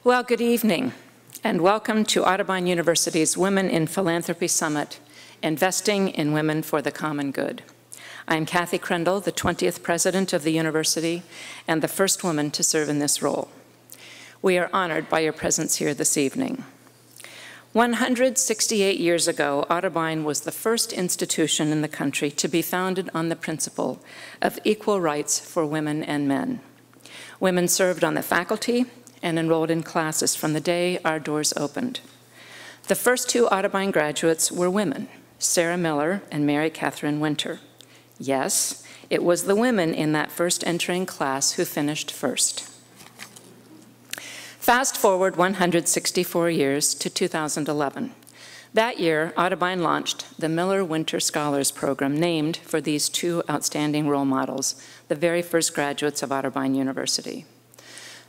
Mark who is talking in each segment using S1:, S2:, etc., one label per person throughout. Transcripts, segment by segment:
S1: Well, good evening, and welcome to Otterbein University's Women in Philanthropy Summit, Investing in Women for the Common Good. I'm Kathy Crendel, the 20th president of the university and the first woman to serve in this role. We are honored by your presence here this evening. 168 years ago, Otterbein was the first institution in the country to be founded on the principle of equal rights for women and men. Women served on the faculty and enrolled in classes from the day our doors opened. The first two Otterbein graduates were women, Sarah Miller and Mary Catherine Winter. Yes, it was the women in that first entering class who finished first. Fast forward 164 years to 2011. That year, Otterbein launched the Miller-Winter Scholars Program, named for these two outstanding role models, the very first graduates of Otterbein University.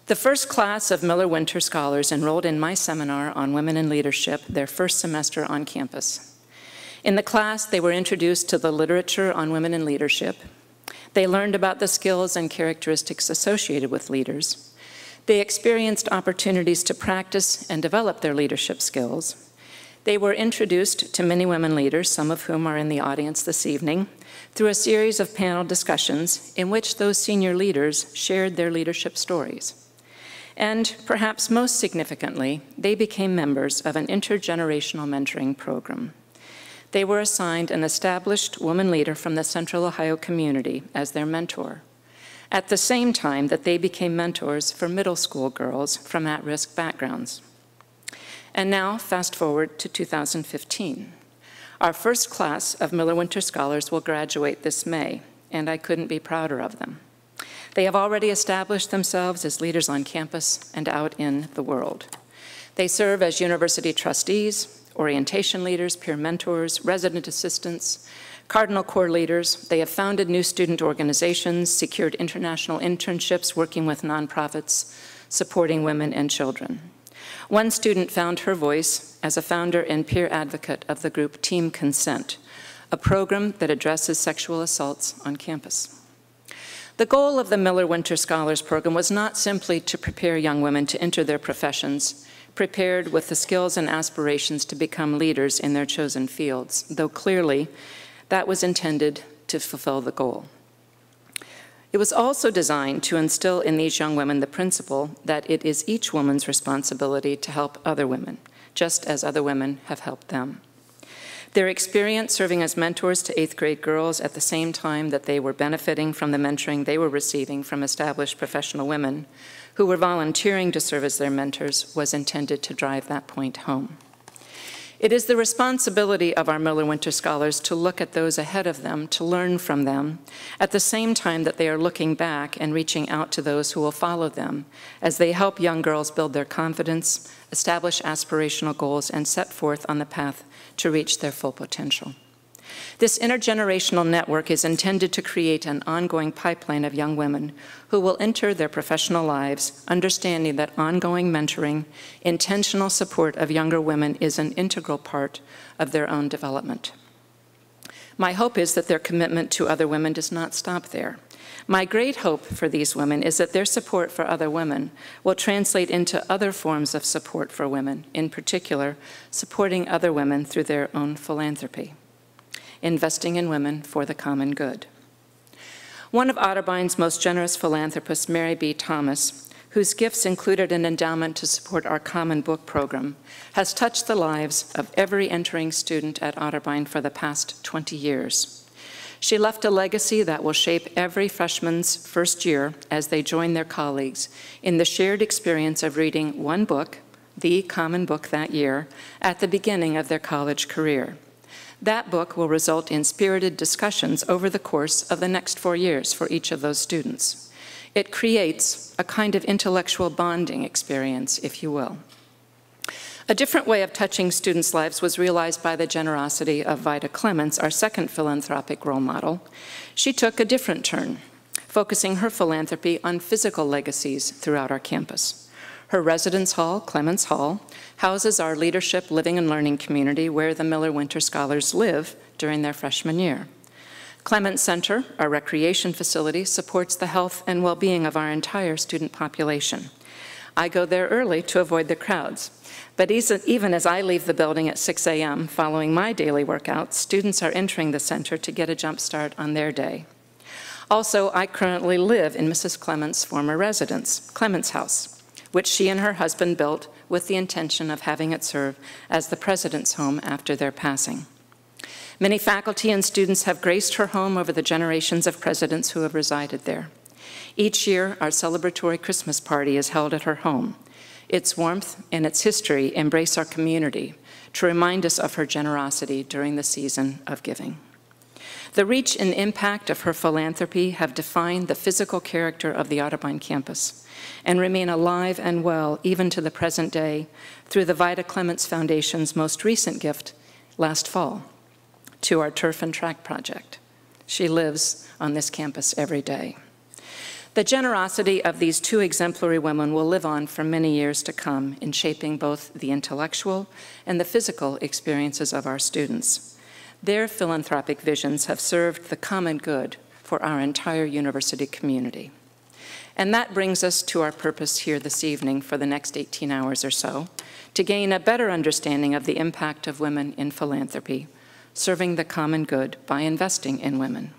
S1: The first class of Miller-Winter Scholars enrolled in my seminar on women in leadership their first semester on campus. In the class, they were introduced to the literature on women in leadership. They learned about the skills and characteristics associated with leaders. They experienced opportunities to practice and develop their leadership skills. They were introduced to many women leaders, some of whom are in the audience this evening, through a series of panel discussions in which those senior leaders shared their leadership stories. And perhaps most significantly, they became members of an intergenerational mentoring program. They were assigned an established woman leader from the Central Ohio community as their mentor, at the same time that they became mentors for middle school girls from at-risk backgrounds. And now, fast forward to 2015. Our first class of Miller-Winter Scholars will graduate this May, and I couldn't be prouder of them. They have already established themselves as leaders on campus and out in the world. They serve as university trustees, orientation leaders, peer mentors, resident assistants, Cardinal Corps leaders. They have founded new student organizations, secured international internships working with nonprofits, supporting women and children. One student found her voice as a founder and peer advocate of the group Team Consent, a program that addresses sexual assaults on campus. The goal of the Miller-Winter Scholars Program was not simply to prepare young women to enter their professions, prepared with the skills and aspirations to become leaders in their chosen fields, though clearly that was intended to fulfill the goal. It was also designed to instill in these young women the principle that it is each woman's responsibility to help other women, just as other women have helped them. Their experience serving as mentors to 8th grade girls at the same time that they were benefiting from the mentoring they were receiving from established professional women who were volunteering to serve as their mentors was intended to drive that point home. It is the responsibility of our Miller-Winter Scholars to look at those ahead of them, to learn from them, at the same time that they are looking back and reaching out to those who will follow them as they help young girls build their confidence, establish aspirational goals, and set forth on the path to reach their full potential. This intergenerational network is intended to create an ongoing pipeline of young women who will enter their professional lives understanding that ongoing mentoring, intentional support of younger women is an integral part of their own development. My hope is that their commitment to other women does not stop there. My great hope for these women is that their support for other women will translate into other forms of support for women, in particular, supporting other women through their own philanthropy, investing in women for the common good. One of Otterbein's most generous philanthropists, Mary B. Thomas, whose gifts included an endowment to support our Common Book program, has touched the lives of every entering student at Otterbein for the past 20 years. She left a legacy that will shape every freshman's first year as they join their colleagues in the shared experience of reading one book, the Common Book that year, at the beginning of their college career. That book will result in spirited discussions over the course of the next 4 years for each of those students. It creates a kind of intellectual bonding experience, if you will. A different way of touching students' lives was realized by the generosity of Vida Clements, our second philanthropic role model. She took a different turn, focusing her philanthropy on physical legacies throughout our campus. Her residence hall, Clements Hall, houses our leadership living and learning community where the Miller-Winter Scholars live during their freshman year. Clements Center, our recreation facility, supports the health and well-being of our entire student population. I go there early to avoid the crowds. But even as I leave the building at 6 a.m. following my daily workouts, students are entering the center to get a jump start on their day. Also, I currently live in Mrs. Clement's former residence, Clement's House, which she and her husband built with the intention of having it serve as the president's home after their passing. Many faculty and students have graced her home over the generations of presidents who have resided there. Each year, our celebratory Christmas party is held at her home. Its warmth and its history embrace our community to remind us of her generosity during the season of giving. The reach and impact of her philanthropy have defined the physical character of the Otterbein campus and remain alive and well even to the present day through the Vida Clements Foundation's most recent gift last fall to our Turf and Track project. She lives on this campus every day. The generosity of these two exemplary women will live on for many years to come in shaping both the intellectual and the physical experiences of our students. Their philanthropic visions have served the common good for our entire university community. And that brings us to our purpose here this evening for the next 18 hours or so, to gain a better understanding of the impact of women in philanthropy, serving the common good by investing in women.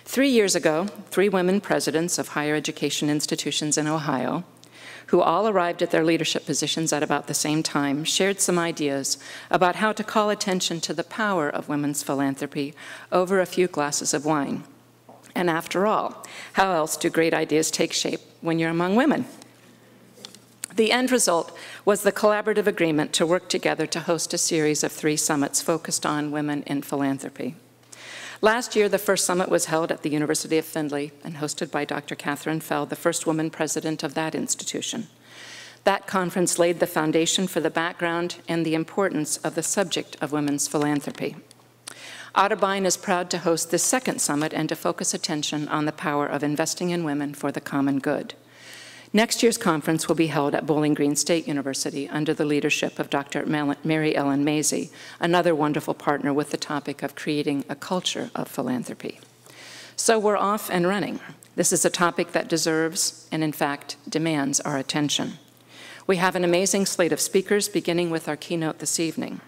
S1: 3 years ago, 3 women presidents of higher education institutions in Ohio, who all arrived at their leadership positions at about the same time, shared some ideas about how to call attention to the power of women's philanthropy over a few glasses of wine. And after all, how else do great ideas take shape when you're among women? The end result was the collaborative agreement to work together to host a series of 3 summits focused on women in philanthropy. Last year, the first summit was held at the University of Findlay and hosted by Dr. Catherine Feld, the first woman president of that institution. That conference laid the foundation for the background and the importance of the subject of women's philanthropy. Otterbein is proud to host this second summit and to focus attention on the power of investing in women for the common good. Next year's conference will be held at Bowling Green State University under the leadership of Dr. Mary Ellen Mazie, another wonderful partner with the topic of creating a culture of philanthropy. So we're off and running. This is a topic that deserves, and in fact, demands our attention. We have an amazing slate of speakers, beginning with our keynote this evening.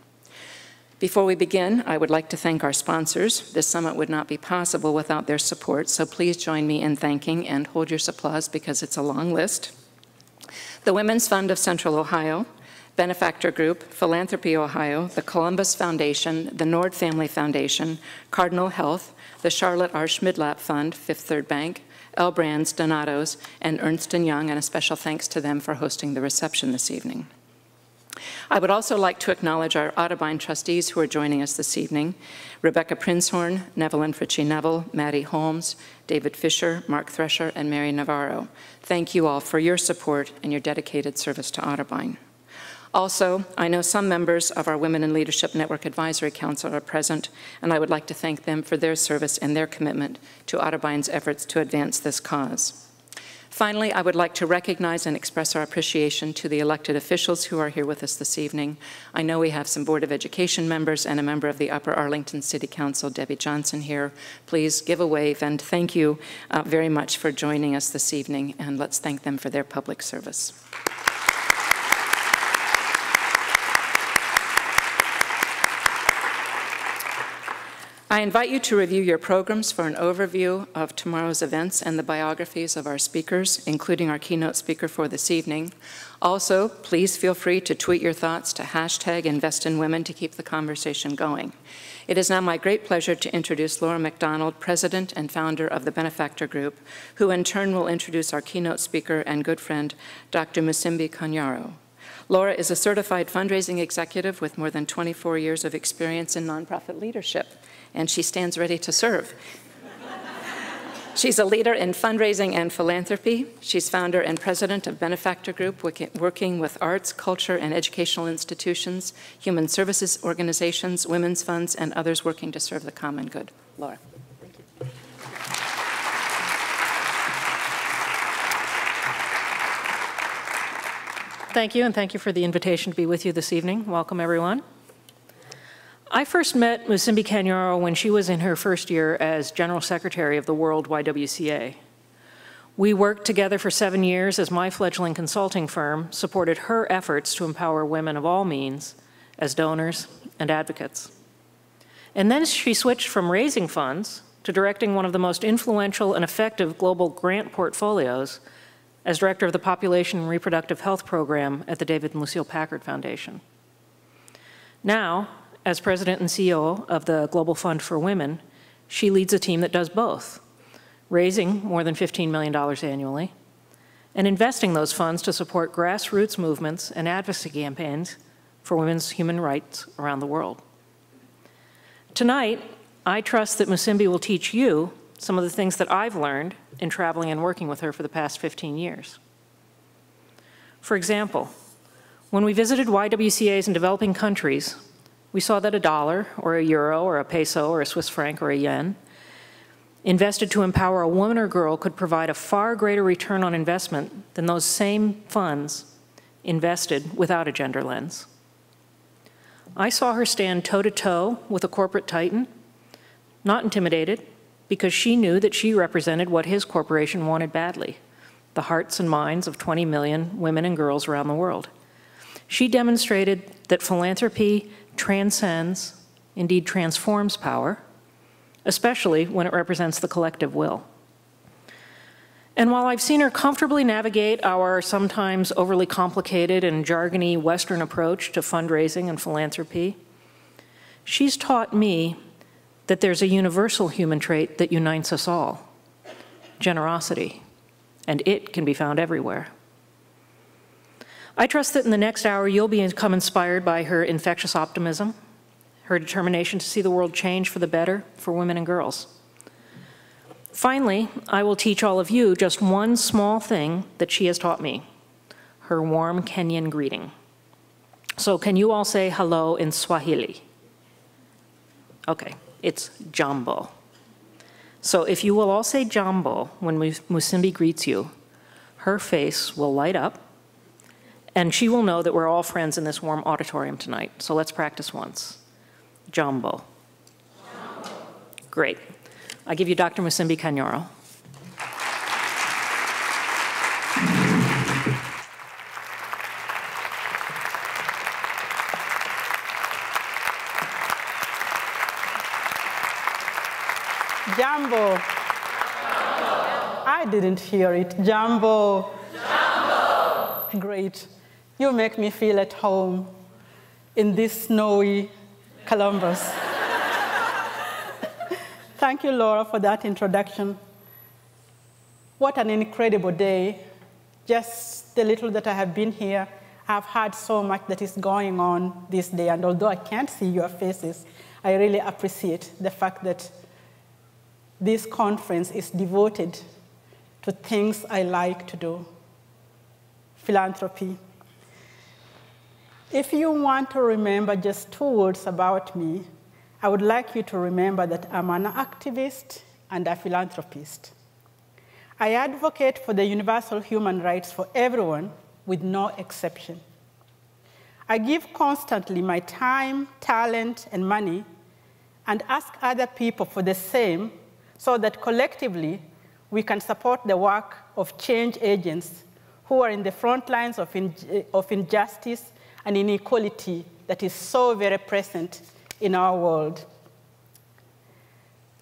S1: Before we begin, I would like to thank our sponsors. This summit would not be possible without their support, so please join me in thanking and hold your applause because it's a long list. The Women's Fund of Central Ohio, Benefactor Group, Philanthropy Ohio, the Columbus Foundation, the Nord Family Foundation, Cardinal Health, the Charlotte R. Schmidlap Fund, Fifth Third Bank, L. Brands, Donato's, and Ernst & Young, and a special thanks to them for hosting the reception this evening. I would also like to acknowledge our Otterbein trustees who are joining us this evening: Rebecca Prinzhorn, Nevelyn Fritchie-Neville, Maddie Holmes, David Fisher, Mark Thresher, and Mary Navarro. Thank you all for your support and your dedicated service to Otterbein. Also, I know some members of our Women in Leadership Network Advisory Council are present, and I would like to thank them for their service and their commitment to Otterbein's efforts to advance this cause. Finally, I would like to recognize and express our appreciation to the elected officials who are here with us this evening. I know we have some Board of Education members and a member of the Upper Arlington City Council, Debbie Johnson, here. Please give a wave, and thank you very much for joining us this evening, and let's thank them for their public service. I invite you to review your programs for an overview of tomorrow's events and the biographies of our speakers, including our keynote speaker for this evening. Also, please feel free to tweet your thoughts to #InvestInWomen to keep the conversation going. It is now my great pleasure to introduce Laura McDonald, President and founder of the Benefactor Group, who in turn will introduce our keynote speaker and good friend, Dr. Musimbi Kanyaro. Laura is a certified fundraising executive with more than 24 years of experience in nonprofit leadership, and she stands ready to serve. She's a leader in fundraising and philanthropy. She's founder and president of Benefactor Group, working with arts, culture, and educational institutions, human services organizations, women's funds, and others working to serve the common good. Laura. Thank you.
S2: Thank you, and thank you for the invitation to be with you this evening. Welcome, everyone. I first met Musimbi Kanyaro when she was in her first year as General Secretary of the World YWCA. We worked together for 7 years as my fledgling consulting firm supported her efforts to empower women of all means as donors and advocates. And then she switched from raising funds to directing one of the most influential and effective global grant portfolios as director of the Population and Reproductive Health Program at the David and Lucille Packard Foundation. Now, as president and CEO of the Global Fund for Women, she leads a team that does both, raising more than $15 million annually and investing those funds to support grassroots movements and advocacy campaigns for women's human rights around the world. Tonight, I trust that Musimbi will teach you some of the things that I've learned in traveling and working with her for the past 15 years. For example, when we visited YWCAs in developing countries, we saw that $1 or €1 or a peso or a Swiss franc or a yen invested to empower a woman or girl could provide a far greater return on investment than those same funds invested without a gender lens. I saw her stand toe-to-toe with a corporate titan, not intimidated, because she knew that she represented what his corporation wanted badly, the hearts and minds of 20 million women and girls around the world. She demonstrated that philanthropy transcends, indeed transforms power, especially when it represents the collective will. And while I've seen her comfortably navigate our sometimes overly complicated and jargony Western approach to fundraising and philanthropy, she's taught me that there's a universal human trait that unites us all, generosity, and it can be found everywhere. I trust that in the next hour you'll become inspired by her infectious optimism, her determination to see the world change for the better for women and girls. Finally, I will teach all of you just one small thing that she has taught me, her warm Kenyan greeting. So can you all say hello in Swahili? Okay, it's jambo. So if you will all say jambo when Musimbi greets you, her face will light up, and she will know that we're all friends in this warm auditorium tonight. So let's practice once. Jambo. Jambo. Great. I give you Dr. Musimbi Kanyoro.
S3: Jambo. I didn't hear it. Jambo. Jambo. Great. You make me feel at home in this snowy Columbus. Thank you, Laura, for that introduction. What an incredible day. Just the little that I have been here, I've heard so much that is going on this day. And although I can't see your faces, I really appreciate the fact that this conference is devoted to things I like to do, philanthropy. If you want to remember just 2 words about me, I would like you to remember that I'm an activist and a philanthropist. I advocate for the universal human rights for everyone with no exception. I give constantly my time, talent, and money, and ask other people for the same so that collectively we can support the work of change agents who are in the front lines of injustice and inequality that is so very present in our world.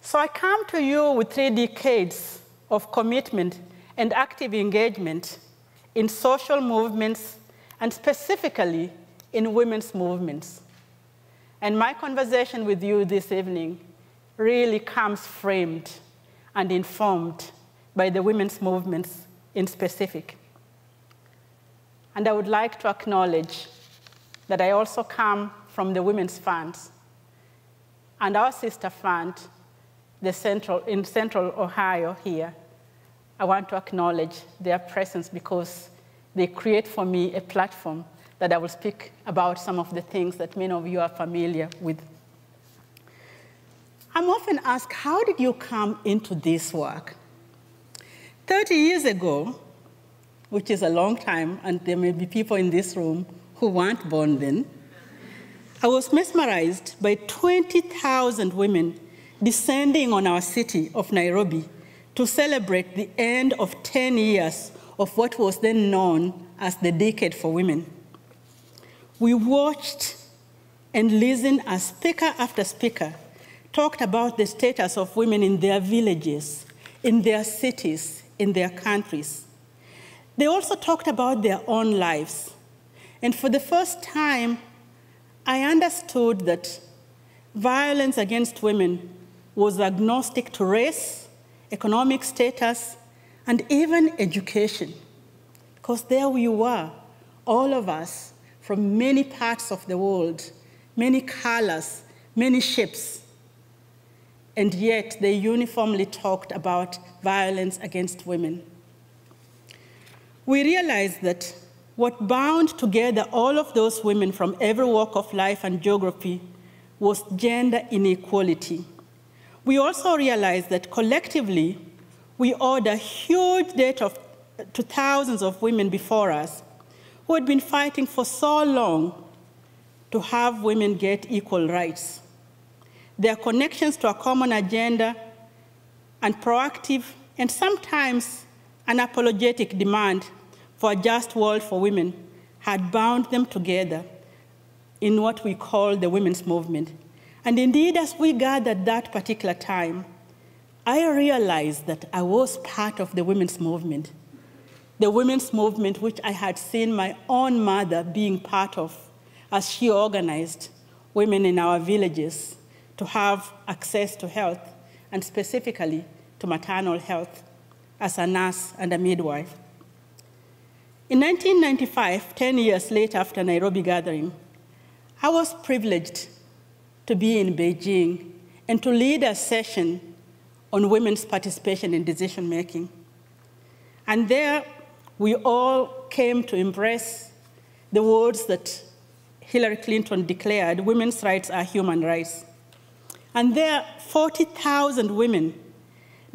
S3: So I come to you with 3 decades of commitment and active engagement in social movements and specifically in women's movements. And my conversation with you this evening really comes framed and informed by the women's movements in specific. And I would like to acknowledge that I also come from the Women's Funds and our sister fund, in Central Ohio here. I want to acknowledge their presence because they create for me a platform that I will speak about some of the things that many of you are familiar with. I'm often asked, how did you come into this work? 30 years ago, which is a long time, and there may be people in this room who weren't born then, I was mesmerized by 20,000 women descending on our city of Nairobi to celebrate the end of 10 years of what was then known as the Decade for Women. We watched and listened as speaker after speaker talked about the status of women in their villages, in their cities, in their countries. They also talked about their own lives. And for the first time, I understood that violence against women was agnostic to race, economic status, and even education. Because there we were, all of us, from many parts of the world, many colors, many shapes, and yet they uniformly talked about violence against women. We realized that what bound together all of those women from every walk of life and geography was gender inequality. We also realized that collectively, we owed a huge debt to thousands of women before us who had been fighting for so long to have women get equal rights. Their connections to a common agenda and proactive and sometimes unapologetic demand for a just world for women had bound them together in what we call the women's movement. And indeed, as we gathered that particular time, I realized that I was part of the women's movement which I had seen my own mother being part of as she organized women in our villages to have access to health, and specifically to maternal health, as a nurse and a midwife. In 1995, 10 years later after Nairobi gathering, I was privileged to be in Beijing and to lead a session on women's participation in decision-making. And there, we all came to embrace the words that Hillary Clinton declared, women's rights are human rights. And there, 40,000 women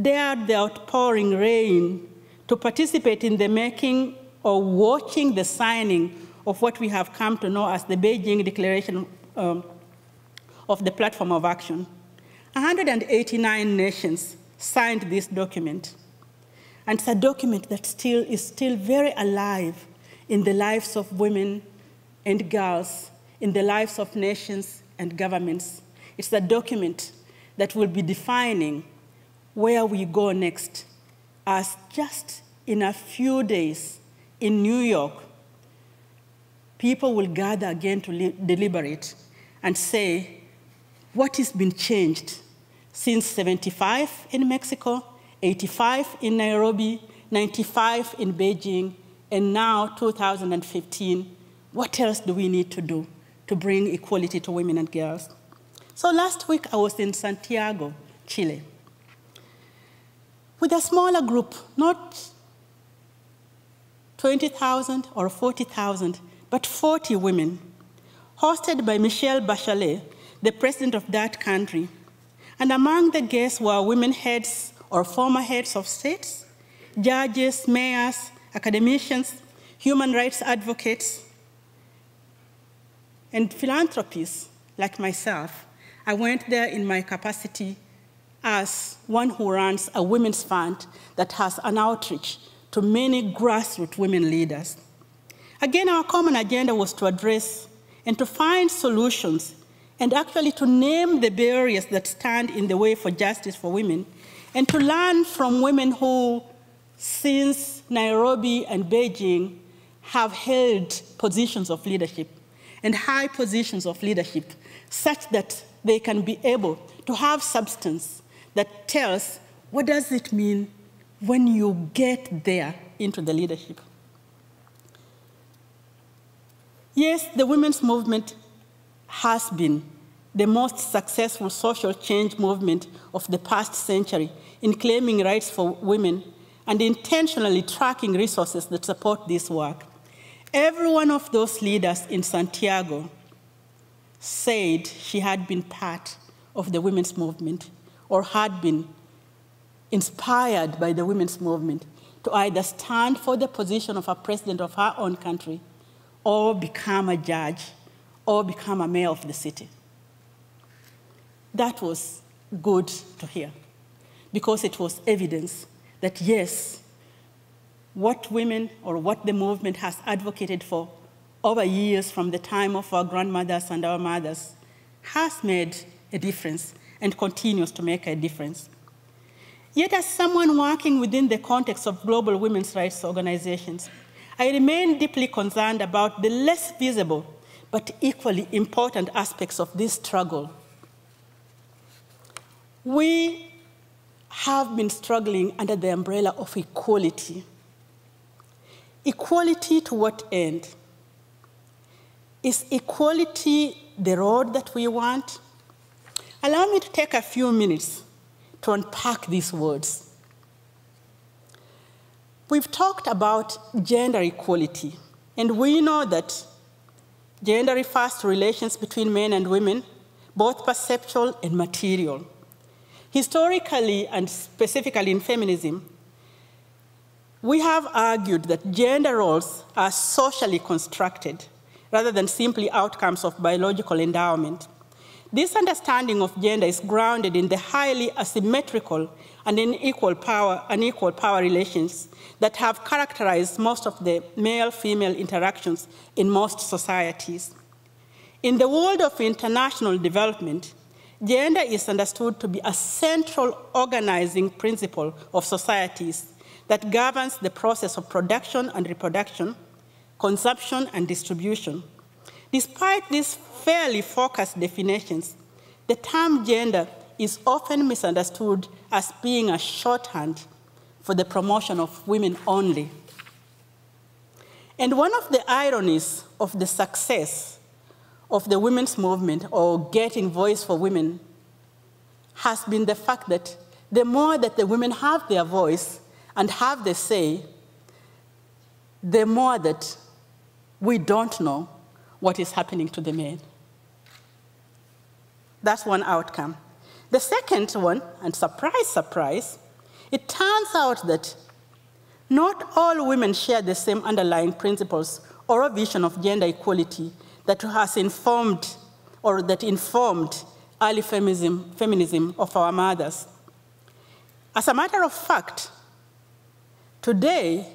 S3: dared the outpouring rain to participate in the making or watching the signing of what we have come to know as the Beijing Declaration of the Platform of Action. 189 nations signed this document. And it's a document that is still very alive in the lives of women and girls, in the lives of nations and governments. It's a document that will be defining where we go next, as just in a few days in New York, people will gather again to deliberate and say, what has been changed since 75 in Mexico, 85 in Nairobi, 95 in Beijing, and now 2015, what else do we need to do to bring equality to women and girls? So last week I was in Santiago, Chile, with a smaller group, not 20,000 or 40,000, but 40 women, hosted by Michelle Bachelet, the president of that country. And among the guests were women heads or former heads of states, judges, mayors, academicians, human rights advocates, and philanthropists like myself. I went there in my capacity as one who runs a women's fund that has an outreach to many grassroots women leaders. Again, our common agenda was to address and to find solutions and actually to name the barriers that stand in the way for justice for women, and to learn from women who, since Nairobi and Beijing, have held positions of leadership and high positions of leadership, such that they can be able to have substance that tells what does it mean when you get there into the leadership. Yes, the women's movement has been the most successful social change movement of the past century in claiming rights for women and intentionally tracking resources that support this work. Every one of those leaders in Santiago said she had been part of the women's movement or had been inspired by the women's movement to either stand for the position of a president of her own country or become a judge or become a mayor of the city. That was good to hear because it was evidence that yes, what women or what the movement has advocated for over years from the time of our grandmothers and our mothers has made a difference and continues to make a difference. Yet as someone working within the context of global women's rights organizations, I remain deeply concerned about the less visible but equally important aspects of this struggle. We have been struggling under the umbrella of equality. Equality to what end? Is equality the road that we want? Allow me to take a few minutes to unpack these words. We've talked about gender equality, and we know that gender refers to relations between men and women, both perceptual and material. Historically, and specifically in feminism, we have argued that gender roles are socially constructed rather than simply outcomes of biological endowment. This understanding of gender is grounded in the highly asymmetrical and unequal power relations that have characterized most of the male-female interactions in most societies. In the world of international development, gender is understood to be a central organizing principle of societies that governs the process of production and reproduction, consumption and distribution. Despite these fairly focused definitions, the term gender is often misunderstood as being a shorthand for the promotion of women only. And one of the ironies of the success of the women's movement, or getting voice for women, has been the fact that the more that the women have their voice and have the say, the more that we don't know what is happening to the men. That's one outcome. The second one, and surprise, surprise, it turns out that not all women share the same underlying principles or a vision of gender equality that has informed, or that informed early feminism of our mothers. As a matter of fact, today,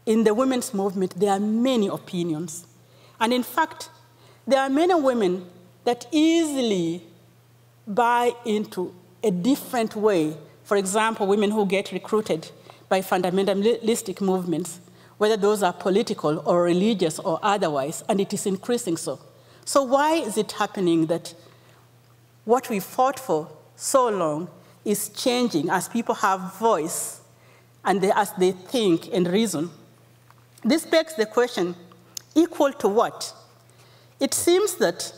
S3: in the women's movement, there are many opinions. And in fact, there are many women that easily buy into a different way. For example, women who get recruited by fundamentalistic movements, whether those are political or religious or otherwise, and it is increasing so. So why is it happening that what we fought for so long is changing as people have voice and as they think and reason? This begs the question, equal to what? It seems that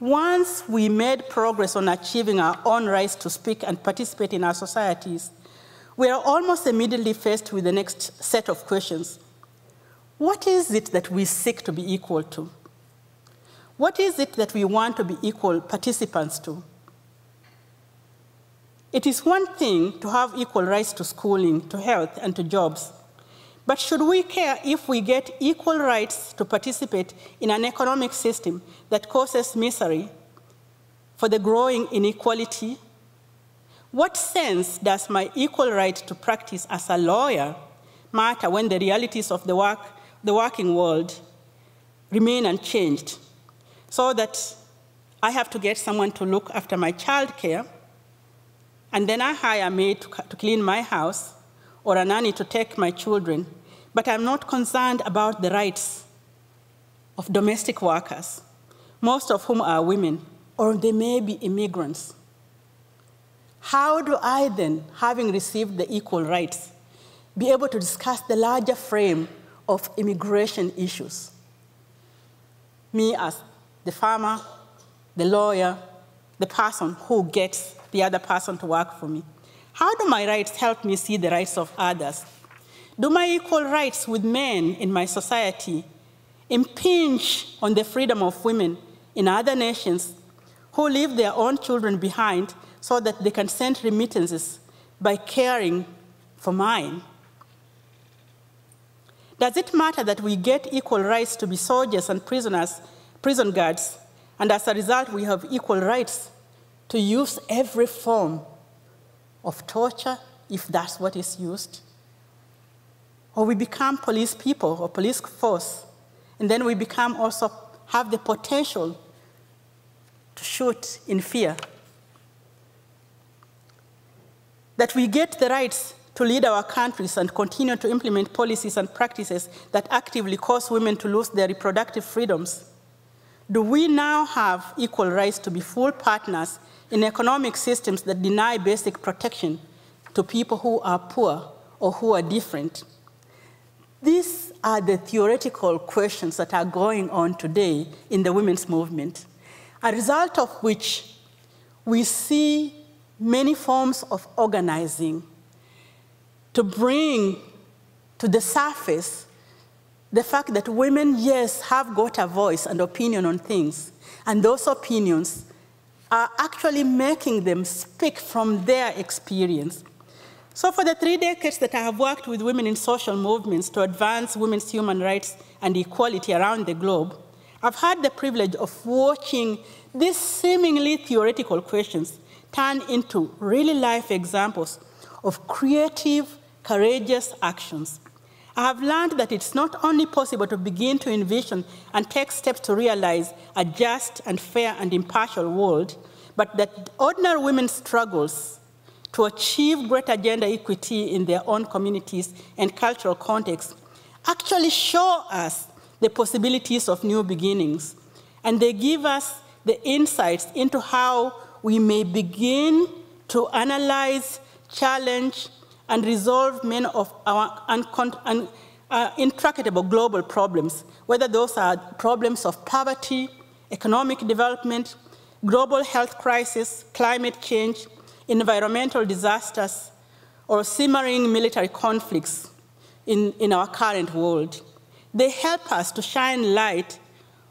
S3: once we made progress on achieving our own rights to speak and participate in our societies, we are almost immediately faced with the next set of questions. What is it that we seek to be equal to? What is it that we want to be equal participants to? It is one thing to have equal rights to schooling, to health, and to jobs. But should we care if we get equal rights to participate in an economic system that causes misery for the growing inequality? What sense does my equal right to practice as a lawyer matter when the realities of the working world remain unchanged, so that I have to get someone to look after my child care, and then I hire a maid to clean my house, or a nanny to take my children, but I'm not concerned about the rights of domestic workers, most of whom are women, or they may be immigrants. How do I then, having received the equal rights, be able to discuss the larger frame of immigration issues? Me as the farmer, the lawyer, the person who gets the other person to work for me. How do my rights help me see the rights of others? Do my equal rights with men in my society impinge on the freedom of women in other nations who leave their own children behind so that they can send remittances by caring for mine? Does it matter that we get equal rights to be soldiers and prisoners, prison guards, and as a result we have equal rights to use every form of torture if that's what is used. Or we become police people or police force, and then we become also have the potential to shoot in fear. That we get the rights to lead our countries and continue to implement policies and practices that actively cause women to lose their reproductive freedoms. Do we now have equal rights to be full partners in economic systems that deny basic protection to people who are poor or who are different? These are the theoretical questions that are going on today in the women's movement, a result of which we see many forms of organizing to bring to the surface the fact that women, yes, have got a voice and opinion on things, and those opinions are actually making them speak from their experience. So for the 3 decades that I have worked with women in social movements to advance women's human rights and equality around the globe, I've had the privilege of watching these seemingly theoretical questions turn into really life examples of creative, courageous actions. I have learned that it's not only possible to begin to envision and take steps to realize a just and fair and impartial world, but that ordinary women's struggles to achieve greater gender equity in their own communities and cultural contexts actually show us the possibilities of new beginnings. And they give us the insights into how we may begin to analyze, challenge, and resolve many of our intractable global problems, whether those are problems of poverty, economic development, global health crisis, climate change, environmental disasters, or simmering military conflicts in our current world. They help us to shine light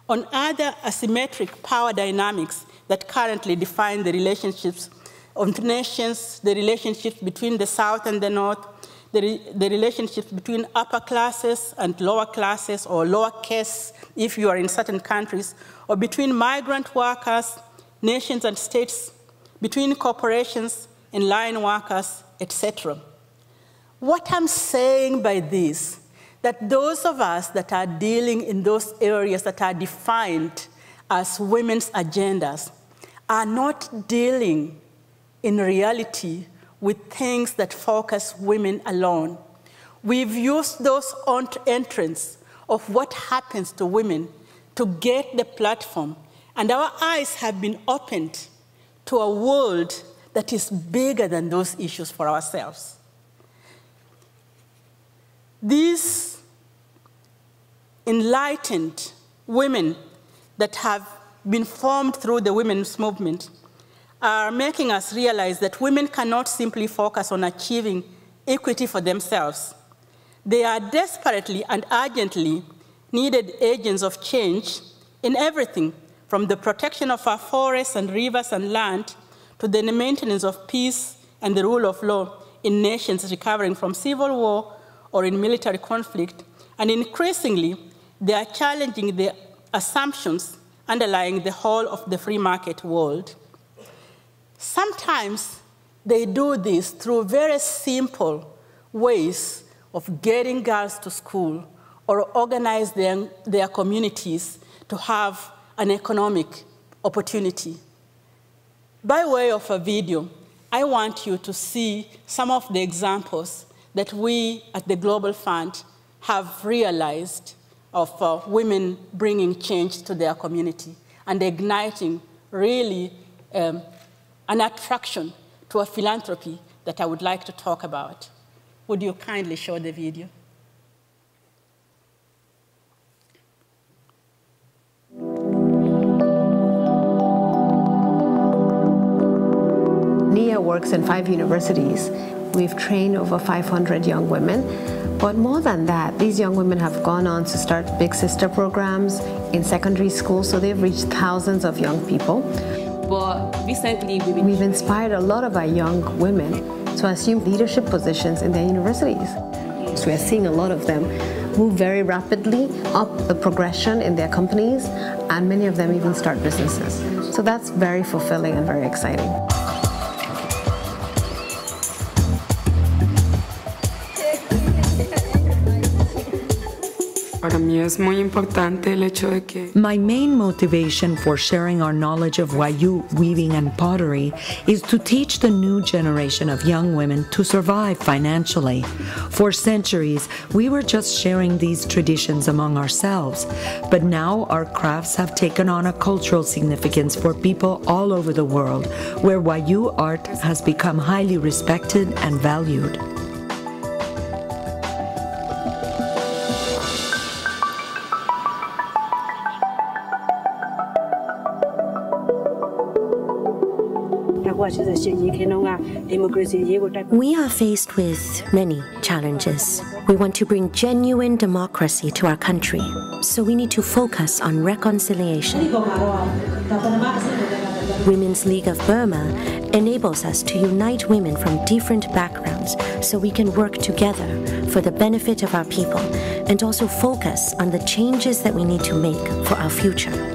S3: on other asymmetric power dynamics that currently define the relationships of nations, the relationships between the South and the North, the relationships between upper classes and lower classes, or lower caste if you are in certain countries, or between migrant workers, nations and states, between corporations and line workers, etc. What I'm saying by this, that those of us that are dealing in those areas that are defined as women's agendas are not dealing in reality with things that focus women alone. We've used those entrants of what happens to women to get the platform, and our eyes have been opened to a world that is bigger than those issues for ourselves. These enlightened women that have been formed through the women's movement are making us realize that women cannot simply focus on achieving equity for themselves. They are desperately and urgently needed agents of change in everything, from the protection of our forests and rivers and land to the maintenance of peace and the rule of law in nations recovering from civil war or in military conflict. And increasingly, they are challenging the assumptions underlying the whole of the free market world. Sometimes they do this through very simple ways of getting girls to school or organize their communities to have an economic opportunity. By way of a video, I want you to see some of the examples that we at the Global Fund have realized of women bringing change to their community and igniting really an attraction to a philanthropy that I would like to talk about. Would you kindly show the video?
S4: NIA works in 5 universities. We've trained over 500 young women. But more than that, these young women have gone on to start big sister programs in secondary schools, so they've reached thousands of young people.
S5: But recently,
S4: we've inspired a lot of our young women to assume leadership positions in their universities. So we're seeing a lot of them move very rapidly up the progression in their companies, and many of them even start businesses. So that's very fulfilling and very exciting.
S6: Para mí es muy importante el hecho de que
S7: My main motivation for sharing our knowledge of Wayu weaving and pottery is to teach the new generation of young women to survive financially. For centuries, we were just sharing these traditions among ourselves, but now our crafts have taken on a cultural significance for people all over the world, where Wayu art has become highly respected and valued.
S8: We are faced with many challenges. We want to bring genuine democracy to our country, so we need to focus on reconciliation. Women's League of Burma enables us to unite women from different backgrounds so we can work together for the benefit of our people and also focus on the changes that we need to make for our future.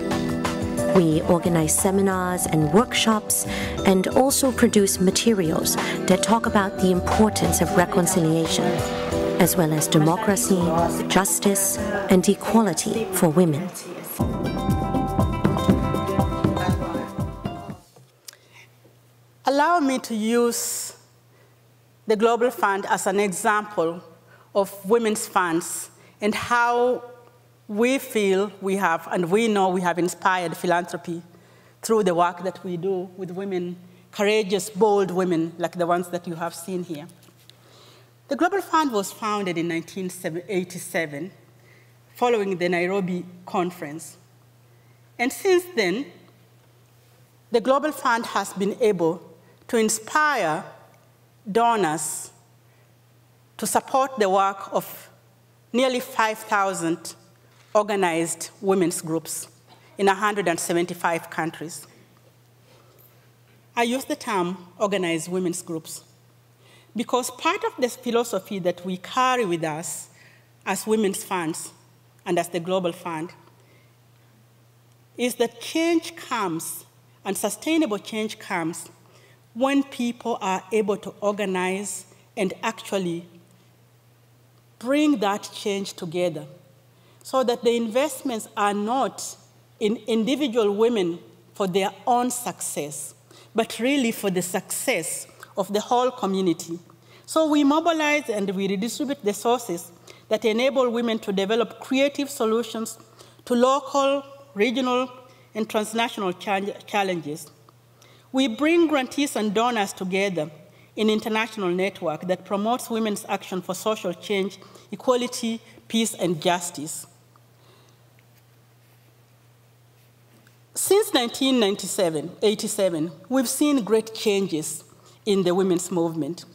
S8: We organize seminars and workshops and also produce materials that talk about the importance of reconciliation, as well as democracy, justice, and equality for women.
S3: Allow me to use the Global Fund as an example of women's funds and how we feel we have, and we know we have inspired philanthropy through the work that we do with women, courageous, bold women like the ones that you have seen here. The Global Fund was founded in 1987 following the Nairobi conference. And since then, the Global Fund has been able to inspire donors to support the work of nearly 5,000 organized women's groups in 175 countries. I use the term organized women's groups because part of this philosophy that we carry with us as women's funds and as the Global Fund is that change comes, and sustainable change comes, when people are able to organize and actually bring that change together, so that the investments are not in individual women for their own success, but really for the success of the whole community. So we mobilize and we redistribute the sources that enable women to develop creative solutions to local, regional, and transnational challenges. We bring grantees and donors together in an international network that promotes women's action for social change, equality, peace, and justice. Since 1987, we've seen great changes in the women's movement.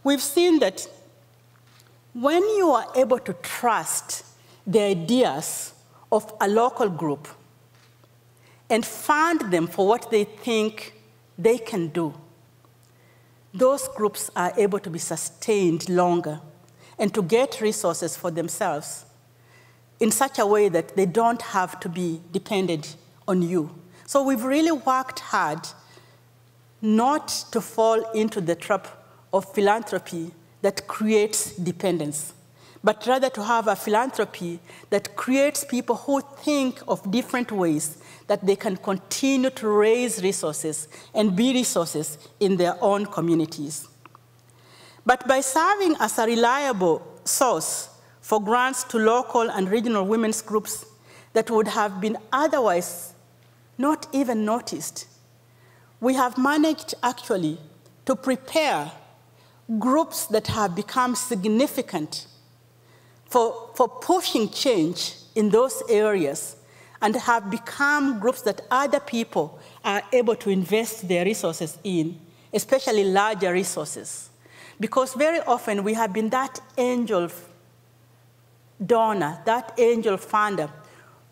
S3: We've seen that when you are able to trust the ideas of a local group and fund them for what they think they can do, those groups are able to be sustained longer and to get resources for themselves in such a way that they don't have to be dependent on you. So we've really worked hard not to fall into the trap of philanthropy that creates dependence, but rather to have a philanthropy that creates people who think of different ways that they can continue to raise resources and be resources in their own communities. But by serving as a reliable source for grants to local and regional women's groups that would have been otherwise not even noticed, we have managed actually to prepare groups that have become significant for pushing change in those areas and have become groups that other people are able to invest their resources in, especially larger resources. Because very often we have been that angel donor, that angel funder,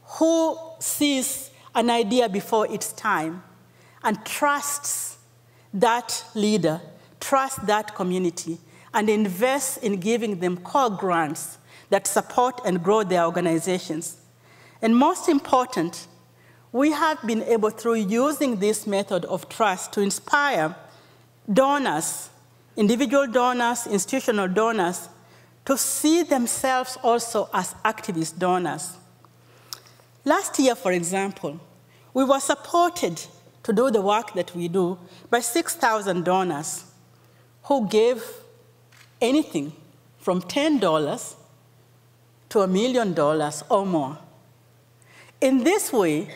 S3: who sees an idea before its time and trusts that leader, trusts that community, and invests in giving them core grants that support and grow their organizations. And most important, we have been able, through using this method of trust, to inspire donors, individual donors, institutional donors, to see themselves also as activist donors. Last year, for example, we were supported to do the work that we do by 6,000 donors who gave anything from $10 to $1 million or more. In this way,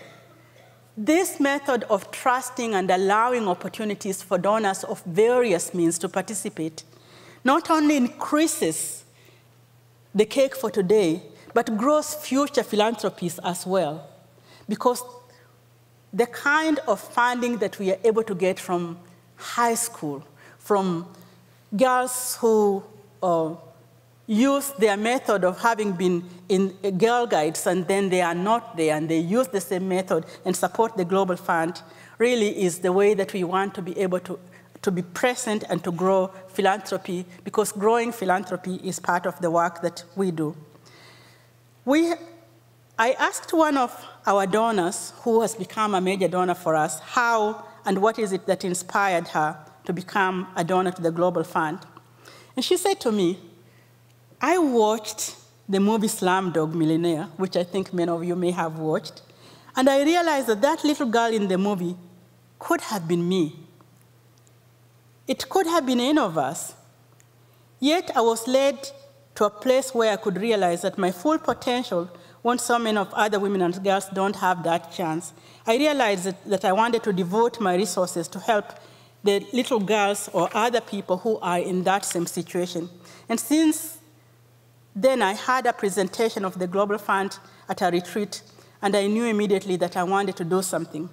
S3: this method of trusting and allowing opportunities for donors of various means to participate not only increases the cake for today, but grows future philanthropies as well. Because the kind of funding that we are able to get from high school, from girls who use their method of having been in Girl Guides and then they are not there and they use the same method and support the Global Fund, really is the way that we want to be able to be present and to grow philanthropy, because growing philanthropy is part of the work that we do. I asked one of our donors, who has become a major donor for us, how and what is it that inspired her to become a donor to the Global Fund. And she said to me, I watched the movie Slumdog Millionaire, which I think many of you may have watched, and I realized that that little girl in the movie could have been me. It could have been any of us. Yet I was led to a place where I could realize that my full potential, when so many of other women and girls don't have that chance, I realized that I wanted to devote my resources to help the little girls or other people who are in that same situation. And since then, I had a presentation of the Global Fund at a retreat, and I knew immediately that I wanted to do something.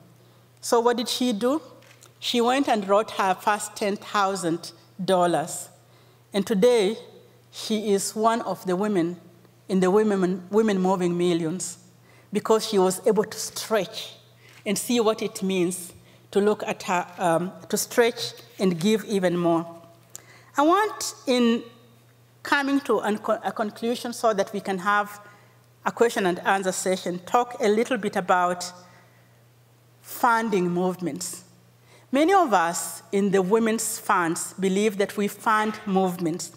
S3: So what did she do? She went and wrote her first $10,000. And today, she is one of the women in the Women Moving Millions, because she was able to stretch and see what it means to look at her, to stretch and give even more. I want, in coming to a conclusion so that we can have a question and answer session, talk a little bit about funding movements. Many of us in the women's funds believe that we fund movements.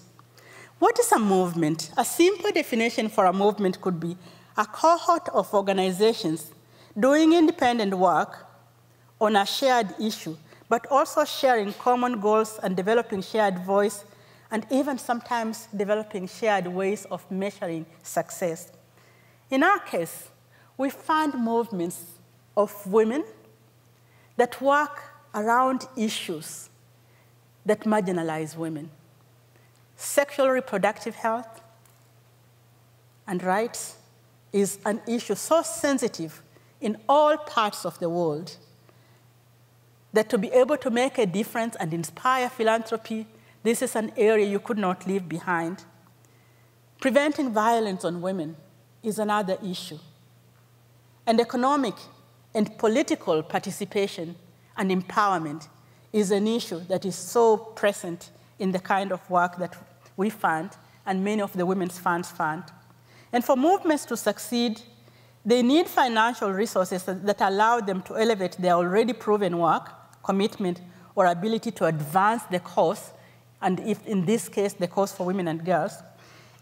S3: What is a movement? A simple definition for a movement could be a cohort of organizations doing independent work on a shared issue, but also sharing common goals and developing shared voice, and even sometimes developing shared ways of measuring success. In our case, we fund movements of women that work around issues that marginalize women. Sexual reproductive health and rights is an issue so sensitive in all parts of the world that to be able to make a difference and inspire philanthropy, this is an area you could not leave behind. Preventing violence on women is another issue. And economic and political participation and empowerment is an issue that is so present in the kind of work that we fund and many of the women's funds fund. And for movements to succeed, they need financial resources that allow them to elevate their already proven work, commitment, or ability to advance the cause, and if in this case, the cause for women and girls.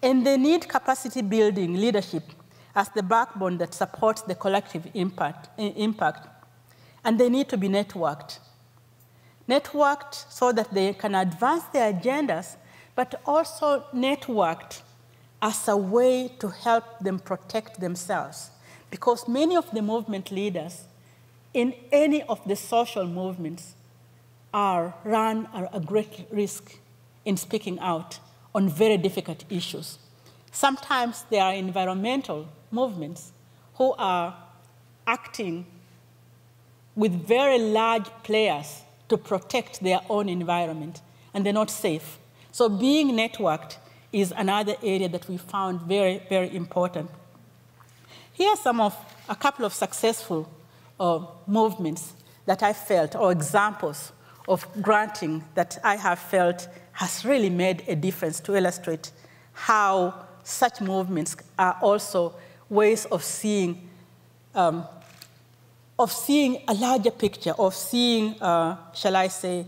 S3: And they need capacity building leadership as the backbone that supports the collective impact. And they need to be networked. Networked so that they can advance their agendas, but also networked as a way to help them protect themselves. Because many of the movement leaders in any of the social movements are a great risk in speaking out on very difficult issues. Sometimes there are environmental movements who are acting with very large players to protect their own environment, and they're not safe. So being networked is another area that we found very, very important. Here are a couple of successful movements that I felt, or examples of granting that I have felt has really made a difference to illustrate how such movements are also ways of seeing a larger picture, of seeing, shall I say,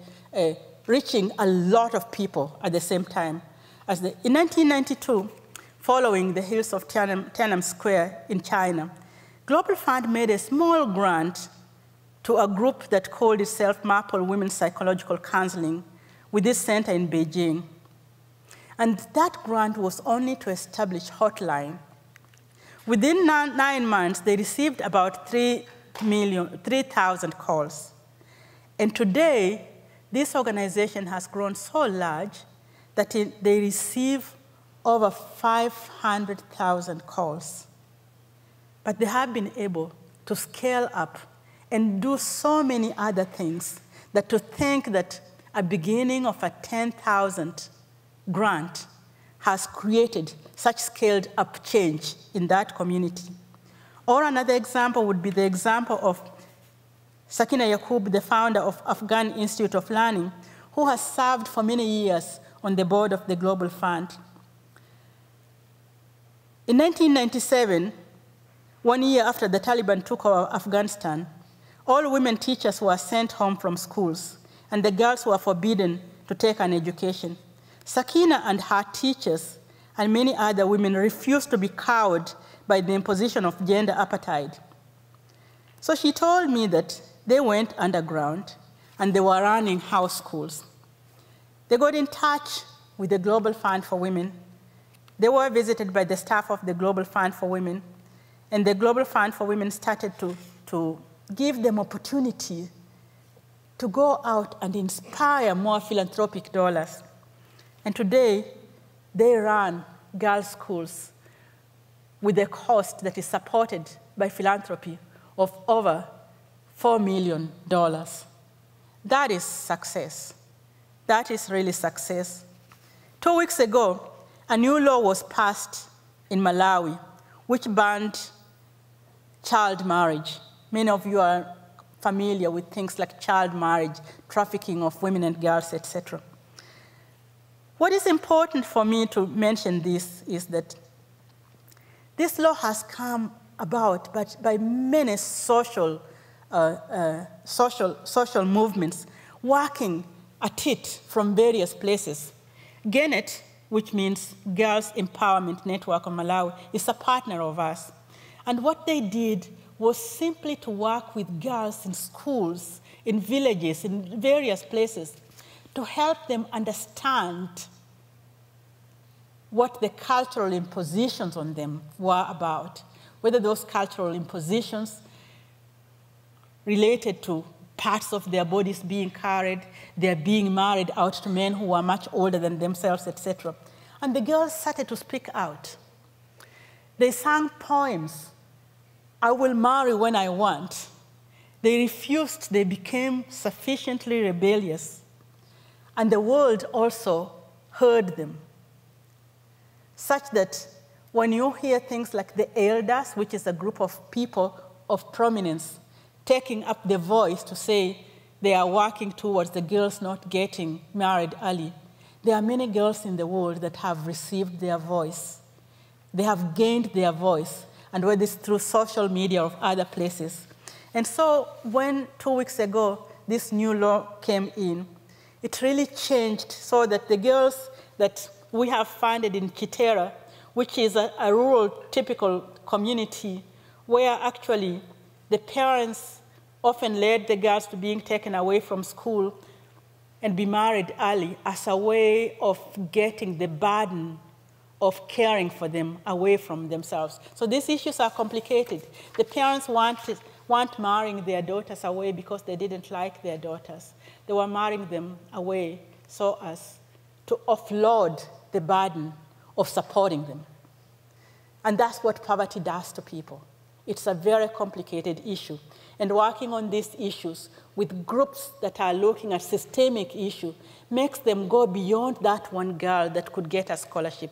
S3: reaching a lot of people at the same time. In 1992, following the hills of Tiananmen Square in China, Global Fund made a small grant to a group that called itself Maple Women's Psychological Counseling with this center in Beijing. And that grant was only to establish hotline. Within 9 months, they received about 3,000 calls. And today, this organization has grown so large that they receive over 500,000 calls. But they have been able to scale up and do so many other things that to think that a beginning of a 10,000 grant has created such scaled up change in that community. Or another example would be the example of Sakina Yaqub, the founder of Afghan Institute of Learning, who has served for many years on the board of the Global Fund. In 1997, 1 year after the Taliban took over Afghanistan, all women teachers were sent home from schools, and the girls were forbidden to take an education. Sakina and her teachers and many other women refused to be cowed by the imposition of gender apartheid. So she told me that they went underground and they were running house schools. They got in touch with the Global Fund for Women. They were visited by the staff of the Global Fund for Women, and the Global Fund for Women started to give them opportunity to go out and inspire more philanthropic dollars. And today, they run girls' schools with a cost that is supported by philanthropy of over $4 million. That is success. That is really success. 2 weeks ago, a new law was passed in Malawi, which banned child marriage. Many of you are familiar with things like child marriage, trafficking of women and girls, etc. What is important for me to mention this is that this law has come about by many social movements working at it from various places. GENET, which means Girls Empowerment Network of Malawi, is a partner of ours. And what they did was simply to work with girls in schools, in villages, in various places, to help them understand what the cultural impositions on them were about, whether those cultural impositions related to parts of their bodies being carried, their being married out to men who were much older than themselves, etc. And the girls started to speak out. They sang poems. I will marry when I want. They refused, they became sufficiently rebellious. And the world also heard them. Such that when you hear things like the elders, which is a group of people of prominence, taking up the voice to say they are working towards the girls not getting married early, there are many girls in the world that have received their voice. They have gained their voice, and whether it's through social media or other places. And so when 2 weeks ago this new law came in, it really changed so that the girls that we have funded in Chitera, which is a rural typical community where actually the parents often led the girls to being taken away from school and be married early as a way of getting the burden of caring for them away from themselves. So these issues are complicated. The parents weren't marrying their daughters away because they didn't like their daughters. They were marrying them away so as to offload the burden of supporting them. And that's what poverty does to people. It's a very complicated issue. And working on these issues with groups that are looking at systemic issues makes them go beyond that one girl that could get a scholarship,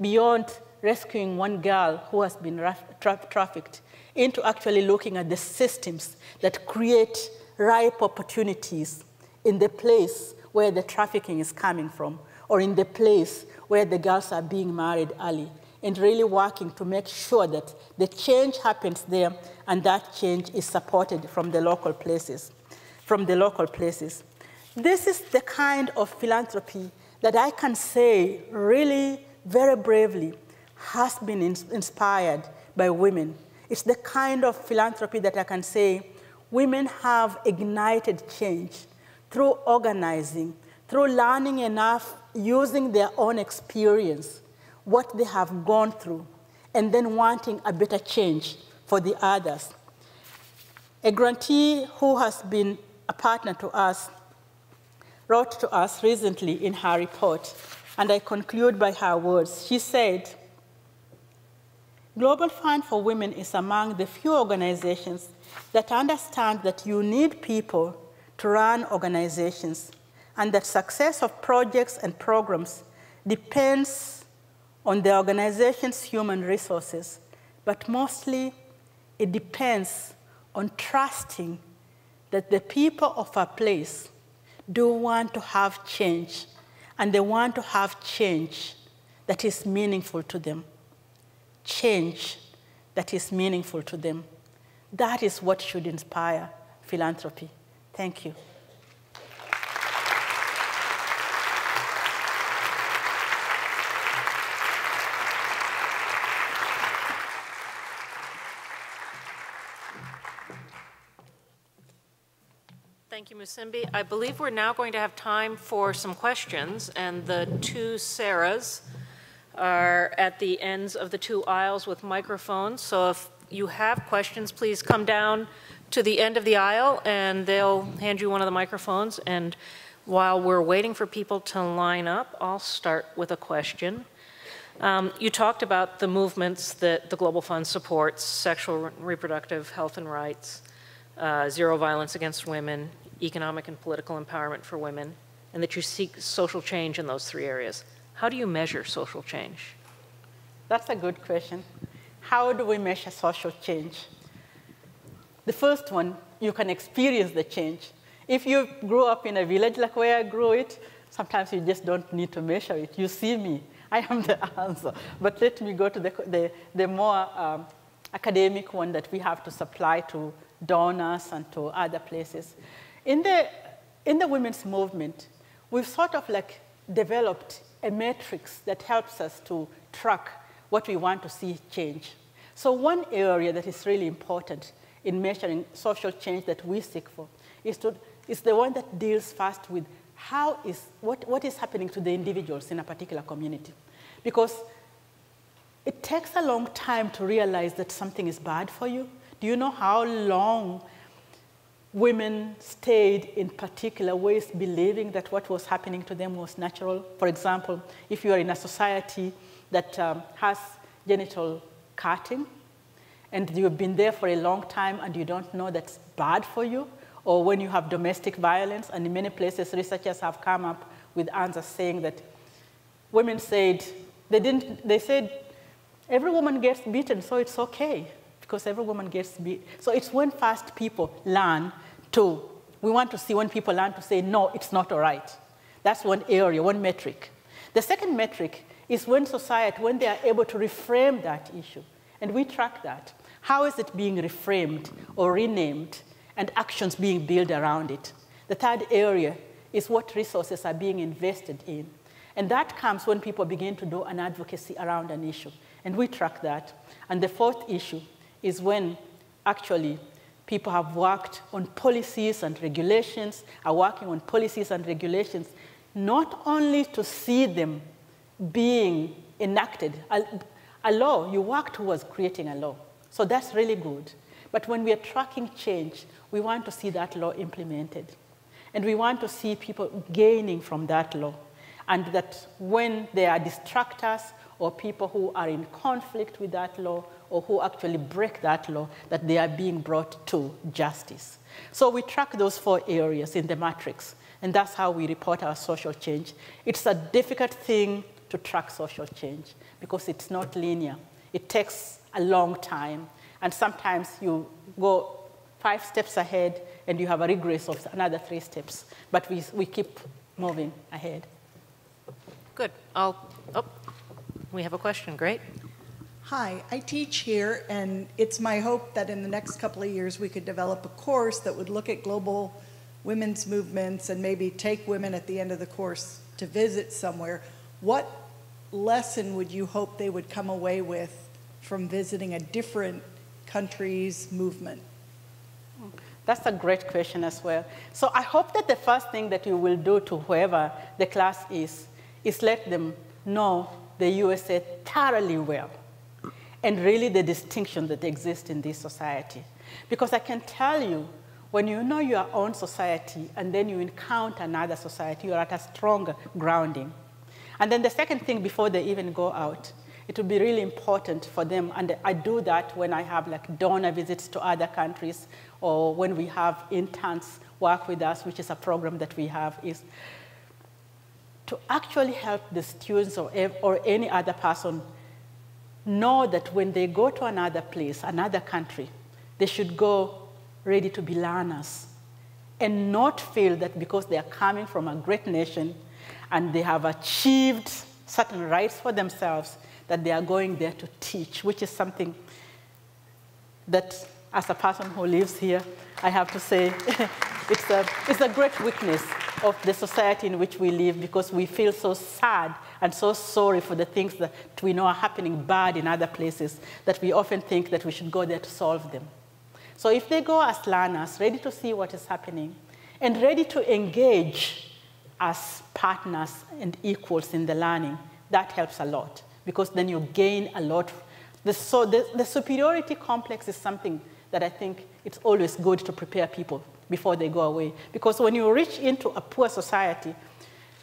S3: beyond rescuing one girl who has been trafficked, into actually looking at the systems that create ripe opportunities in the place where the trafficking is coming from, or in the place where the girls are being married early, and really working to make sure that the change happens there and that change is supported from the local places. This is the kind of philanthropy that I can say really very bravely has been inspired by women. It's the kind of philanthropy that I can say women have ignited change through organizing, through learning enough, using their own experience, what they have gone through, and then wanting a better change for the others. A grantee who has been a partner to us wrote to us recently in her report, and I conclude by her words. She said, Global Fund for Women is among the few organizations that understand that you need people to run organizations, and that success of projects and programs depends on the organization's human resources, but mostly it depends on trusting that the people of a place do want to have change, and they want to have change that is meaningful to them. Change that is meaningful to them. That is what should inspire philanthropy. Thank you.
S2: Thank you, Musimbi. I believe we're now going to have time for some questions, and the two Sarahs are at the ends of the two aisles with microphones. So if you have questions, please come down to the end of the aisle and they'll hand you one of the microphones. And while we're waiting for people to line up, I'll start with a question. You talked about the movements that the Global Fund supports: sexual and reproductive health and rights, zero violence against women, economic and political empowerment for women, and that you seek social change in those three areas. How do you measure social change?
S3: That's a good question. How do we measure social change? The first one, you can experience the change. If you grew up in a village like where I grew it, sometimes you just don't need to measure it. You see me. I am the answer. But let me go to the more academic one that we have to supply to donors and to other places. In the women's movement, we've sort of like developed a matrix that helps us to track what we want to see change. So one area that is really important in measuring social change that we seek for is the one that deals first with what is happening to the individuals in a particular community. Because it takes a long time to realize that something is bad for you. Do you know how long women stayed in particular ways believing that what was happening to them was natural? For example, if you are in a society that has genital cutting, and you've been there for a long time and you don't know that's bad for you, or when you have domestic violence, and in many places researchers have come up with answers saying that women said, they said every woman gets beaten, so it's okay, because every woman gets beaten. So it's when first people learn we want to see when people learn to say, no, it's not all right. That's one area, one metric. The second metric is when they are able to reframe that issue. And we track that. How is it being reframed or renamed, and actions being built around it? The third area is what resources are being invested in. And that comes when people begin to do an advocacy around an issue. And we track that. And the fourth issue is when actually people have worked on policies and regulations, are working on policies and regulations, not only to see them being enacted. A law, you work towards creating a law. So that's really good. But when we are tracking change, we want to see that law implemented. And we want to see people gaining from that law. And that when there are distractors or people who are in conflict with that law or who actually break that law, that they are being brought to justice. So we track those 4 areas in the matrix. And that's how we report our social change. It's a difficult thing to track social change because it's not linear. It takes a long time. And sometimes you go 5 steps ahead and you have a regress of another 3 steps. But we keep moving ahead.
S2: Good. We have a question. Great.
S9: Hi, I teach here, and it's my hope that in the next couple of years we could develop a course that would look at global women's movements and maybe take women at the end of the course to visit somewhere, what lesson would you hope they would come away with from visiting a different country's movement?
S3: That's a great question as well. So I hope that the first thing that you will do to whoever the class is let them know the USA thoroughly well and really the distinction that exists in this society. Because I can tell you, when you know your own society and then you encounter another society, you're at a stronger grounding. And then the second thing, before they even go out, it would be really important for them, and I do that when I have like donor visits to other countries or when we have interns work with us, which is a program that we have, is to actually help the students or any other person know that when they go to another place, another country, they should go ready to be learners and not feel that because they are coming from a great nation and they have achieved certain rights for themselves, that they are going there to teach, which is something that, as a person who lives here, I have to say, it's a great weakness of the society in which we live, because we feel so sad and so sorry for the things that we know are happening bad in other places, that we often think that we should go there to solve them. So if they go as learners, ready to see what is happening, and ready to engage as partners and equals in the learning, that helps a lot, because then you gain a lot. The superiority complex is something that I think it's always good to prepare people before they go away. Because when you reach into a poor society,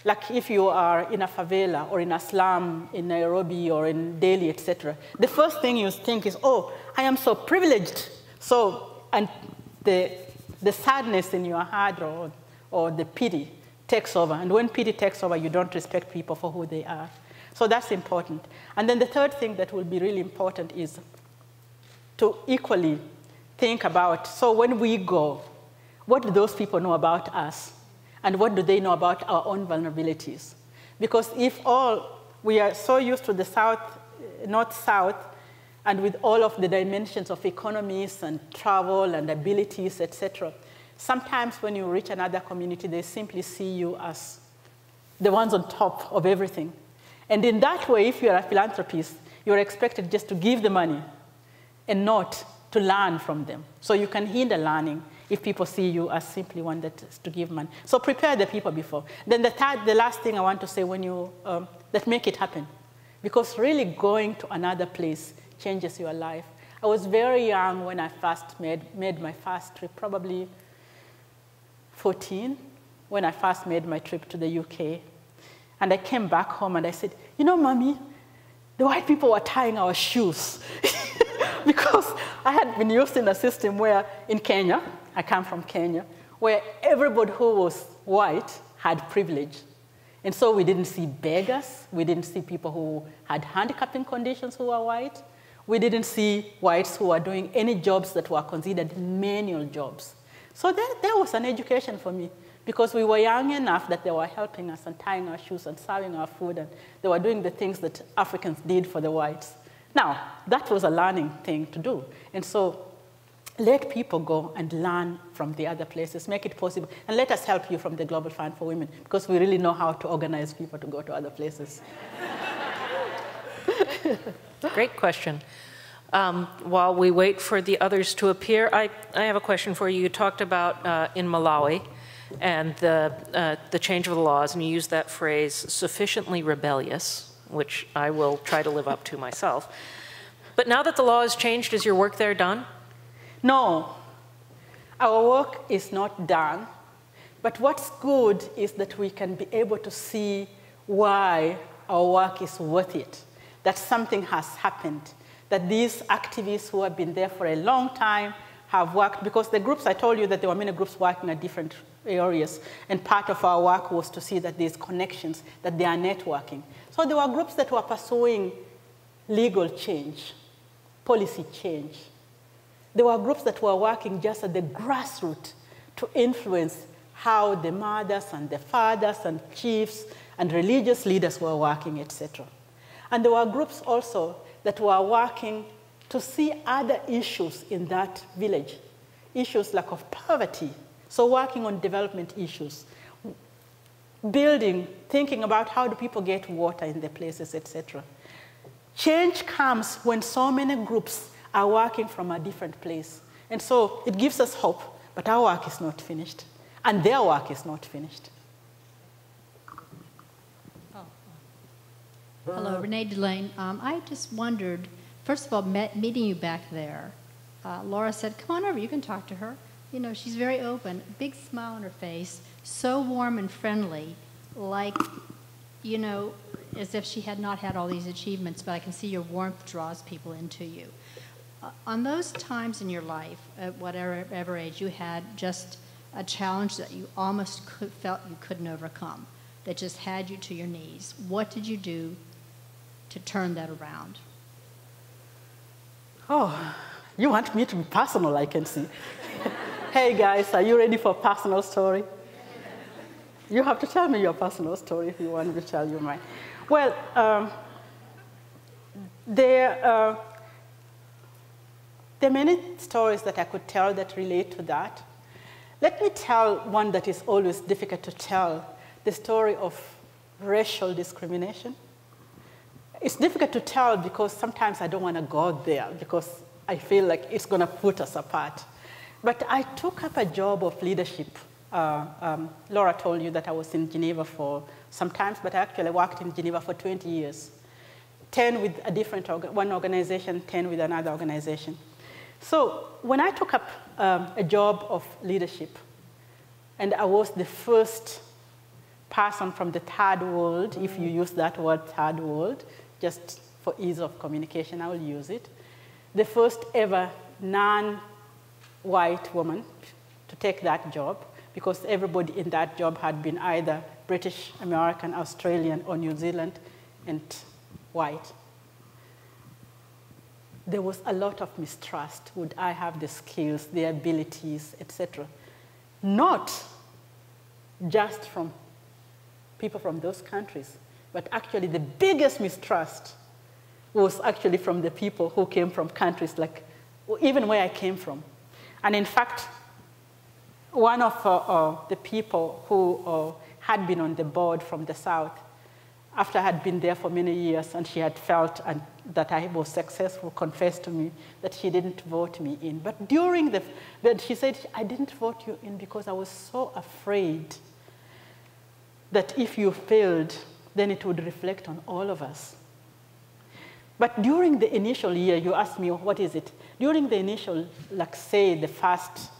S3: like if you are in a favela or in a slum in Nairobi or in Delhi, etc., the first thing you think is, oh, I am so privileged. So, and the sadness in your heart or the pity takes over. And when pity takes over, you don't respect people for who they are. So that's important. And then the third thing that will be really important is to equally think about, so when we go, what do those people know about us? And what do they know about our own vulnerabilities? Because if we are so used to the South, North-South, and with all of the dimensions of economies and travel and abilities, etc., sometimes when you reach another community, they simply see you as the ones on top of everything. And in that way, if you're a philanthropist, you're expected just to give the money and not to learn from them. So you can hinder learning if people see you as simply one that is to give money. So prepare the people before. Then the last thing I want to say, when you, that make it happen. Because really going to another place changes your life. I was very young when I first made my first trip, probably 14, when I first made my trip to the UK. And I came back home and I said, you know, Mommy, the white people were tying our shoes. Because I had been used in a system where in Kenya, I come from Kenya, where everybody who was white had privilege. And so we didn't see beggars. We didn't see people who had handicapping conditions who were white. We didn't see whites who were doing any jobs that were considered manual jobs. So there was an education for me, because we were young enough that they were helping us and tying our shoes and serving our food, and they were doing the things that Africans did for the whites. Now, that was a learning thing to do. And so let people go and learn from the other places, make it possible, and let us help you from the Global Fund for Women, because we really know how to organize people to go to other places.
S2: Great question. While we wait for the others to appear, I have a question for you. You talked about in Malawi and the change of the laws, and you used that phrase, sufficiently rebellious, which I will try to live up to myself. But now that the law has changed, is your work there done?
S3: No, our work is not done. But what's good is that we can be able to see why our work is worth it, that something has happened, that these activists who have been there for a long time have worked, because the groups, I told you that there were many groups working at different areas, and part of our work was to see that there's connections, that they are networking. So there were groups that were pursuing legal change, policy change. There were groups that were working just at the grassroots to influence how the mothers and the fathers and chiefs and religious leaders were working, etc. And there were groups also that were working to see other issues in that village, issues like of poverty, so working on development issues. building, thinking about how do people get water in their places, etc. Change comes when so many groups are working from a different place. And so it gives us hope, but our work is not finished, and their work is not finished.
S10: Hello, Renee Delane. I just wondered, first of all, meeting you back there, Laura said, come on over, you can talk to her. You know, she's very open, big smile on her face, so warm and friendly, like, you know, as if she had not had all these achievements, but I can see your warmth draws people into you. On those times in your life, at whatever age you had, just a challenge that you almost felt you couldn't overcome, that just had you to your knees, what did you do to turn that around?
S3: Oh, you want me to be personal, I can see. Hey guys, are you ready for a personal story? You have to tell me your personal story if you want me to tell you mine. Well, there are many stories that I could tell that relate to that. Let me tell one that is always difficult to tell, the story of racial discrimination. It's difficult to tell because sometimes I don't want to go there because I feel like it's going to put us apart. But I took up a job of leadership. Laura told you that I was in Geneva for some time, but I actually worked in Geneva for 20 years. 10 with a different one organization, 10 with another organization. So when I took up a job of leadership, and I was the first person from the third world, if you use that word third world, just for ease of communication, I will use it. The first ever non-white woman to take that job, because everybody in that job had been either British, American, Australian, or New Zealand, and white. There was a lot of mistrust. Would I have the skills, the abilities, etc.? Not just from people from those countries, but actually the biggest mistrust was actually from the people who came from countries like, even where I came from. And in fact, one of the people who had been on the board from the South, after I had been there for many years and she had felt that I was successful, confessed to me that she didn't vote me in. But but she said, I didn't vote you in because I was so afraid that if you failed, then it would reflect on all of us. But during the initial year, you asked me, what is it? During the initial, like say, the first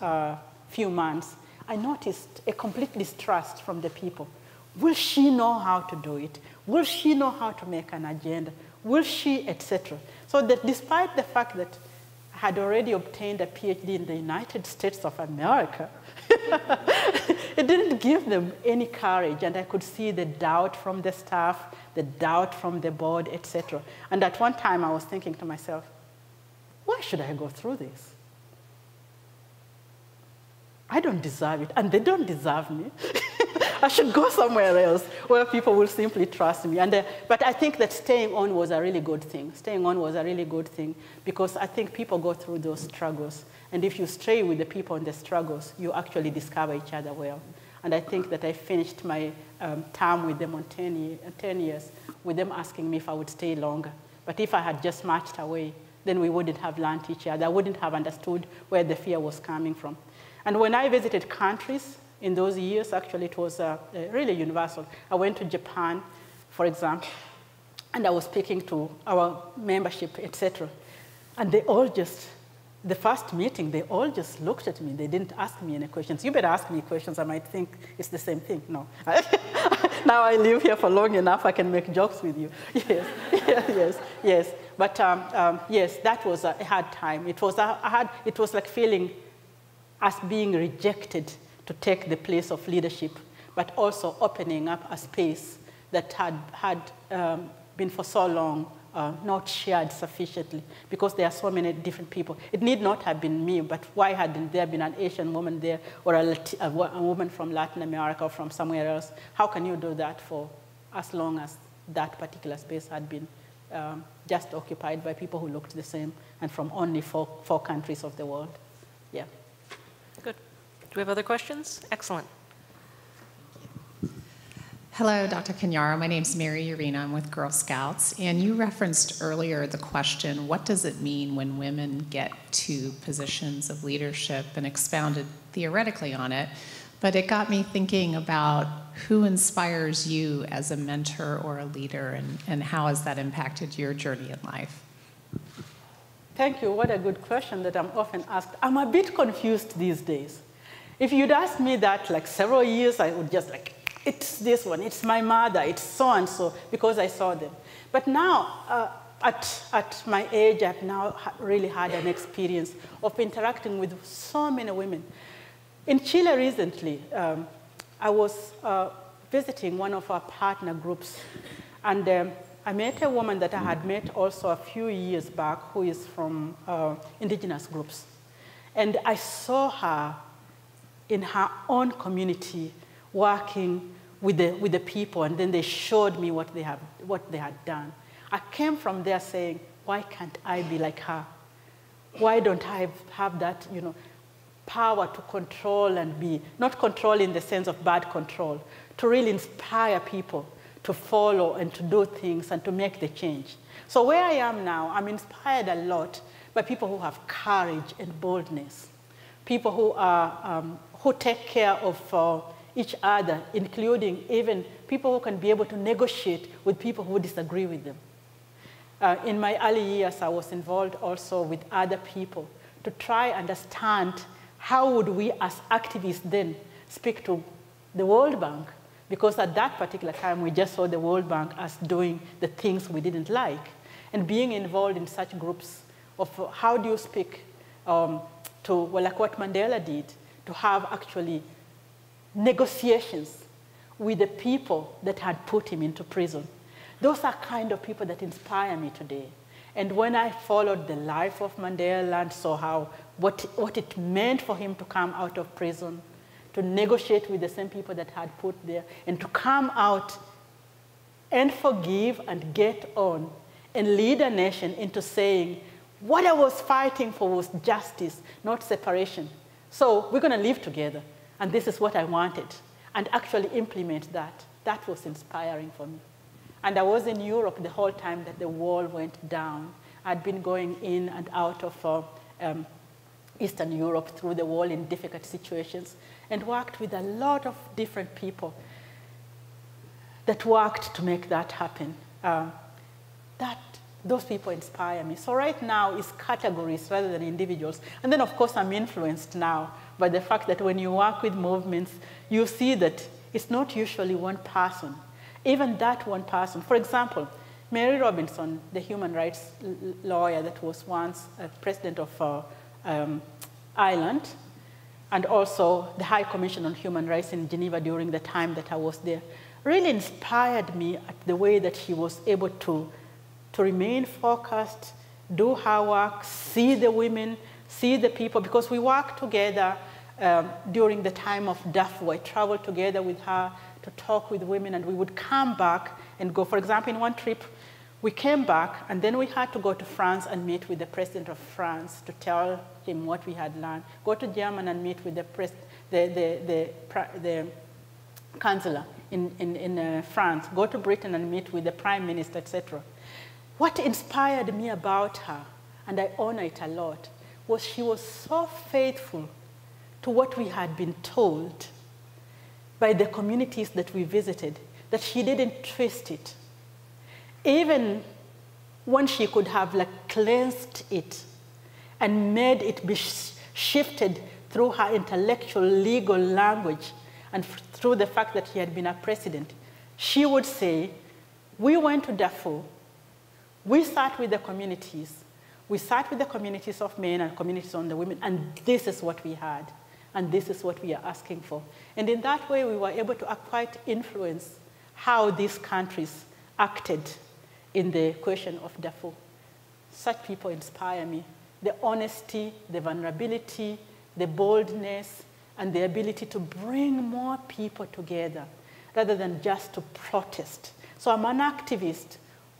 S3: few months, I noticed a complete distrust from the people. Will she know how to do it? Will she know how to make an agenda? Will she, etc.? So that despite the fact that I had already obtained a PhD in the United States of America, it didn't give them any courage, and I could see the doubt from the staff, the doubt from the board, etc. And at one time I was thinking to myself, why should I go through this? I don't deserve it, and they don't deserve me. I should go somewhere else where people will simply trust me. But I think that staying on was a really good thing. Staying on was a really good thing because I think people go through those struggles. And if you stay with the people in the struggles, you actually discover each other well. And I think that I finished my term with them on 10 years, with them asking me if I would stay longer. But if I had just marched away, then we wouldn't have learned each other. I wouldn't have understood where the fear was coming from. And when I visited countries in those years, actually it was really universal. I went to Japan, for example, and I was speaking to our membership, etc. And they all just, the first meeting, they all just looked at me. They didn't ask me any questions. You better ask me questions. I might think it's the same thing. No. Now I live here for long enough, I can make jokes with you. Yes, yes. But yes, that was a hard time. It was like feeling as being rejected to take the place of leadership, but also opening up a space that had been for so long not shared sufficiently, because there are so many different people. It need not have been me, but why hadn't there been an Asian woman there, or a woman from Latin America or from somewhere else? How can you do that for as long as that particular space had been just occupied by people who looked the same and from only four countries of the world? Yeah.
S2: Good. Do we have other questions? Excellent.
S11: Hello, Dr. Kanyara. My name's Mary Urena. I'm with Girl Scouts. And you referenced earlier the question, what does it mean when women get to positions of leadership, and expounded theoretically on it. But it got me thinking about who inspires you as a mentor or a leader, and how has that impacted your journey in life?
S3: Thank you. What a good question that I'm often asked. I'm a bit confused these days. If you'd asked me that like several years, I would just like, it's this one, it's my mother, it's so-and-so, because I saw them. But now, at my age, I've now really had an experience of interacting with so many women. In Chile recently, I was visiting one of our partner groups, and I met a woman that I had met also a few years back who is from indigenous groups. And I saw her in her own community working with the people, and then they showed me what they had done. I came from there saying, why can't I be like her? Why don't I have that, power to control and be, not control in the sense of bad control, to really inspire people to follow and to do things and to make the change. So where I am now, I'm inspired a lot by people who have courage and boldness, people who take care of each other, including even people who can be able to negotiate with people who disagree with them. In my early years, I was involved also with other people to try and understand how would we as activists then speak to the World Bank, because at that particular time, we just saw the World Bank as doing the things we didn't like. And being involved in such groups of how do you speak to, well, like what Mandela did, to have actually negotiations with the people that had put him into prison. Those are kind of people that inspire me today. And when I followed the life of Mandela and saw what it meant for him to come out of prison, to negotiate with the same people that had put there, and to come out and forgive and get on and lead a nation into saying, what I was fighting for was justice, not separation. So we're going to live together, and this is what I wanted, and actually implement that. That was inspiring for me. And I was in Europe the whole time that the wall went down. I'd been going in and out of Eastern Europe through the wall in difficult situations, and worked with a lot of different people that worked to make that happen. Those people inspire me. So right now it's categories rather than individuals. And then of course I'm influenced now by the fact that when you work with movements, you see that it's not usually one person. Even that one person, for example, Mary Robinson, the human rights lawyer that was once president of Ireland, and also the High Commission on Human Rights in Geneva during the time that I was there, really inspired me at the way that she was able to remain focused, do her work, see the women, see the people, because we worked together during the time of Darfur. I traveled together with her to talk with women, and we would come back and go. For example, in one trip, we came back, and then we had to go to France and meet with the president of France to tell him what we had learned. Go to Germany and meet with the chancellor in France. Go to Britain and meet with the prime minister, etc. What inspired me about her, and I honor it a lot, was she was so faithful to what we had been told by the communities that we visited, that she didn't twist it. Even when she could have like cleansed it and made it be shifted through her intellectual, legal language and through the fact that she had been a president, she would say, we went to Darfur, we sat with the communities, we sat with the communities of men and communities of the women, and this is what we had. And this is what we are asking for. And in that way, we were able to quite influence how these countries acted in the question of Darfur. Such people inspire me. The honesty, the vulnerability, the boldness, and the ability to bring more people together rather than just to protest. So I'm an activist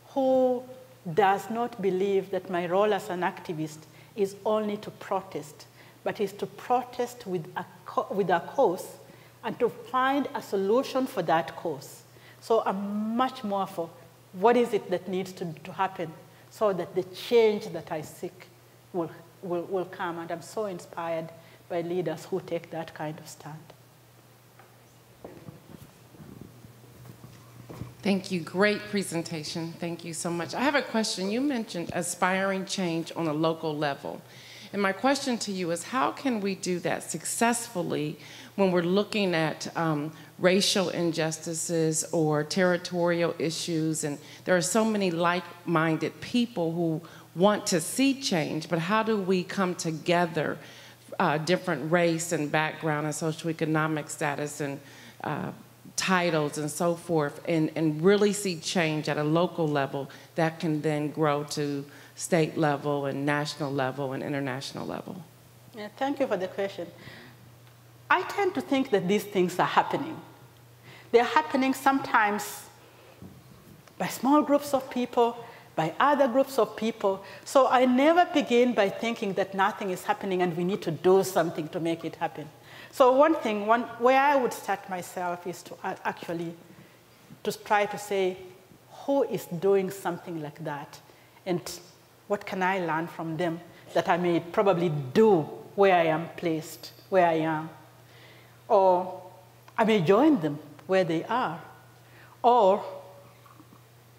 S3: who does not believe that my role as an activist is only to protest, but is to protest with a cause and to find a solution for that cause. So I'm much more for what is it that needs to happen so that the change that I seek will come. And I'm so inspired by leaders who take that kind of stand.
S12: Thank you. Great presentation. Thank you so much. I have a question. You mentioned aspiring change on a local level. And my question to you is, how can we do that successfully when we're looking at racial injustices or territorial issues? And there are so many like-minded people who want to see change, but how do we come together, different race and background and socioeconomic status and titles and so forth, and really see change at a local level that can then grow to state level and national level and international level?
S3: Yeah, thank you for the question. I tend to think that these things are happening. They're happening sometimes by small groups of people, by other groups of people. So I never begin by thinking that nothing is happening and we need to do something to make it happen. So one thing, where I would start myself is to actually try to say, who is doing something like that? And what can I learn from them that I may probably do where I am placed, where I am? Or I may join them where they are. Or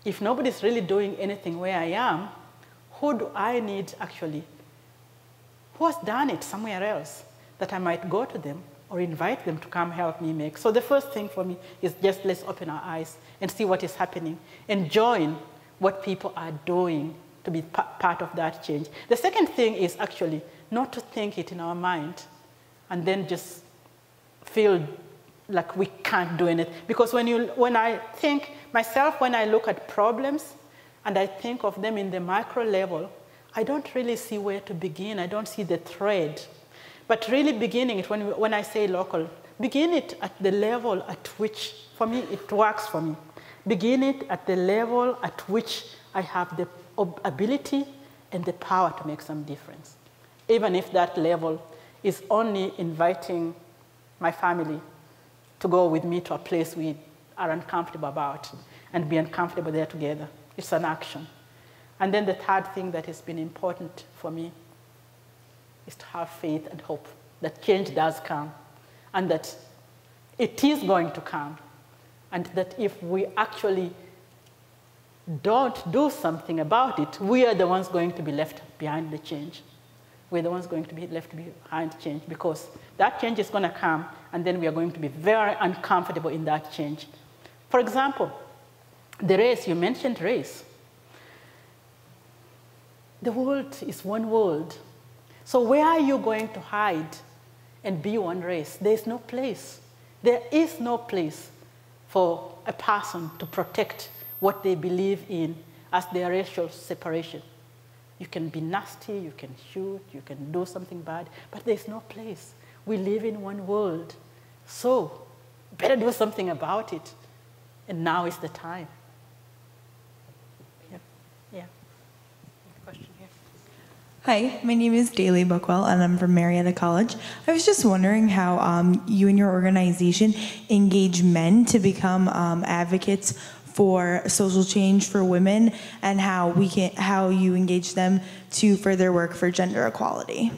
S3: if nobody's really doing anything where I am, who do I need actually? Who has done it somewhere else that I might go to them or invite them to come help me make? So the first thing for me is just let's open our eyes and see what is happening and join what people are doing to be part of that change. The second thing is actually not to think it in our mind and then just feel like we can't do anything. Because when I think myself, when I look at problems and I think of them in the micro level, I don't really see where to begin. I don't see the thread. But really beginning it, when I say local, begin it at the level at which, for me, it works for me. Begin it at the level at which I have the ability and the power to make some difference. Even if that level is only inviting my family to go with me to a place we are uncomfortable about and be uncomfortable there together. It's an action. And then the third thing that has been important for me is to have faith and hope that change does come and that it is going to come, and that if we actually don't do something about it, we are the ones going to be left behind the change. We're the ones going to be left behind change, because that change is going to come, and then we are going to be very uncomfortable in that change. For example, the race, you mentioned race. The world is one world. So where are you going to hide and be one race? There's no place. There is no place for a person to protect what they believe in as their racial separation. You can be nasty, you can shoot, you can do something bad, but there's no place. We live in one world. So better do something about it. And now is the time. Yeah. Question here.
S13: Hi, my name is Daly Bookwell, and I'm from Marietta College. I was just wondering how you and your organization engage men to become advocates for social change for women, and how you engage them to further work for gender equality.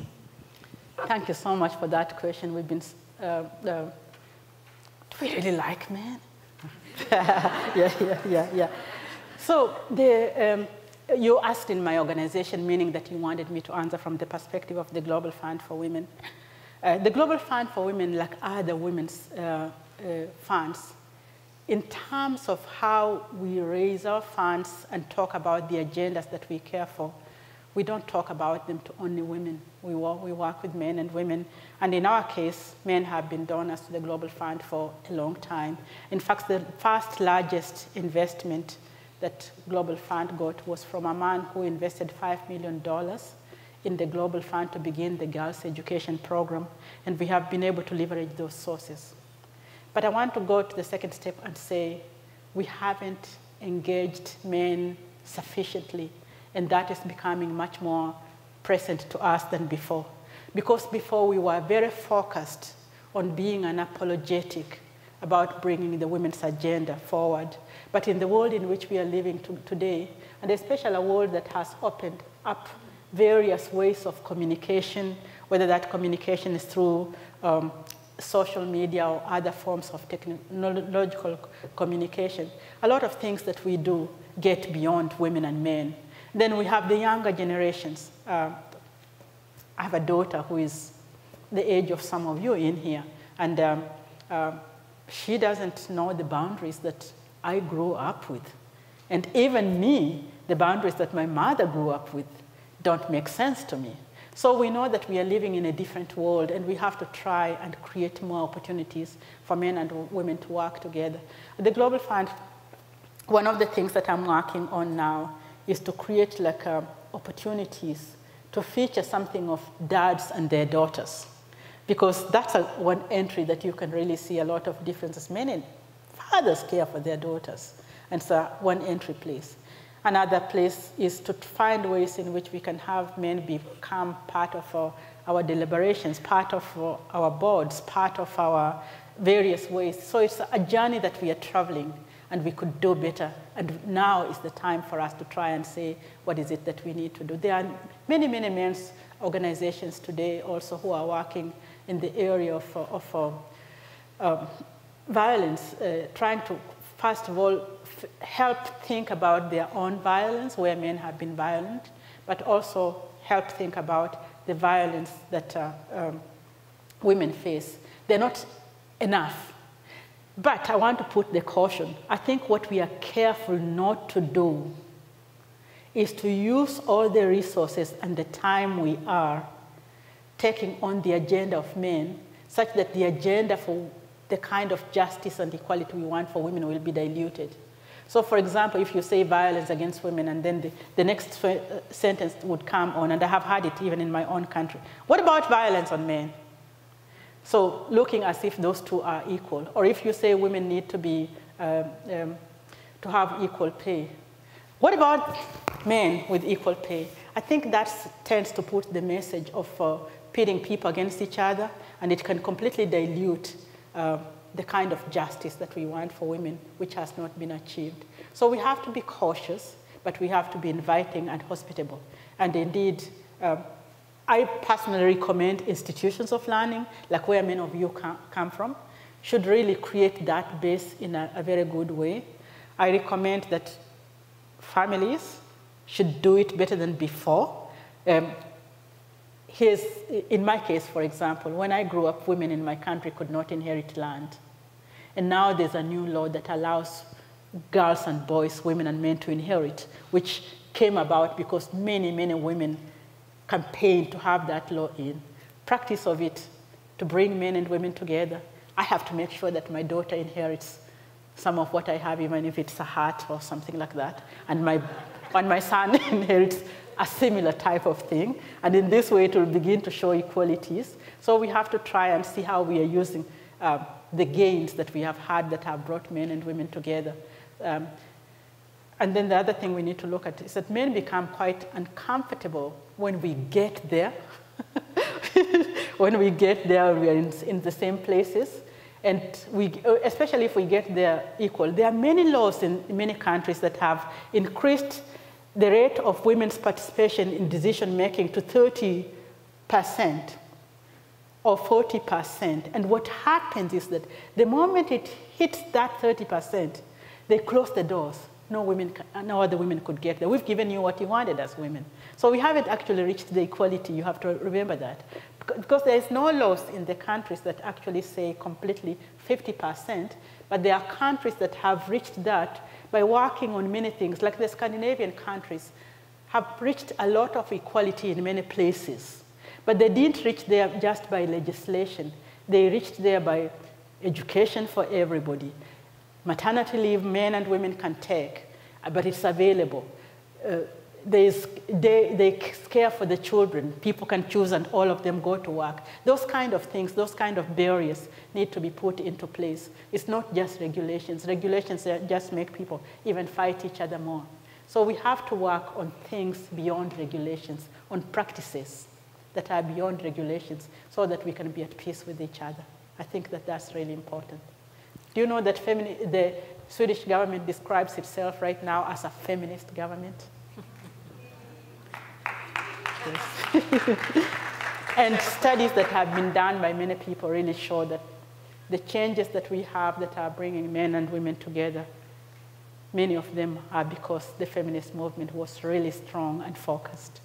S3: Thank you so much for that question. We've been, do we really like men? yeah. So you asked in my organization, meaning that you wanted me to answer from the perspective of the Global Fund for Women. The Global Fund for Women, like other women's funds, in terms of how we raise our funds and talk about the agendas that we care for, we don't talk about them to only women. We work with men and women. And in our case, men have been donors to the Global Fund for a long time. In fact, the first largest investment that Global Fund got was from a man who invested $5 million in the Global Fund to begin the girls' education program. And we have been able to leverage those sources. But I want to go to the second step and say we haven't engaged men sufficiently, and that is becoming much more present to us than before. Because before we were very focused on being unapologetic about bringing the women's agenda forward. But in the world in which we are living today, and especially a world that has opened up various ways of communication, whether that communication is through social media or other forms of technological communication, a lot of things that we do get beyond women and men. Then we have the younger generations. I have a daughter who is the age of some of you in here, and she doesn't know the boundaries that I grew up with. And even me, the boundaries that my mother grew up with don't make sense to me. So we know that we are living in a different world, and we have to try and create more opportunities for men and women to work together. The Global Fund, one of the things that I'm working on now is to create like opportunities to feature something of dads and their daughters, because that's one entry that you can really see a lot of differences. Many fathers care for their daughters, and so one entry place. Another place is to find ways in which we can have men become part of our deliberations, part of our boards, part of our various ways. So it's a journey that we are traveling, and we could do better. And now is the time for us to try and say, what is it that we need to do? There are many, many men's organizations today also who are working in the area of violence, trying to, first of all, help think about their own violence, where men have been violent, but also help think about the violence that women face. They're not enough. But I want to put the caution. I think what we are careful not to do is to use all the resources and the time we are taking on the agenda of men, such that the agenda for the kind of justice and equality we want for women will be diluted. So for example, if you say violence against women, and then the next sentence would come on, and I have had it even in my own country, what about violence on men? So looking as if those two are equal. Or if you say women need to be, to have equal pay, what about men with equal pay? I think that tends to put the message of pitting people against each other, and it can completely dilute the kind of justice that we want for women, which has not been achieved. So we have to be cautious, but we have to be inviting and hospitable. And indeed, I personally recommend institutions of learning, like where many of you come from, should really create that base in a very good way. I recommend that families should do it better than before. In my case, for example, when I grew up, women in my country could not inherit land. And now there's a new law that allows girls and boys, women and men to inherit, which came about because many, many women campaigned to have that law in. Practice of it, to bring men and women together. I have to make sure that my daughter inherits some of what I have, even if it's a hat or something like that. And my son inherits a similar type of thing. And in this way, it will begin to show equalities. So we have to try and see how we are using the gains that we have had that have brought men and women together. And then the other thing we need to look at is that men become quite uncomfortable when we get there. When we get there, we are in the same places. And especially if we get there equal. There are many laws in many countries that have increased the rate of women's participation in decision-making to 30% or 40%. And what happens is that the moment it hits that 30%, they close the doors. No other women could get there. We've given you what you wanted as women. So we haven't actually reached the equality. You have to remember that. Because there is no laws in the countries that actually say completely 50%, but there are countries that have reached that by working on many things, like the Scandinavian countries have reached a lot of equality in many places. But they didn't reach there just by legislation. They reached there by education for everybody. Maternity leave, men and women can take, but it's available. They care for the children. People can choose and all of them go to work. Those kind of things, those kind of barriers need to be put into place. It's not just regulations. Regulations just make people even fight each other more. So we have to work on things beyond regulations, on practices that are beyond regulations, so that we can be at peace with each other. I think that that's really important. Do you know that the Swedish government describes itself right now as a feminist government? And studies that have been done by many people really show that the changes that we have that are bringing men and women together, many of them are because the feminist movement was really strong and focused,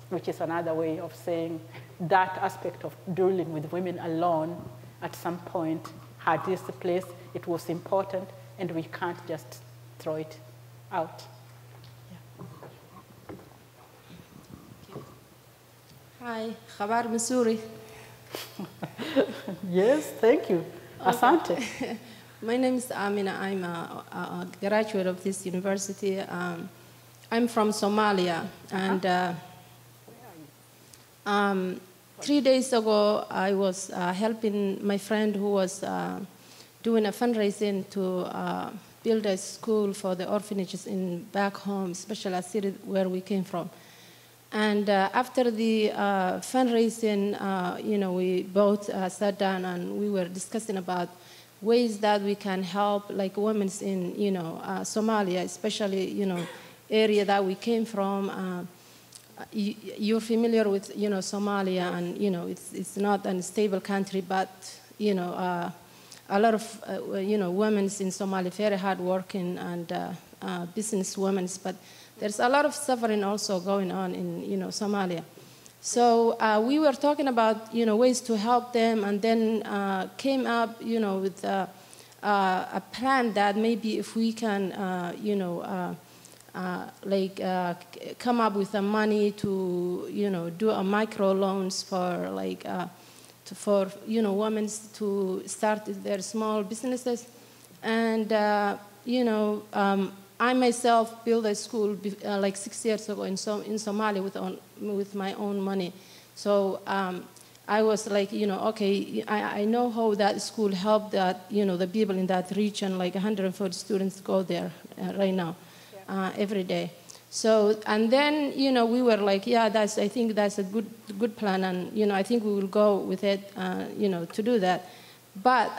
S3: which is another way of saying that aspect of dealing with women alone at some point had this place, it was important, and we can't just throw it out.
S14: Hi, Khabar Missouri.
S3: Yes, thank you. Asante.
S14: Okay. My name is Amina. I'm a graduate of this university. I'm from Somalia. And 3 days ago, I was helping my friend who was doing a fundraising to build a school for the orphanages back home, especially a city where we came from. And after the fundraising, we both sat down and we were discussing about ways that we can help, like women in, Somalia, especially, area that we came from. You're familiar with, Somalia, and it's not a stable country, but a lot of women in Somalia very hardworking and business women, but there's a lot of suffering also going on in Somalia. So we were talking about ways to help them, and then came up with a plan that maybe if we can come up with the money to do a micro loans for women to start their small businesses, and I myself built a school like 6 years ago in Somalia with my own money. So I was like, okay, I know how that school helped that, the people in that region, like 140 students go there right now, every day. So, and then, we were like, yeah, I think that's a good plan, and, I think we will go with it, to do that. But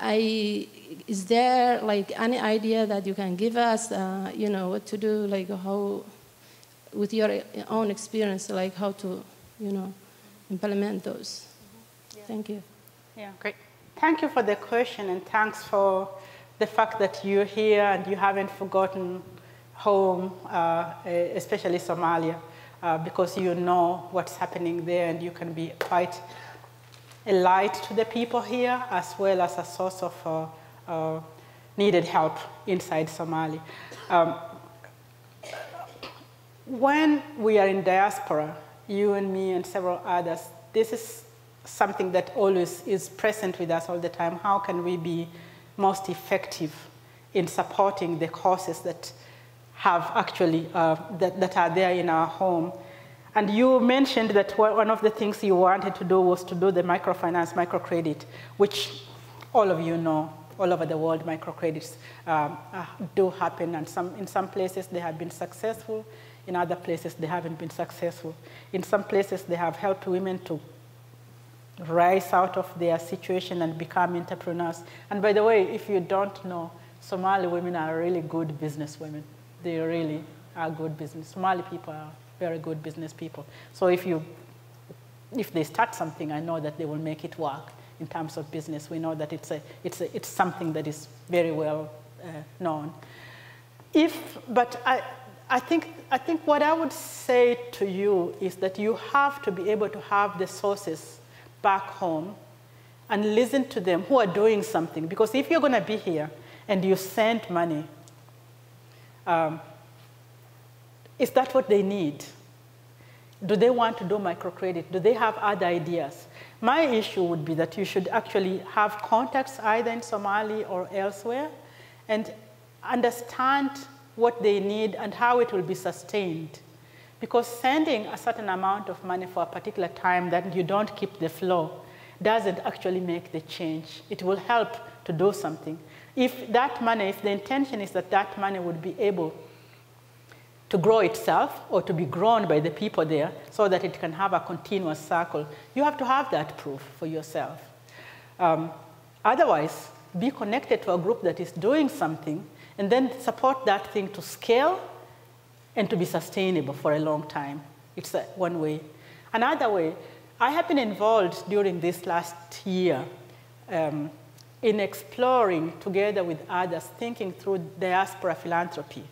S14: is there like any idea that you can give us, what to do, like how, with your own experience, like how to, implement those? Yeah. Thank you.
S3: Yeah, great. Thank you for the question, and thanks for the fact that you're here and you haven't forgotten home, especially Somalia, because you know what's happening there, and you can be quite a light to the people here, as well as a source of needed help inside Somalia. When we are in diaspora, you and me and several others, this is something that always is present with us all the time. How can we be most effective in supporting the causes that have actually, that are there in our home? And you mentioned that one of the things you wanted to do was to do the microfinance, microcredit, which all of you know, all over the world, microcredits do happen. And in some places, they have been successful. In other places, they haven't been successful. In some places, they have helped women to rise out of their situation and become entrepreneurs. And by the way, if you don't know, Somali women are really good business women. They really are good business. Somali people are very good business people. So if they start something, I know that they will make it work in terms of business. We know that it's something that is very well known. But I think what I would say to you is that you have to be able to have the sources back home and listen to them who are doing something. Because if you're going to be here and you send money, is that what they need? Do they want to do microcredit? Do they have other ideas? My issue would be that you should actually have contacts either in Somalia or elsewhere and understand what they need and how it will be sustained. Because sending a certain amount of money for a particular time that you don't keep the flow doesn't actually make the change. It will help to do something. If that money, if the intention is that that money would be able to grow itself or to be grown by the people there so that it can have a continuous circle, you have to have that proof for yourself. Otherwise, be connected to a group that is doing something, and then support that thing to scale and to be sustainable for a long time. It's one way. Another way, I have been involved during this last year in exploring, together with others, thinking through diaspora philanthropy.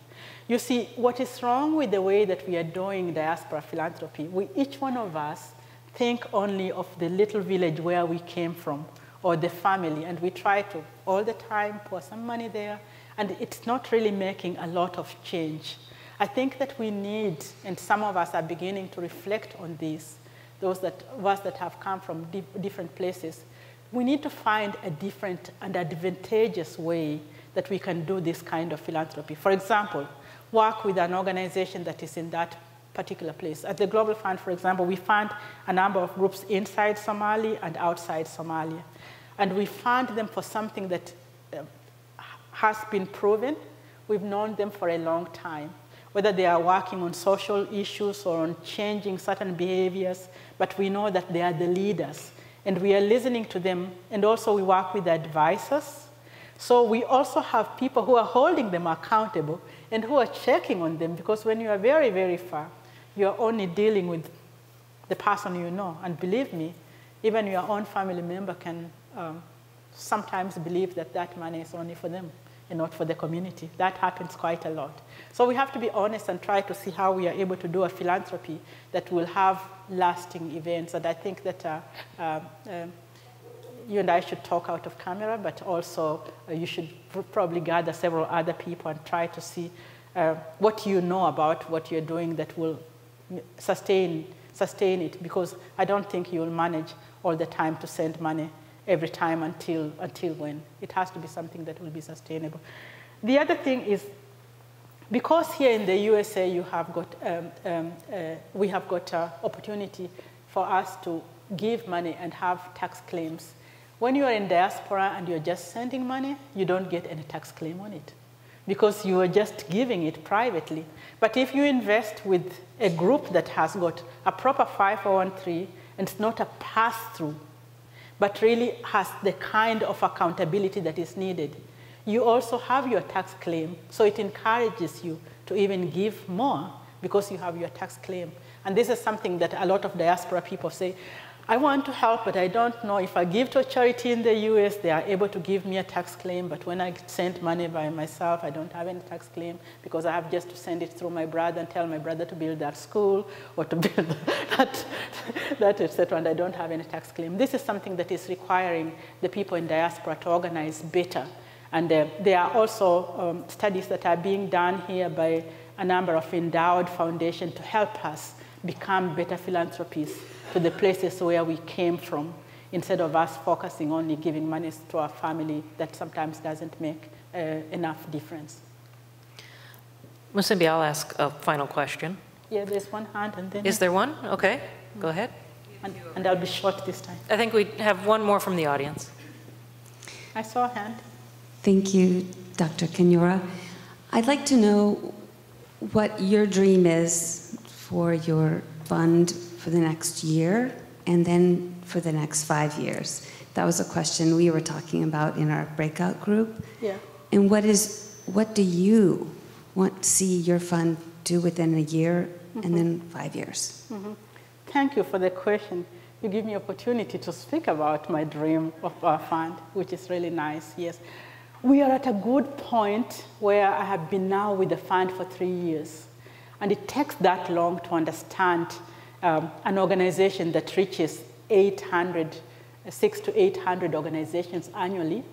S3: You see, what is wrong with the way that we are doing diaspora philanthropy? Each one of us think only of the little village where we came from, or the family, and we try to all the time pour some money there, and it's not really making a lot of change. I think that we need, and some of us are beginning to reflect on this, those of us that have come from different places, we need to find a different and advantageous way that we can do this kind of philanthropy. For example, work with an organization that is in that particular place. At the Global Fund, for example, we fund a number of groups inside Somalia and outside Somalia. And we fund them for something that has been proven. We've known them for a long time, whether they are working on social issues or on changing certain behaviors, but we know that they are the leaders. And we are listening to them, and also we work with advisors. So we also have people who are holding them accountable and who are checking on them, because when you are very, very far, you are only dealing with the person you know. And believe me, even your own family member can sometimes believe that that money is only for them and not for the community. That happens quite a lot. So we have to be honest and try to see how we are able to do a philanthropy that will have lasting events. And I think that you and I should talk out of camera, but also you should probably gather several other people and try to see what you know about what you're doing that will sustain it, because I don't think you'll manage all the time to send money every time until when. It has to be something that will be sustainable. The other thing is, because here in the USA you have got, we have got opportunity for us to give money and have tax claims. When you are in diaspora and you're just sending money, you don't get any tax claim on it, because you are just giving it privately. But if you invest with a group that has got a proper 501(c), and it's not a pass-through, but really has the kind of accountability that is needed, you also have your tax claim. So it encourages you to even give more because you have your tax claim. And this is something that a lot of diaspora people say, I want to help, but I don't know if I give to a charity in the US, they are able to give me a tax claim, but when I send money by myself, I don't have any tax claim because I have just to send it through my brother and tell my brother to build that school or to build that, etc., and I don't have any tax claim. This is something that is requiring the people in diaspora to organize better. And there are also studies that are being done here by a number of endowed foundations to help us become better philanthropists to the places where we came from, instead of us focusing only giving money to our family that sometimes doesn't make enough difference.
S2: Ms. Simbi, I'll ask a final question.
S3: Yeah, there's one hand and then...
S2: Is there one? Okay, go ahead.
S3: And I'll be short this time.
S2: I think we have one more from the audience.
S3: I saw a hand.
S15: Thank you, Dr. Kanyora. I'd like to know what your dream is for your fund for the next year and then for the next 5 years. That was a question we were talking about in our breakout group.
S3: Yeah.
S15: And what do you want to see your fund do within a year and then 5 years?
S3: Thank you for the question. You give me opportunity to speak about my dream of our fund, which is really nice, yes. We are at a good point where I have been now with the fund for 3 years. And it takes that long to understand an organization that reaches 600 to 800 organizations annually.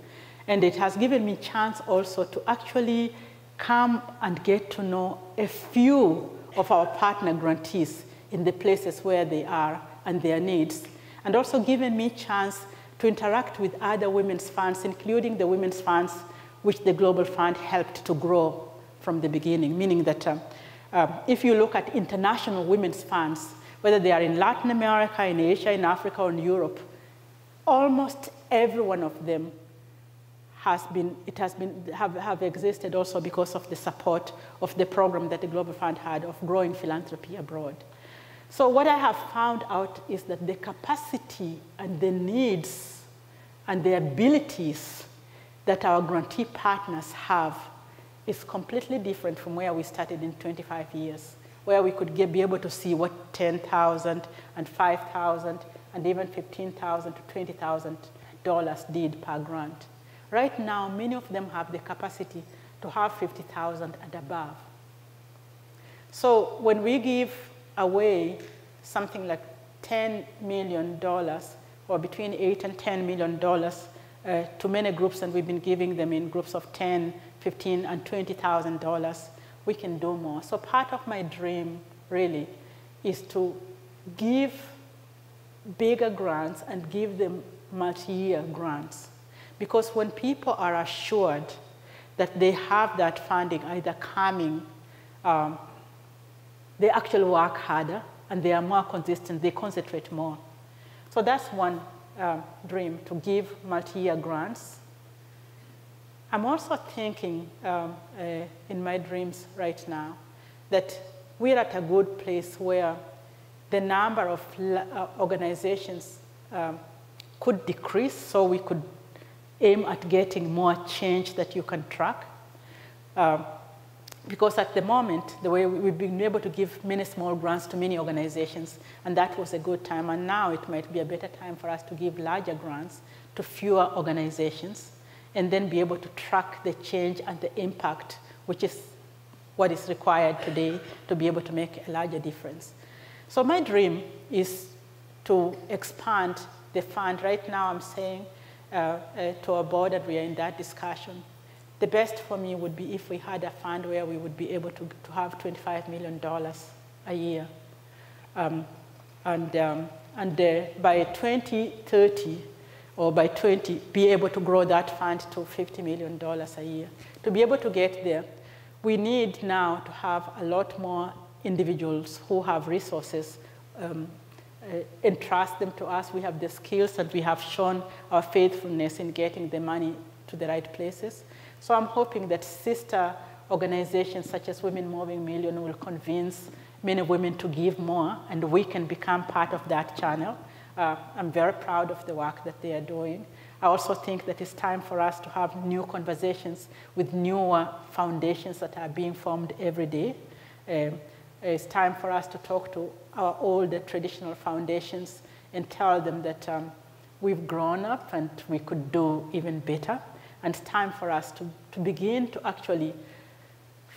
S3: And it has given me a chance also to actually come and get to know a few of our partner grantees in the places where they are and their needs. And also given me a chance to interact with other women's funds, including the women's funds which the Global Fund helped to grow from the beginning, meaning that if you look at international women's funds, whether they are in Latin America, in Asia, in Africa, or in Europe, almost every one of them have existed also because of the support of the program that the Global Fund had of growing philanthropy abroad. So what I have found out is that the capacity and the needs and the abilities that our grantee partners have is completely different from where we started in 25 years, where we could be able to see what $10,000 and $5,000 and even $15,000 to $20,000 did per grant. Right now, many of them have the capacity to have $50,000 and above. So when we give away something like $10 million, or between $8 and $10 million to many groups, and we've been giving them in groups of $10, $15, and $20,000, we can do more. So part of my dream, really, is to give bigger grants and give them multi-year grants. Because when people are assured that they have that funding either coming, they actually work harder, and they are more consistent, they concentrate more. So that's one dream, to give multi-year grants. I'm also thinking in my dreams right now that we're at a good place where the number of organizations could decrease, so we could aim at getting more change that you can track. Because at the moment, the way we've been able to give many small grants to many organizations, and that was a good time, and now it might be a better time for us to give larger grants to fewer organizations, and then be able to track the change and the impact, which is what is required today to be able to make a larger difference. So my dream is to expand the fund. Right now I'm saying to our board that we are in that discussion. The best for me would be if we had a fund where we would be able to have $25 million a year. By 2030, or by 20, be able to grow that fund to $50 million a year. To be able to get there, we need now to have a lot more individuals who have resources, entrust them to us. We have the skills, and we have shown our faithfulness in getting the money to the right places. So I'm hoping that sister organizations such as Women Moving Million will convince many women to give more, and we can become part of that channel. I'm very proud of the work that they are doing. I also think that it's time for us to have new conversations with newer foundations that are being formed every day. It's time for us to talk to our older traditional foundations and tell them that we've grown up and we could do even better. And it's time for us to begin to actually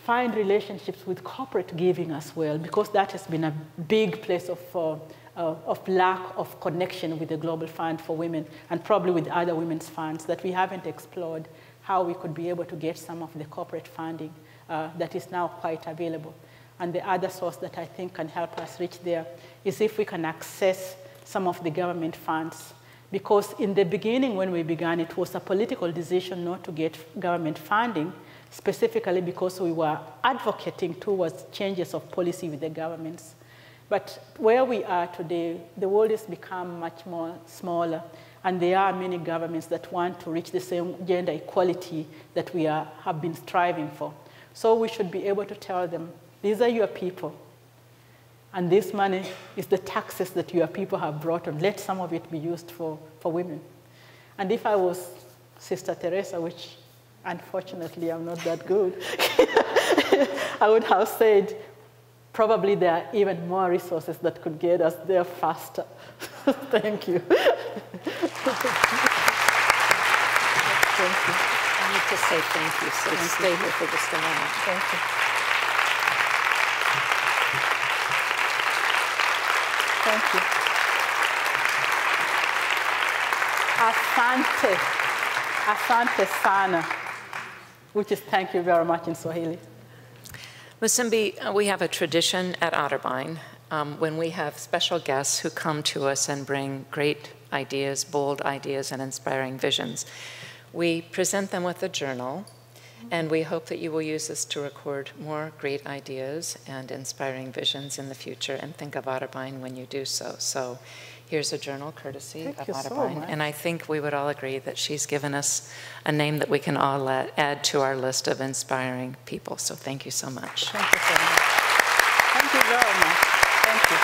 S3: find relationships with corporate giving as well, because that has been a big place of lack of connection with the Global Fund for Women, and probably with other women's funds, that we haven't explored how we could be able to get some of the corporate funding that is now quite available. And the other source that I think can help us reach there is if we can access some of the government funds. Because in the beginning, when we began, it was a political decision not to get government funding, specifically because we were advocating towards changes of policy with the governments. But where we are today, the world has become much more smaller, and there are many governments that want to reach the same gender equality that we have been striving for. So we should be able to tell them, these are your people, and this money is the taxes that your people have brought on. Let some of it be used for women. And if I was Sister Teresa, which unfortunately I'm not that good, I would have said, probably there are even more resources that could get us there faster. Thank you.
S1: Thank you. I need to say thank you, so stay here for just a moment.
S3: Thank you. Thank you. Asante. Asante sana, which is thank you very much in Swahili.
S1: Musimbi, we have a tradition at Otterbein when we have special guests who come to us and bring great ideas, bold ideas, and inspiring visions. We present them with a journal, and we hope that you will use this to record more great ideas and inspiring visions in the future, and think of Otterbein when you do so. So here's a journal courtesy of Otterbein. And I think we would all agree that she's given us a name that we can all add to our list of inspiring people. So thank you so much.
S3: Thank you so much. Thank you very much. Thank you.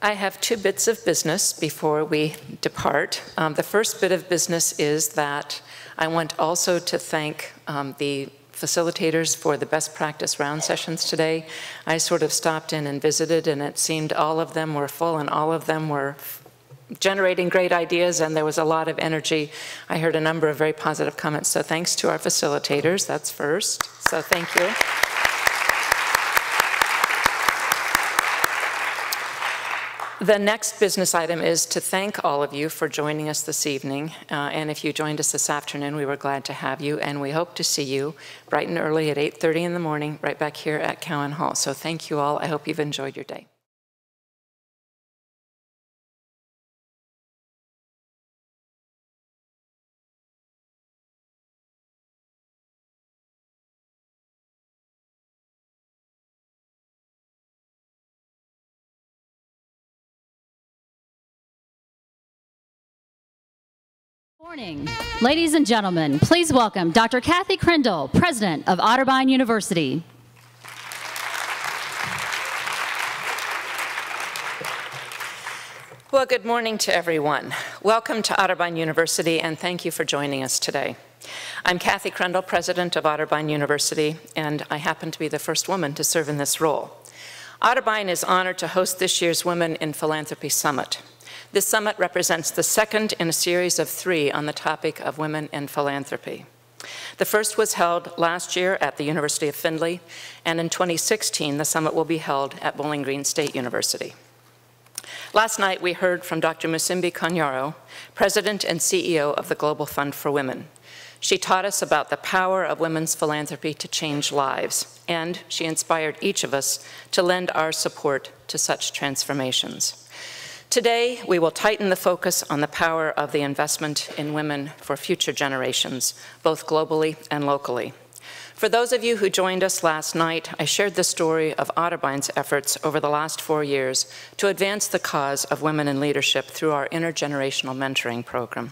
S1: I have two bits of business before we depart. The first bit of business is that I want also to thank the facilitators for the best practice round sessions today. I sort of stopped in and visited, and it seemed all of them were full and all of them were generating great ideas, and there was a lot of energy. I heard a number of very positive comments, so thanks to our facilitators, that's first, so thank you. The next business item is to thank all of you for joining us this evening. And if you joined us this afternoon, we were glad to have you. And we hope to see you bright and early at 8:30 in the morning, right back here at Cowan Hall. So thank you all. I hope you've enjoyed your day.
S16: Morning. Ladies and gentlemen, please welcome Dr. Kathy Crandall, President of Otterbein University.
S1: Well, good morning to everyone. Welcome to Otterbein University, and thank you for joining us today. I'm Kathy Crandall, President of Otterbein University, and I happen to be the first woman to serve in this role. Otterbein is honored to host this year's Women in Philanthropy Summit. This summit represents the second in a series of 3 on the topic of women in philanthropy. The first was held last year at the University of Findlay, and in 2016, the summit will be held at Bowling Green State University. Last night, we heard from Dr. Musimbi Kanyaro, President and CEO of the Global Fund for Women. She taught us about the power of women's philanthropy to change lives, and she inspired each of us to lend our support to such transformations. Today, we will tighten the focus on the power of the investment in women for future generations, both globally and locally. For those of you who joined us last night, I shared the story of Otterbein's efforts over the last 4 years to advance the cause of women in leadership through our intergenerational mentoring program.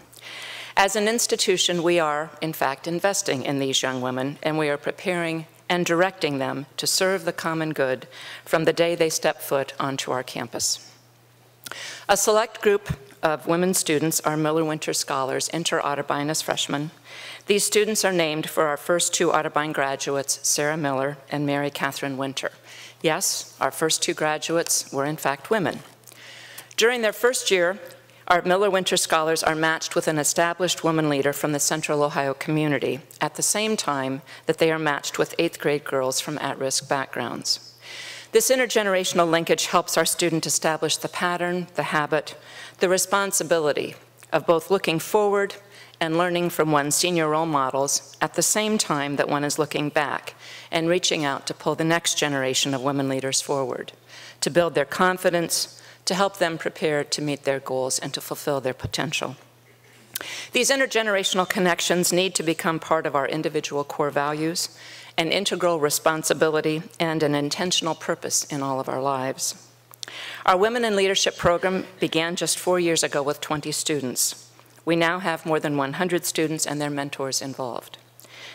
S1: As an institution, we are, in fact, investing in these young women, and we are preparing and directing them to serve the common good from the day they step foot onto our campus. A select group of women students are Miller Winter Scholars, enter Otterbein as freshmen. These students are named for our first 2 Otterbein graduates, Sarah Miller and Mary Catherine Winter. Yes, our first 2 graduates were in fact women. During their first year, our Miller Winter Scholars are matched with an established woman leader from the Central Ohio community at the same time that they are matched with 8th grade girls from at-risk backgrounds. This intergenerational linkage helps our student establish the pattern, the habit, the responsibility of both looking forward and learning from one's senior role models at the same time that one is looking back and reaching out to pull the next generation of women leaders forward, to build their confidence, to help them prepare to meet their goals and to fulfill their potential. These intergenerational connections need to become part of our individual core values, an integral responsibility, and an intentional purpose in all of our lives. Our Women in Leadership program began just 4 years ago with 20 students. We now have more than 100 students and their mentors involved.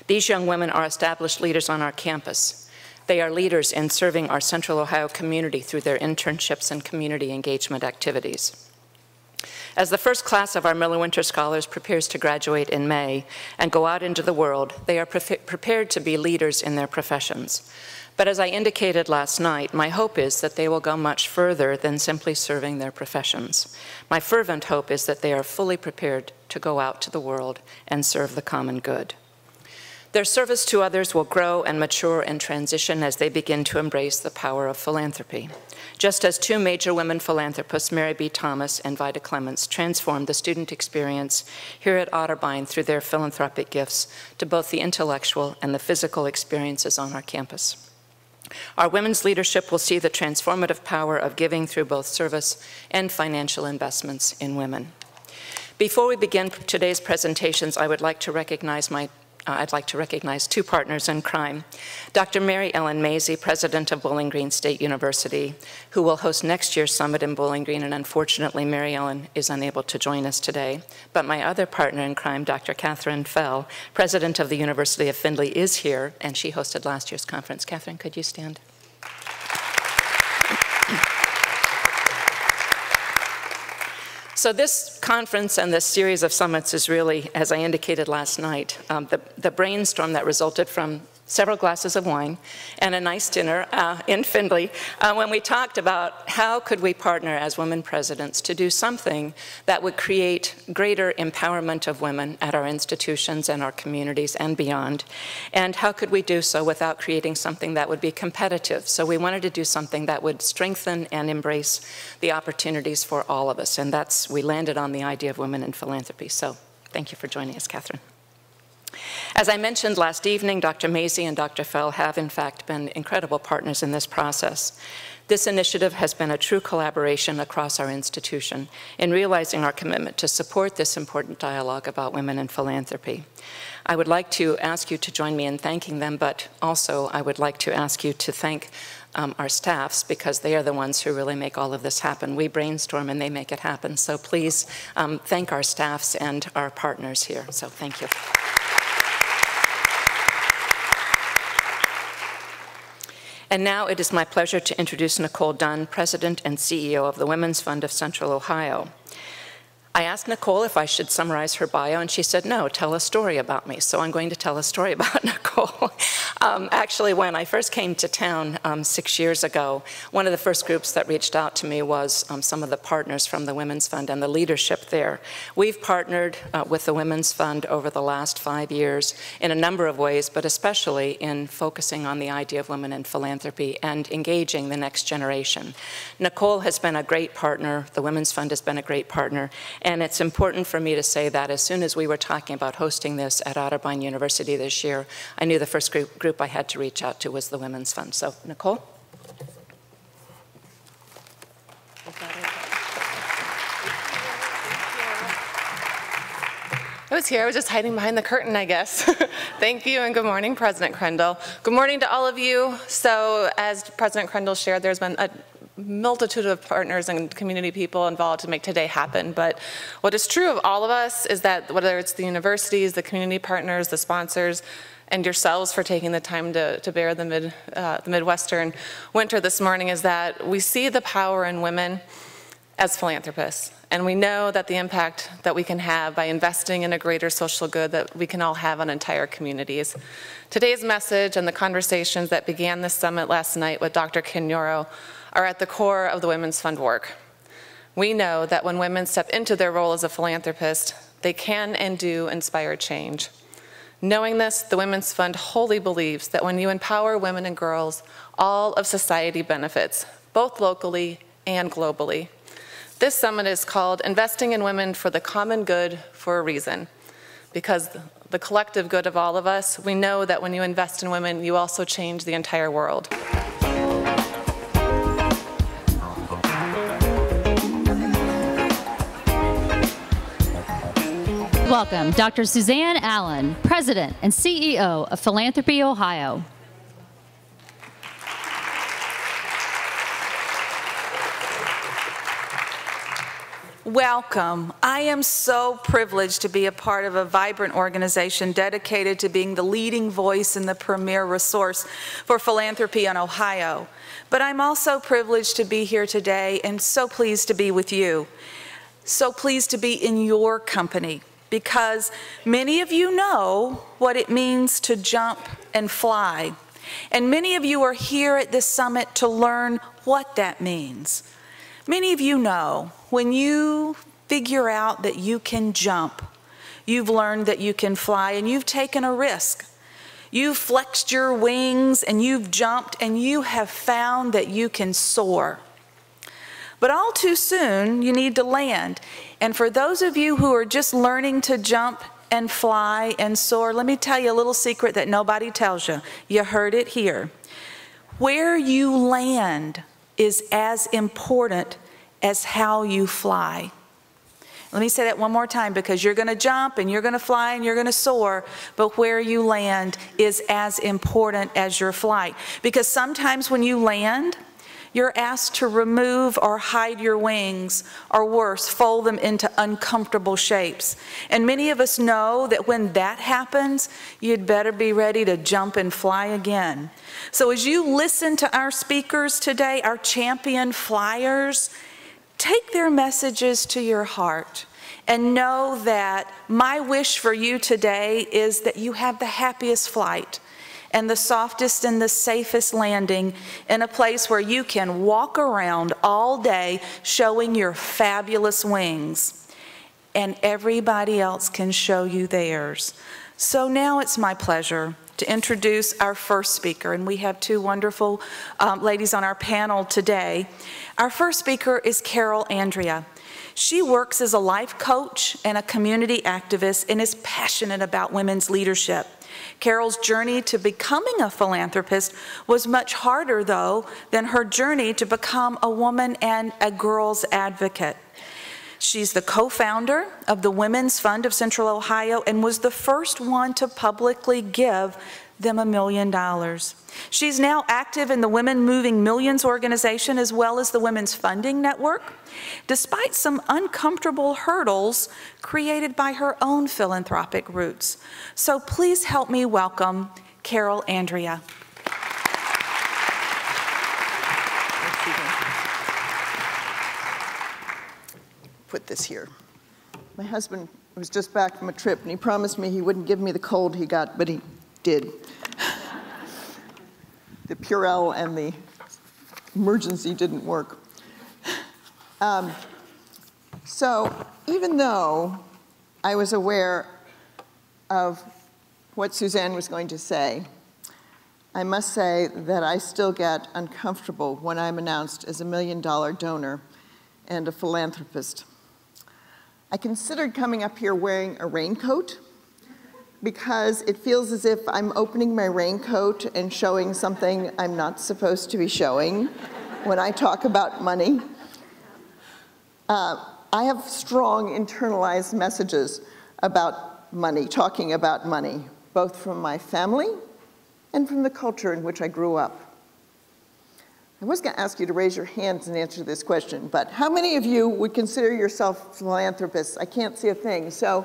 S1: These young women are established leaders on our campus. They are leaders in serving our Central Ohio community through their internships and community engagement activities. As the first class of our Miller Winter Scholars prepares to graduate in May and go out into the world, they are prepared to be leaders in their professions. But as I indicated last night, my hope is that they will go much further than simply serving their professions. My fervent hope is that they are fully prepared to go out to the world and serve the common good. Their service to others will grow and mature and transition as they begin to embrace the power of philanthropy. Just as 2 major women philanthropists, Mary B. Thomas and Vida Clements, transformed the student experience here at Otterbein through their philanthropic gifts to both the intellectual and the physical experiences on our campus. Our women's leadership will see the transformative power of giving through both service and financial investments in women. Before we begin today's presentations, I'd like to recognize 2 partners in crime. Dr. Mary Ellen Mazie, President of Bowling Green State University, who will host next year's summit in Bowling Green, and unfortunately, Mary Ellen is unable to join us today. But my other partner in crime, Dr. Catherine Fell, President of the University of Findlay, is here, and she hosted last year's conference. Catherine, could you stand? So this conference and this series of summits is really, as I indicated last night, the brainstorm that resulted from several glasses of wine and a nice dinner in Findlay when we talked about how could we partner as women presidents to do something that would create greater empowerment of women at our institutions and our communities and beyond, and how could we do so without creating something that would be competitive. So we wanted to do something that would strengthen and embrace the opportunities for all of us, and we landed on the idea of women in philanthropy. So thank you for joining us, Catherine. As I mentioned last evening, Dr. Maisie and Dr. Fell have in fact been incredible partners in this process. This initiative has been a true collaboration across our institution in realizing our commitment to support this important dialogue about women in philanthropy. I would like to ask you to join me in thanking them, but also I would like to ask you to thank our staffs, because they are the ones who really make all of this happen. We brainstorm and they make it happen. So please thank our staffs and our partners here. So thank you. And now it is my pleasure to introduce Nicole Dunn, President and CEO of the Women's Fund of Central Ohio. I asked Nicole if I should summarize her bio, and she said, no, tell a story about me. So I'm going to tell a story about Nicole. Actually, when I first came to town 6 years ago, one of the first groups that reached out to me was some of the partners from the Women's Fund and the leadership there. We've partnered with the Women's Fund over the last 5 years in a number of ways, but especially in focusing on the idea of women in philanthropy and engaging the next generation. Nicole has been a great partner. The Women's Fund has been a great partner. And it's important for me to say that as soon as we were talking about hosting this at Otterbein University this year, I knew the first group I had to reach out to was the Women's Fund. So, Nicole?
S17: I was here. I was just hiding behind the curtain, I guess. Thank you, and good morning, President Crendell. Good morning to all of you. So, as President Crendell shared, there's been a multitude of partners and community people involved to make today happen. But what is true of all of us is that whether it's the universities, the community partners, the sponsors, and yourselves for taking the time to bear the Midwestern winter this morning, is that we see the power in women as philanthropists. And we know that the impact that we can have by investing in a greater social good that we can all have on entire communities. Today's message and the conversations that began this summit last night with Dr. Kinyoro are at the core of the Women's Fund work. We know that when women step into their role as a philanthropist, they can and do inspire change. Knowing this, the Women's Fund wholly believes that when you empower women and girls, all of society benefits, both locally and globally. This summit is called Investing in Women for the Common Good for a reason, because the collective good of all of us, we know that when you invest in women, you also change the entire world.
S16: Welcome, Dr. Suzanne Allen, President and CEO of Philanthropy, Ohio.
S18: Welcome. I am so privileged to be a part of a vibrant organization dedicated to being the leading voice and the premier resource for philanthropy in Ohio. But I'm also privileged to be here today and so pleased to be with you. So pleased to be in your company, because many of you know what it means to jump and fly. And many of you are here at this summit to learn what that means. Many of you know when you figure out that you can jump, you've learned that you can fly, and you've taken a risk. You've flexed your wings and you've jumped and you have found that you can soar. But all too soon, you need to land. And for those of you who are just learning to jump and fly and soar, let me tell you a little secret that nobody tells you. You heard it here. Where you land is as important as how you fly. Let me say that one more time, because you're going to jump and you're going to fly and you're going to soar, but where you land is as important as your flight. Because sometimes when you land, you're asked to remove or hide your wings, or worse, fold them into uncomfortable shapes. And many of us know that when that happens, you'd better be ready to jump and fly again. So as you listen to our speakers today, our champion flyers, Take their messages to your heart and know that my wish for you today is that you have the happiest flight and the softest and the safest landing in a place where you can walk around all day showing your fabulous wings, and everybody else can show you theirs. So now it's my pleasure to introduce our first speaker, and we have two wonderful ladies on our panel today. Our first speaker is Carol Andrea. She works as a life coach and a community activist and is passionate about women's leadership. Carol's journey to becoming a philanthropist was much harder, though, than her journey to become a woman and a girl's advocate. She's the co-founder of the Women's Fund of Central Ohio and was the first one to publicly give them $1 million. She's now active in the Women Moving Millions organization as well as the Women's Funding Network, despite some uncomfortable hurdles created by her own philanthropic roots. So please help me welcome Carol Andrea.
S19: Put this here. My husband was just back from a trip and he promised me he wouldn't give me the cold he got, but he did. The Purell and the emergency didn't work. So even though I was aware of what Suzanne was going to say, I must say that I still get uncomfortable when I'm announced as $1 million donor and a philanthropist. I considered coming up here wearing a raincoat because it feels as if I'm opening my raincoat and showing something I'm not supposed to be showing when I talk about money. I have strong internalized messages about money, talking about money, both from my family and from the culture in which I grew up. I was going to ask you to raise your hands and answer this question, but how many of you would consider yourself philanthropists? I can't see a thing, so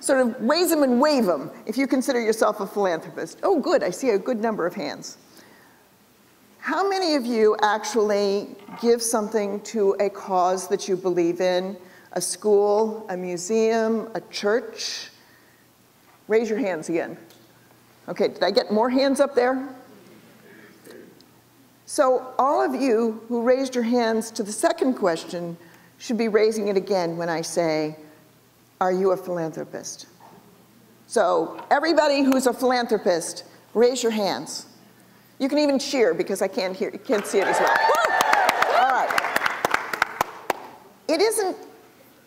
S19: sort of raise them and wave them if you consider yourself a philanthropist. Oh, good, I see a good number of hands. How many of you actually give something to a cause that you believe in? A school, a museum, a church? Raise your hands again. Okay, did I get more hands up there? So all of you who raised your hands to the second question should be raising it again when I say, are you a philanthropist? So everybody who's a philanthropist, raise your hands. You can even cheer because I can't see it as well. Woo! All right. It isn't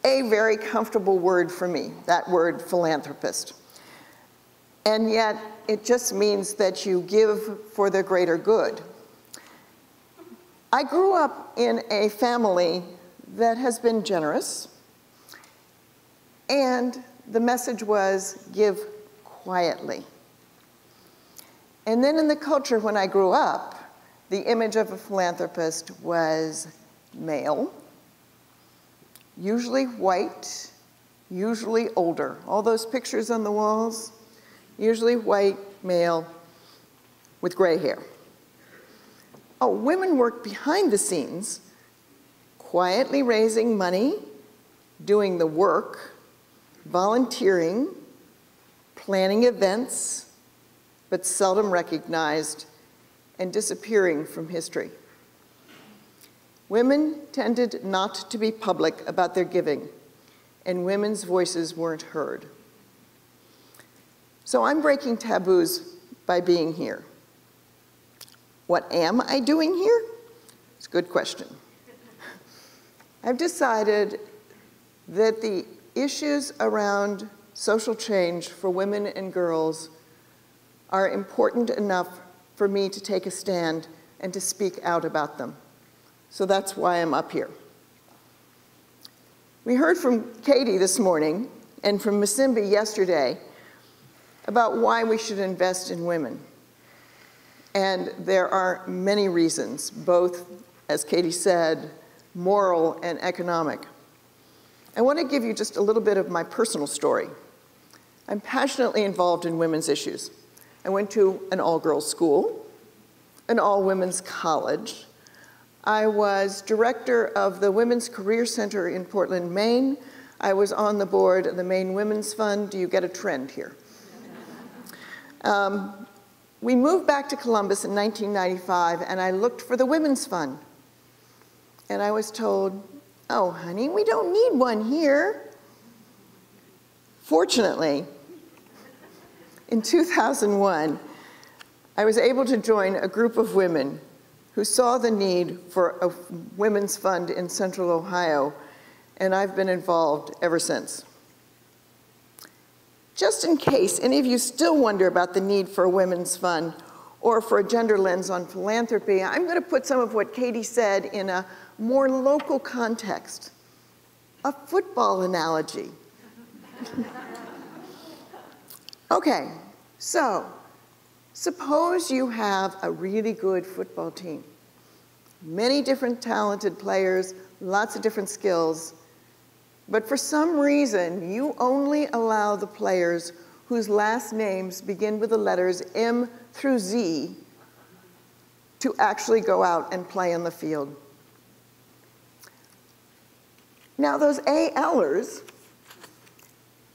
S19: a very comfortable word for me, that word philanthropist. And yet it just means that you give for the greater good. I grew up in a family that has been generous, and the message was give quietly. And then in the culture when I grew up, the image of a philanthropist was male, usually white, usually older. All those pictures on the walls, usually white, male, with gray hair. Oh, women work behind the scenes, quietly raising money, doing the work, volunteering, planning events, but seldom recognized, and disappearing from history. Women tended not to be public about their giving, and women's voices weren't heard. So I'm breaking taboos by being here. What am I doing here? It's a good question. I've decided that the issues around social change for women and girls are important enough for me to take a stand and to speak out about them. So that's why I'm up here. We heard from Katie this morning and from Masimbi yesterday about why we should invest in women. And there are many reasons, both, as Katie said, moral and economic. I want to give you just a little bit of my personal story. I'm passionately involved in women's issues. I went to an all-girls school, an all-women's college. I was director of the Women's Career Center in Portland, Maine. I was on the board of the Maine Women's Fund. Do you get a trend here? We moved back to Columbus in 1995, and I looked for the Women's Fund. And I was told, oh, honey, we don't need one here. Fortunately, in 2001, I was able to join a group of women who saw the need for a women's fund in Central Ohio, and I've been involved ever since. Just in case any of you still wonder about the need for a women's fund or for a gender lens on philanthropy, I'm going to put some of what Katie said in a more local context, a football analogy. Okay, so suppose you have a really good football team, many different talented players, lots of different skills, but for some reason you only allow the players whose last names begin with the letters M through Z to actually go out and play on the field. Now those ALers,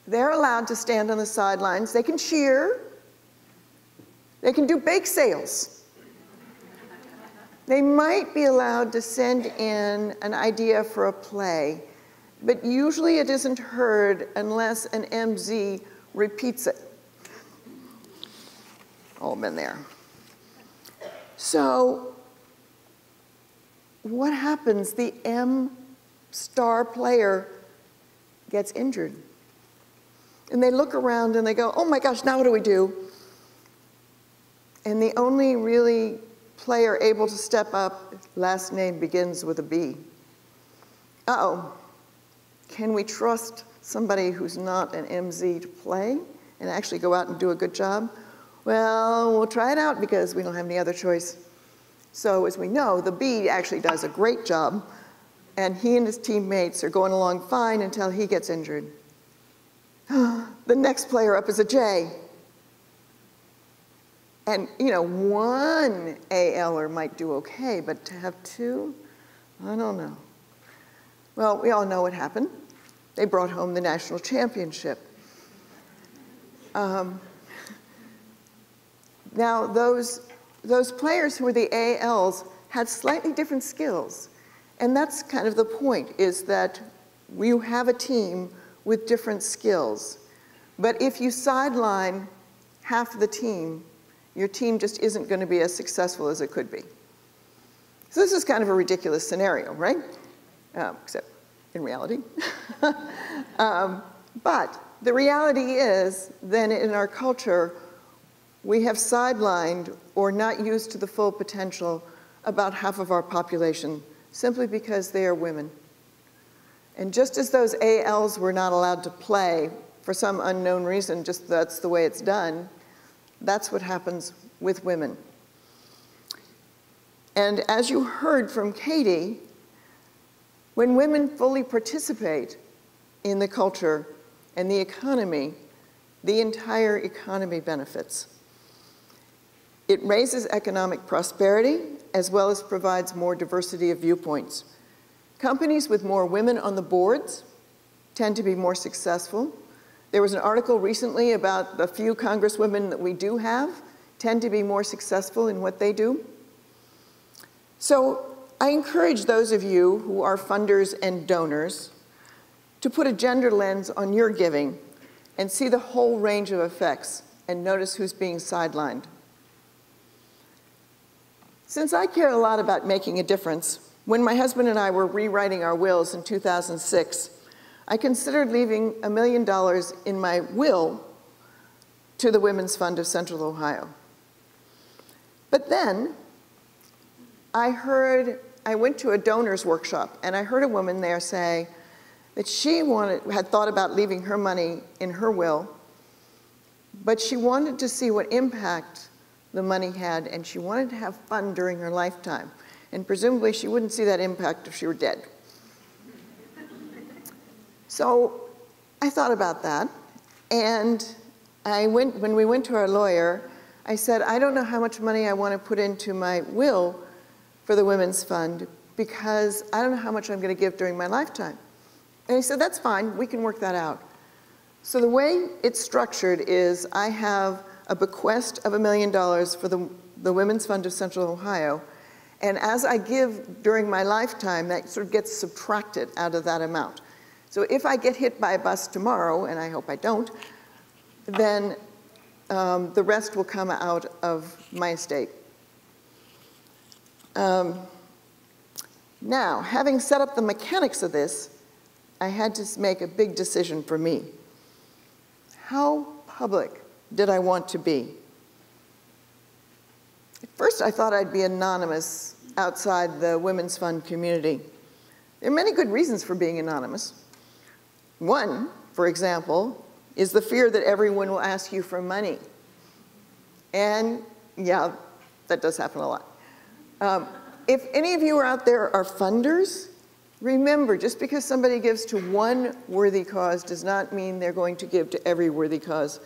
S19: they're allowed to stand on the sidelines. They can cheer. They can do bake sales. They might be allowed to send in an idea for a play, but usually it isn't heard unless an MZ repeats it. All been there. So what happens? The M star player gets injured. And they look around and they go, oh my gosh, now what do we do? And the only really player able to step up, last name begins with a B. Uh-oh, can we trust somebody who's not an MZ to play and actually go out and do a good job? Well, we'll try it out because we don't have any other choice. So as we know, the B actually does a great job, and he and his teammates are going along fine until he gets injured. The next player up is a J. And, you know, one ALer might do okay, but to have two, I don't know. Well, we all know what happened. They brought home the national championship. Now, those players who were the ALs had slightly different skills. And that's kind of the point, is that you have a team with different skills. But if you sideline half of the team, your team just isn't going to be as successful as it could be. So this is kind of a ridiculous scenario, right? Except in reality. But the reality is, then in our culture, we have sidelined or not used to the full potential about half of our population simply because they are women. And just as those ALs were not allowed to play for some unknown reason, just that's the way it's done, that's what happens with women. And as you heard from Katie, when women fully participate in the culture and the economy, the entire economy benefits. It raises economic prosperity as well as provides more diversity of viewpoints. Companies with more women on the boards tend to be more successful. There was an article recently about the few congresswomen that we do have tend to be more successful in what they do. So I encourage those of you who are funders and donors to put a gender lens on your giving and see the whole range of effects and notice who's being sidelined. Since I care a lot about making a difference, when my husband and I were rewriting our wills in 2006, I considered leaving $1 million in my will to the Women's Fund of Central Ohio. But then I went to a donors workshop, and I heard a woman there say that she had thought about leaving her money in her will, but she wanted to see what impact the money had, and she wanted to have fun during her lifetime. And presumably she wouldn't see that impact if she were dead. So I thought about that, and when we went to our lawyer, I said, I don't know how much money I want to put into my will, for the Women's Fund because I don't know how much I'm going to give during my lifetime. And he said, that's fine, we can work that out. So the way it's structured is I have a bequest of $1 million for the Women's Fund of Central Ohio, and as I give during my lifetime, that sort of gets subtracted out of that amount. So if I get hit by a bus tomorrow, and I hope I don't, then the rest will come out of my estate. Now, having set up the mechanics of this, I had to make a big decision for me. How public did I want to be? At first, I thought I'd be anonymous outside the Women's Fund community. There are many good reasons for being anonymous. One, for example, is the fear that everyone will ask you for money. And yeah, that does happen a lot. If any of you out there are funders, remember, just because somebody gives to one worthy cause does not mean they're going to give to every worthy cause,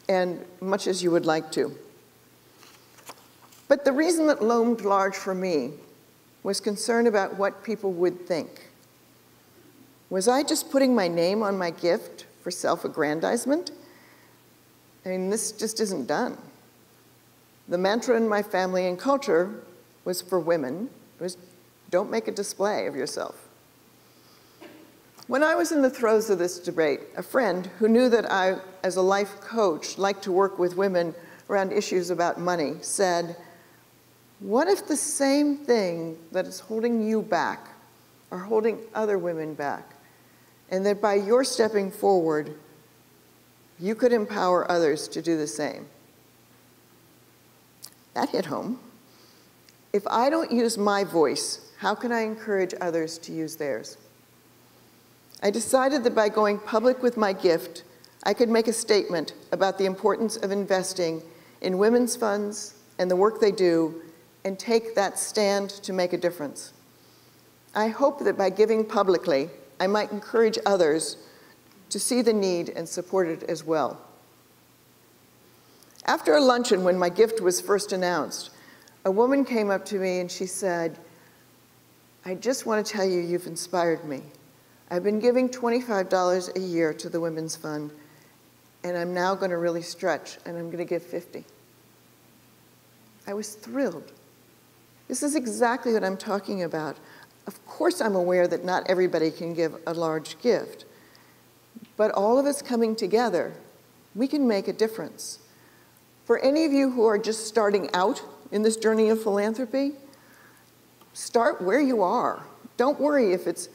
S19: and much as you would like to. But the reason that loomed large for me was concern about what people would think. Was I just putting my name on my gift for self-aggrandizement? I mean, this just isn't done. The mantra in my family and culture was for women, was don't make a display of yourself. When I was in the throes of this debate, a friend who knew that I, as a life coach, liked to work with women around issues about money, said, what if the same thing that is holding you back are holding other women back? And that by your stepping forward, you could empower others to do the same. That hit home. If I don't use my voice, how can I encourage others to use theirs? I decided that by going public with my gift, I could make a statement about the importance of investing in women's funds and the work they do, and take that stand to make a difference. I hope that by giving publicly, I might encourage others to see the need and support it as well. After a luncheon when my gift was first announced, a woman came up to me and she said, I just want to tell you, you've inspired me. I've been giving $25 a year to the Women's Fund, and I'm now going to really stretch, and I'm going to give $50. I was thrilled. This is exactly what I'm talking about. Of course, I'm aware that not everybody can give a large gift, but all of us coming together, we can make a difference. For any of you who are just starting out in this journey of philanthropy, start where you are. Don't worry if it's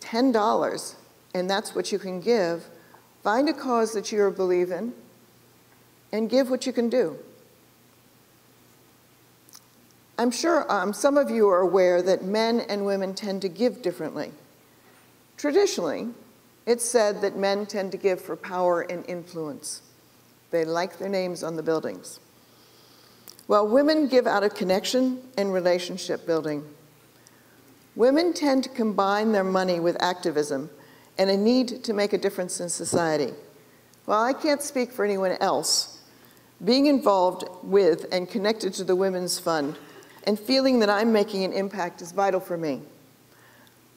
S19: $10 and that's what you can give. Find a cause that you believe in and give what you can do. I'm sure some of you are aware that men and women tend to give differently. Traditionally, it's said that men tend to give for power and influence. They like their names on the buildings. While women give out of connection and relationship building. Women tend to combine their money with activism and a need to make a difference in society. While I can't speak for anyone else, being involved with and connected to the Women's Fund and feeling that I'm making an impact is vital for me.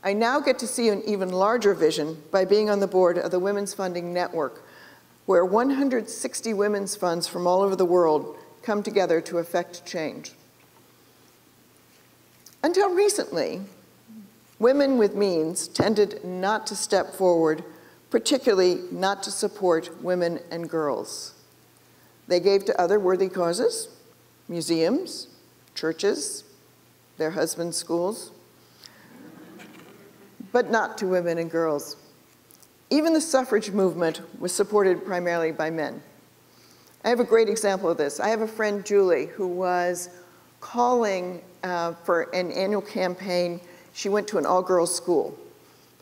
S19: I now get to see an even larger vision by being on the board of the Women's Funding Network, where 160 women's funds from all over the world come together to effect change. Until recently, women with means tended not to step forward, particularly not to support women and girls. They gave to other worthy causes, museums, churches, their husbands' schools, but not to women and girls. Even the suffrage movement was supported primarily by men. I have a great example of this. I have a friend, Julie, who was calling for an annual campaign. She went to an all-girls school.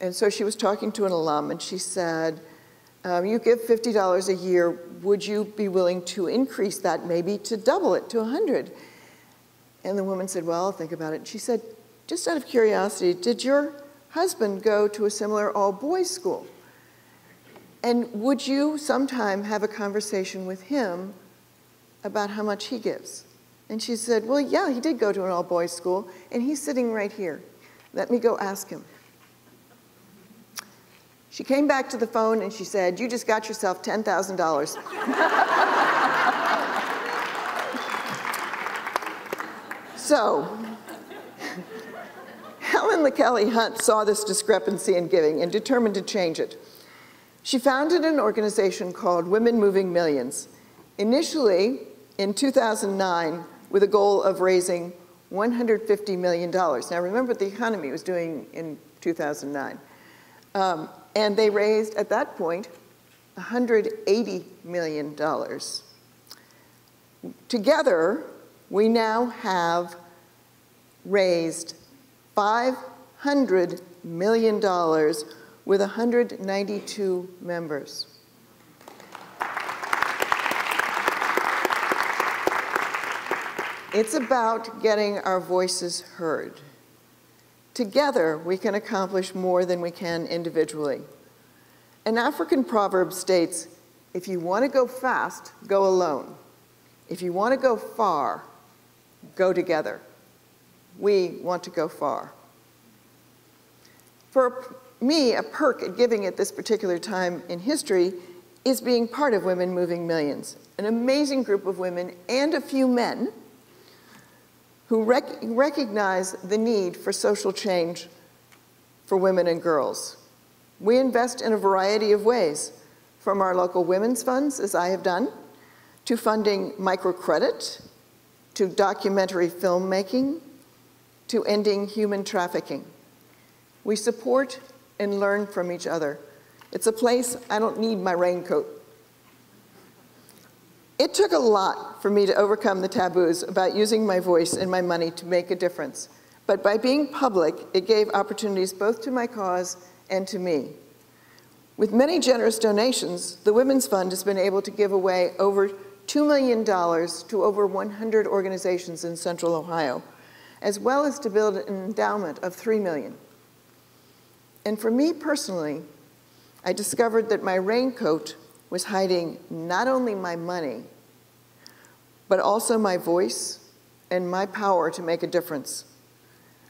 S19: And so she was talking to an alum, and she said, you give $50 a year, would you be willing to increase that, maybe to double it to $100? And the woman said, well, I'll think about it. And she said, just out of curiosity, did your husband go to a similar all-boys school? And would you sometime have a conversation with him about how much he gives? And she said, well, yeah, he did go to an all-boys school, and he's sitting right here. Let me go ask him. She came back to the phone and she said, you just got yourself $10,000. So, Helen LaKelly Hunt saw this discrepancy in giving and determined to change it. She founded an organization called Women Moving Millions, initially in 2009 with a goal of raising $150 million. Now remember what the economy was doing in 2009. And they raised, at that point, $180 million. Together, we now have raised $500 million with 192 members. It's about getting our voices heard. Together, we can accomplish more than we can individually. An African proverb states, if you want to go fast, go alone. If you want to go far, go together. We want to go far. For me, a perk at giving at this particular time in history is being part of Women Moving Millions, an amazing group of women and a few men who recognize the need for social change for women and girls. We invest in a variety of ways, from our local women's funds, as I have done, to funding microcredit, to documentary filmmaking, to ending human trafficking. We support and learn from each other. It's a place I don't need my raincoat. It took a lot for me to overcome the taboos about using my voice and my money to make a difference. But by being public, it gave opportunities both to my cause and to me. With many generous donations, the Women's Fund has been able to give away over $2 million to over 100 organizations in Central Ohio, as well as to build an endowment of $3 million. And for me personally, I discovered that my raincoat was hiding not only my money, but also my voice and my power to make a difference.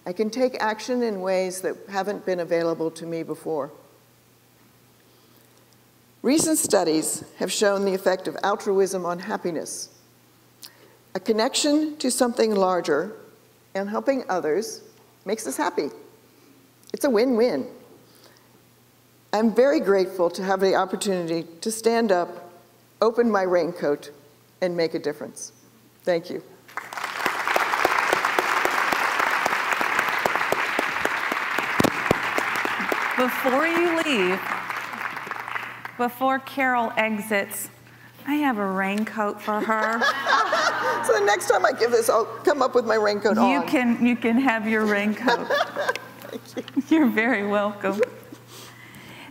S19: I can take action in ways that haven't been available to me before. Recent studies have shown the effect of altruism on happiness. A connection to something larger and helping others makes us happy. It's a win-win. I'm very grateful to have the opportunity to stand up, open my raincoat, and make a difference. Thank you.
S20: Before you leave, before Carol exits, I have a raincoat for her.
S19: So the next time I give this, I'll come up with my raincoat on.
S20: You can have your raincoat.
S19: Thank you.
S20: You're very welcome.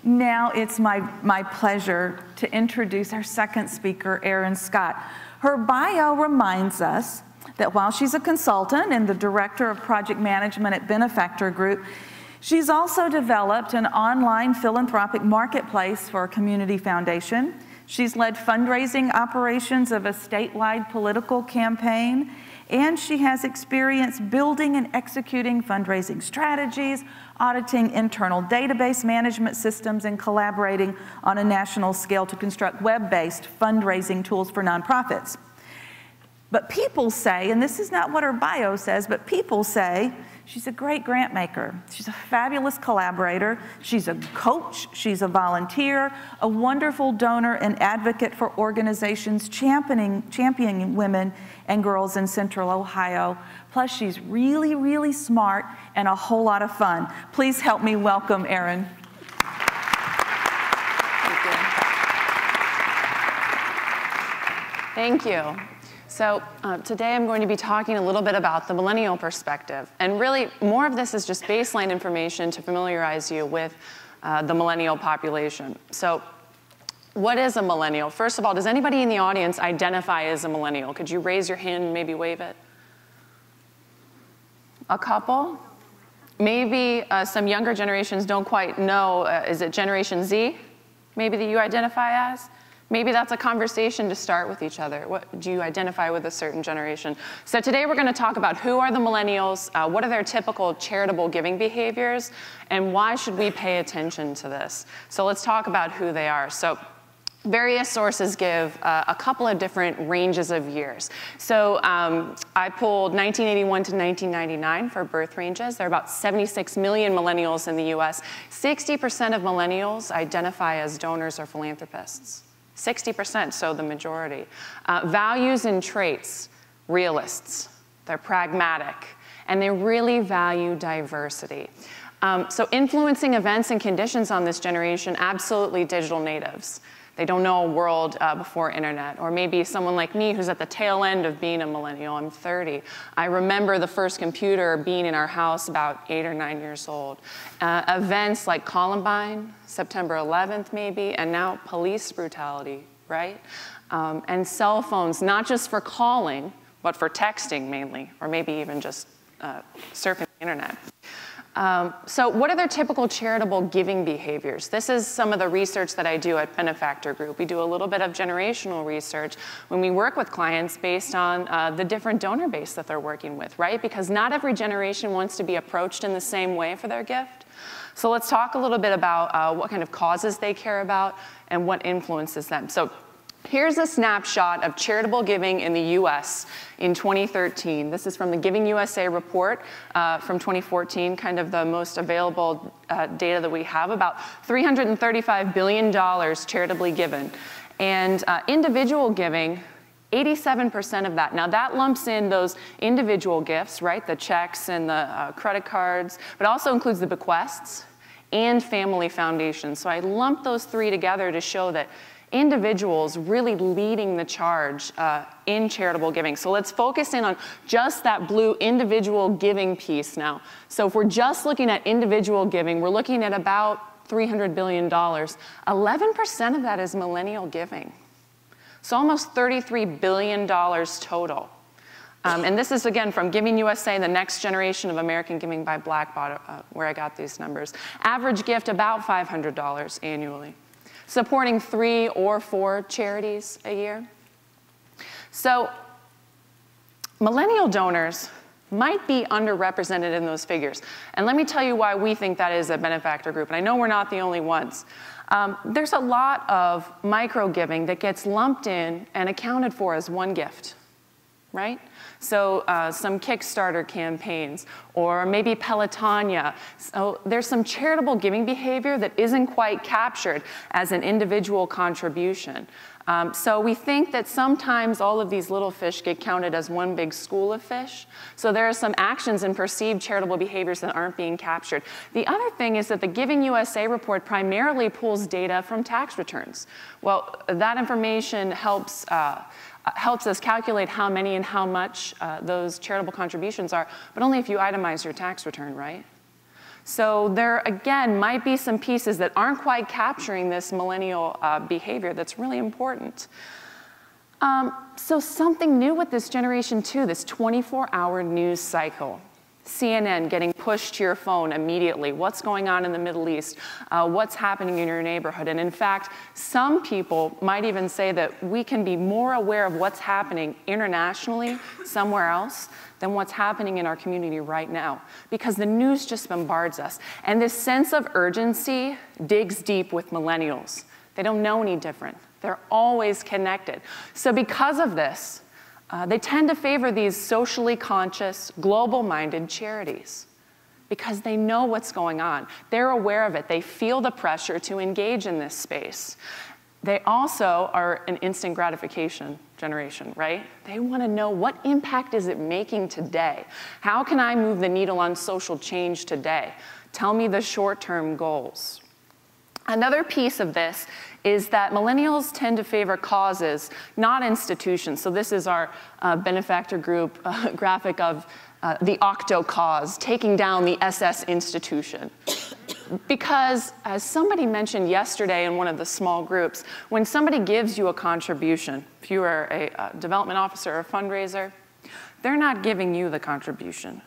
S20: Now it's my pleasure to introduce our second speaker, Erin Scott. Her bio reminds us that while she's a consultant and the director of project management at Benefactor Group, she's also developed an online philanthropic marketplace for a community foundation. She's led fundraising operations of a statewide political campaign, and she has experience building and executing fundraising strategies, auditing internal database management systems, and collaborating on a national scale to construct web-based fundraising tools for nonprofits. But people say, and this is not what her bio says, but people say she's a great grant maker. She's a fabulous collaborator. She's a coach. She's a volunteer, a wonderful donor and advocate for organizations championing women and girls in Central Ohio. Plus, she's really, really smart and a whole lot of fun. Please help me welcome Erin.
S21: Thank you. So today I'm going to be talking a little bit about the millennial perspective. And really, more of this is just baseline information to familiarize you with the millennial population. So what is a millennial? First of all, does anybody in the audience identify as a millennial? Could you raise your hand and maybe wave it? A couple? Maybe some younger generations don't quite know. Is it Generation Z, maybe, that you identify as? Maybe that's a conversation to start with each other. What, do you identify with a certain generation? So today we're going to talk about who are the millennials, what are their typical charitable giving behaviors, and why should we pay attention to this? So let's talk about who they are. So various sources give a couple of different ranges of years. So I pulled 1981 to 1999 for birth ranges. There are about 76 million millennials in the US. 60% of millennials identify as donors or philanthropists. 60%, so the majority. Values and traits, realists. They're pragmatic, and they really value diversity. So influencing events and conditions on this generation, absolutely digital natives. They don't know a world before internet. Or maybe someone like me who's at the tail end of being a millennial. I'm 30. I remember the first computer being in our house about 8 or 9 years old. Events like Columbine, September 11th maybe, and now police brutality, right? And cell phones, not just for calling, but for texting mainly, or maybe even just surfing the internet. So what are their typical charitable giving behaviors? This is some of the research that I do at Benefactor Group. We do a little bit of generational research when we work with clients based on the different donor base that they're working with, right? Because not every generation wants to be approached in the same way for their gift. So let's talk a little bit about what kind of causes they care about and what influences them. So here's a snapshot of charitable giving in the US in 2013. This is from the Giving USA report from 2014, kind of the most available data that we have, about $335 billion charitably given. And individual giving, 87% of that. Now that lumps in those individual gifts, right? The checks and the credit cards, but also includes the bequests and family foundations. So I lumped those three together to show that individuals really leading the charge in charitable giving. So let's focus in on just that blue individual giving piece now. So if we're just looking at individual giving, we're looking at about $300 billion. 11% of that is millennial giving. So almost $33 billion total. And this is, again, from Giving USA, the next generation of American giving by Blackbaud, where I got these numbers. Average gift, about $500 annually. Supporting 3 or 4 charities a year. So millennial donors might be underrepresented in those figures. And let me tell you why we think that is at Benefactor Group. And I know we're not the only ones. There's a lot of micro-giving that gets lumped in and accounted for as one gift, right? So some Kickstarter campaigns, or maybe Pelotonia. So there's some charitable giving behavior that isn't quite captured as an individual contribution. So we think that sometimes all of these little fish get counted as one big school of fish. So there are some actions and perceived charitable behaviors that aren't being captured. The other thing is that the Giving USA report primarily pulls data from tax returns. Well, that information helps us calculate how many and how much those charitable contributions are, but only if you itemize your tax return, right? So there, again, might be some pieces that aren't quite capturing this millennial behavior that's really important. So something new with this generation too, this 24-hour news cycle. CNN getting pushed to your phone immediately. What's going on in the Middle East? What's happening in your neighborhood? And in fact, some people might even say that we can be more aware of what's happening internationally somewhere else than what's happening in our community right now, because the news just bombards us. And this sense of urgency digs deep with millennials. They don't know any different. They're always connected. So because of this, they tend to favor these socially conscious, global-minded charities because they know what's going on. They're aware of it. They feel the pressure to engage in this space. They also are an instant gratification generation, right? They want to know, what impact is it making today? How can I move the needle on social change today? Tell me the short-term goals. Another piece of this is that millennials tend to favor causes, not institutions. So this is our Benefactor Group graphic of the Octo cause, taking down the SS institution. Because, as somebody mentioned yesterday in one of the small groups, when somebody gives you a contribution, if you are a development officer or a fundraiser, they're not giving you the contribution.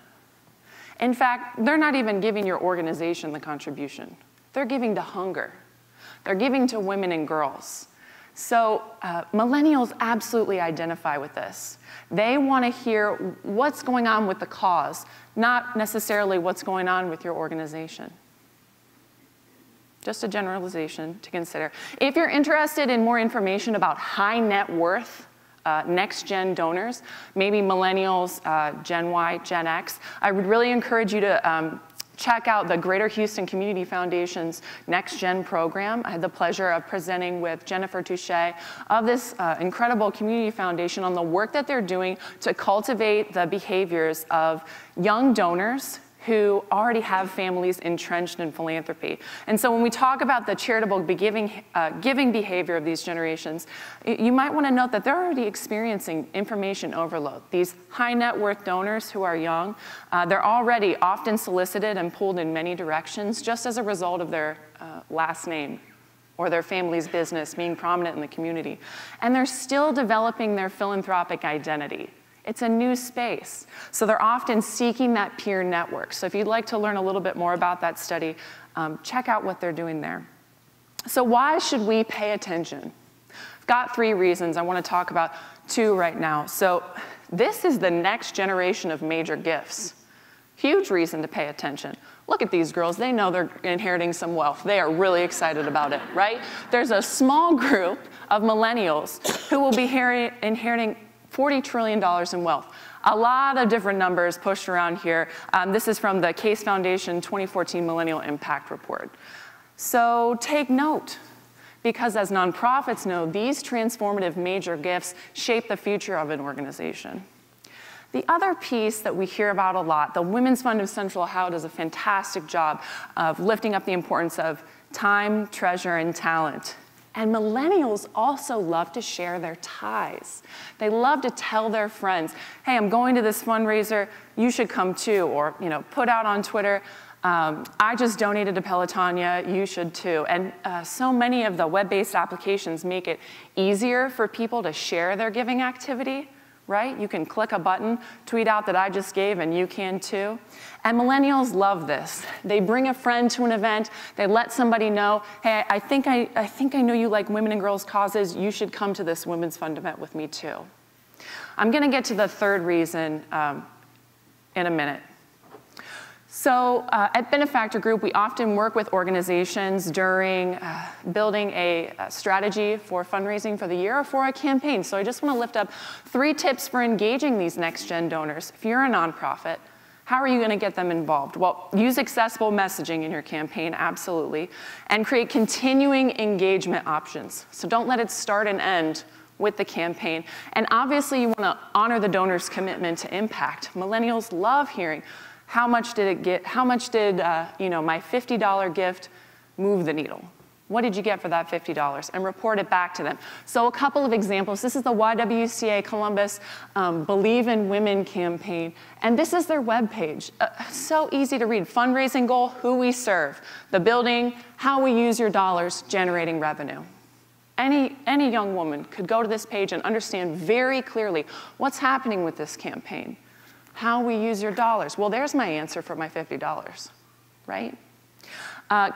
S21: In fact, they're not even giving your organization the contribution. They're giving to hunger. They're giving to women and girls. So millennials absolutely identify with this. They want to hear what's going on with the cause, not necessarily what's going on with your organization. Just a generalization to consider. If you're interested in more information about high net worth next-gen donors, maybe millennials, Gen Y, Gen X, I would really encourage you to check out the Greater Houston Community Foundation's Next Gen program. I had the pleasure of presenting with Jennifer Touche of this incredible community foundation on the work that they're doing to cultivate the behaviors of young donors who already have families entrenched in philanthropy. And so when we talk about the charitable giving behavior of these generations, you might want to note that they're already experiencing information overload. These high net worth donors who are young, they're already often solicited and pulled in many directions just as a result of their last name or their family's business being prominent in the community. And they're still developing their philanthropic identity. It's a new space. So they're often seeking that peer network. So if you'd like to learn a little bit more about that study, check out what they're doing there. So why should we pay attention? I've got 3 reasons. I want to talk about 2 right now. So this is the next generation of major gifts. Huge reason to pay attention. Look at these girls. They know they're inheriting some wealth. They are really excited about it, right? There's a small group of millennials who will be inheriting $40 trillion in wealth. A lot of different numbers pushed around here. This is from the Case Foundation 2014 Millennial Impact Report. So take note, because as nonprofits know, these transformative major gifts shape the future of an organization. The other piece that we hear about a lot, the Women's Fund of Central Ohio does a fantastic job of lifting up the importance of time, treasure, and talent. And millennials also love to share their ties. They love to tell their friends, hey, I'm going to this fundraiser, you should come too, or put out on Twitter, I just donated to Pelotonia, you should too. And so many of the web-based applications make it easier for people to share their giving activity, right? You can click a button, tweet out that I just gave, and you can too. And millennials love this. They bring a friend to an event, they let somebody know, hey, I think I know you like women and girls causes, you should come to this Women's Fund event with me too. I'm gonna get to the 3rd reason in a minute. So at Benefactor Group, we often work with organizations during building a strategy for fundraising for the year or for a campaign. So I just want to lift up 3 tips for engaging these next-gen donors. If you're a nonprofit, how are you going to get them involved? Well, use accessible messaging in your campaign, absolutely, and create continuing engagement options. So don't let it start and end with the campaign. And obviously, you want to honor the donor's commitment to impact. Millennials love hearing, how much did it get? How much did my $50 gift move the needle? What did you get for that $50? And report it back to them. So a couple of examples. This is the YWCA Columbus Believe in Women campaign. And this is their webpage. So easy to read. Fundraising goal, who we serve. The building, how we use your dollars, generating revenue. Any young woman could go to this page and understand very clearly what's happening with this campaign. How we use your dollars. Well, there's my answer for my $50, right?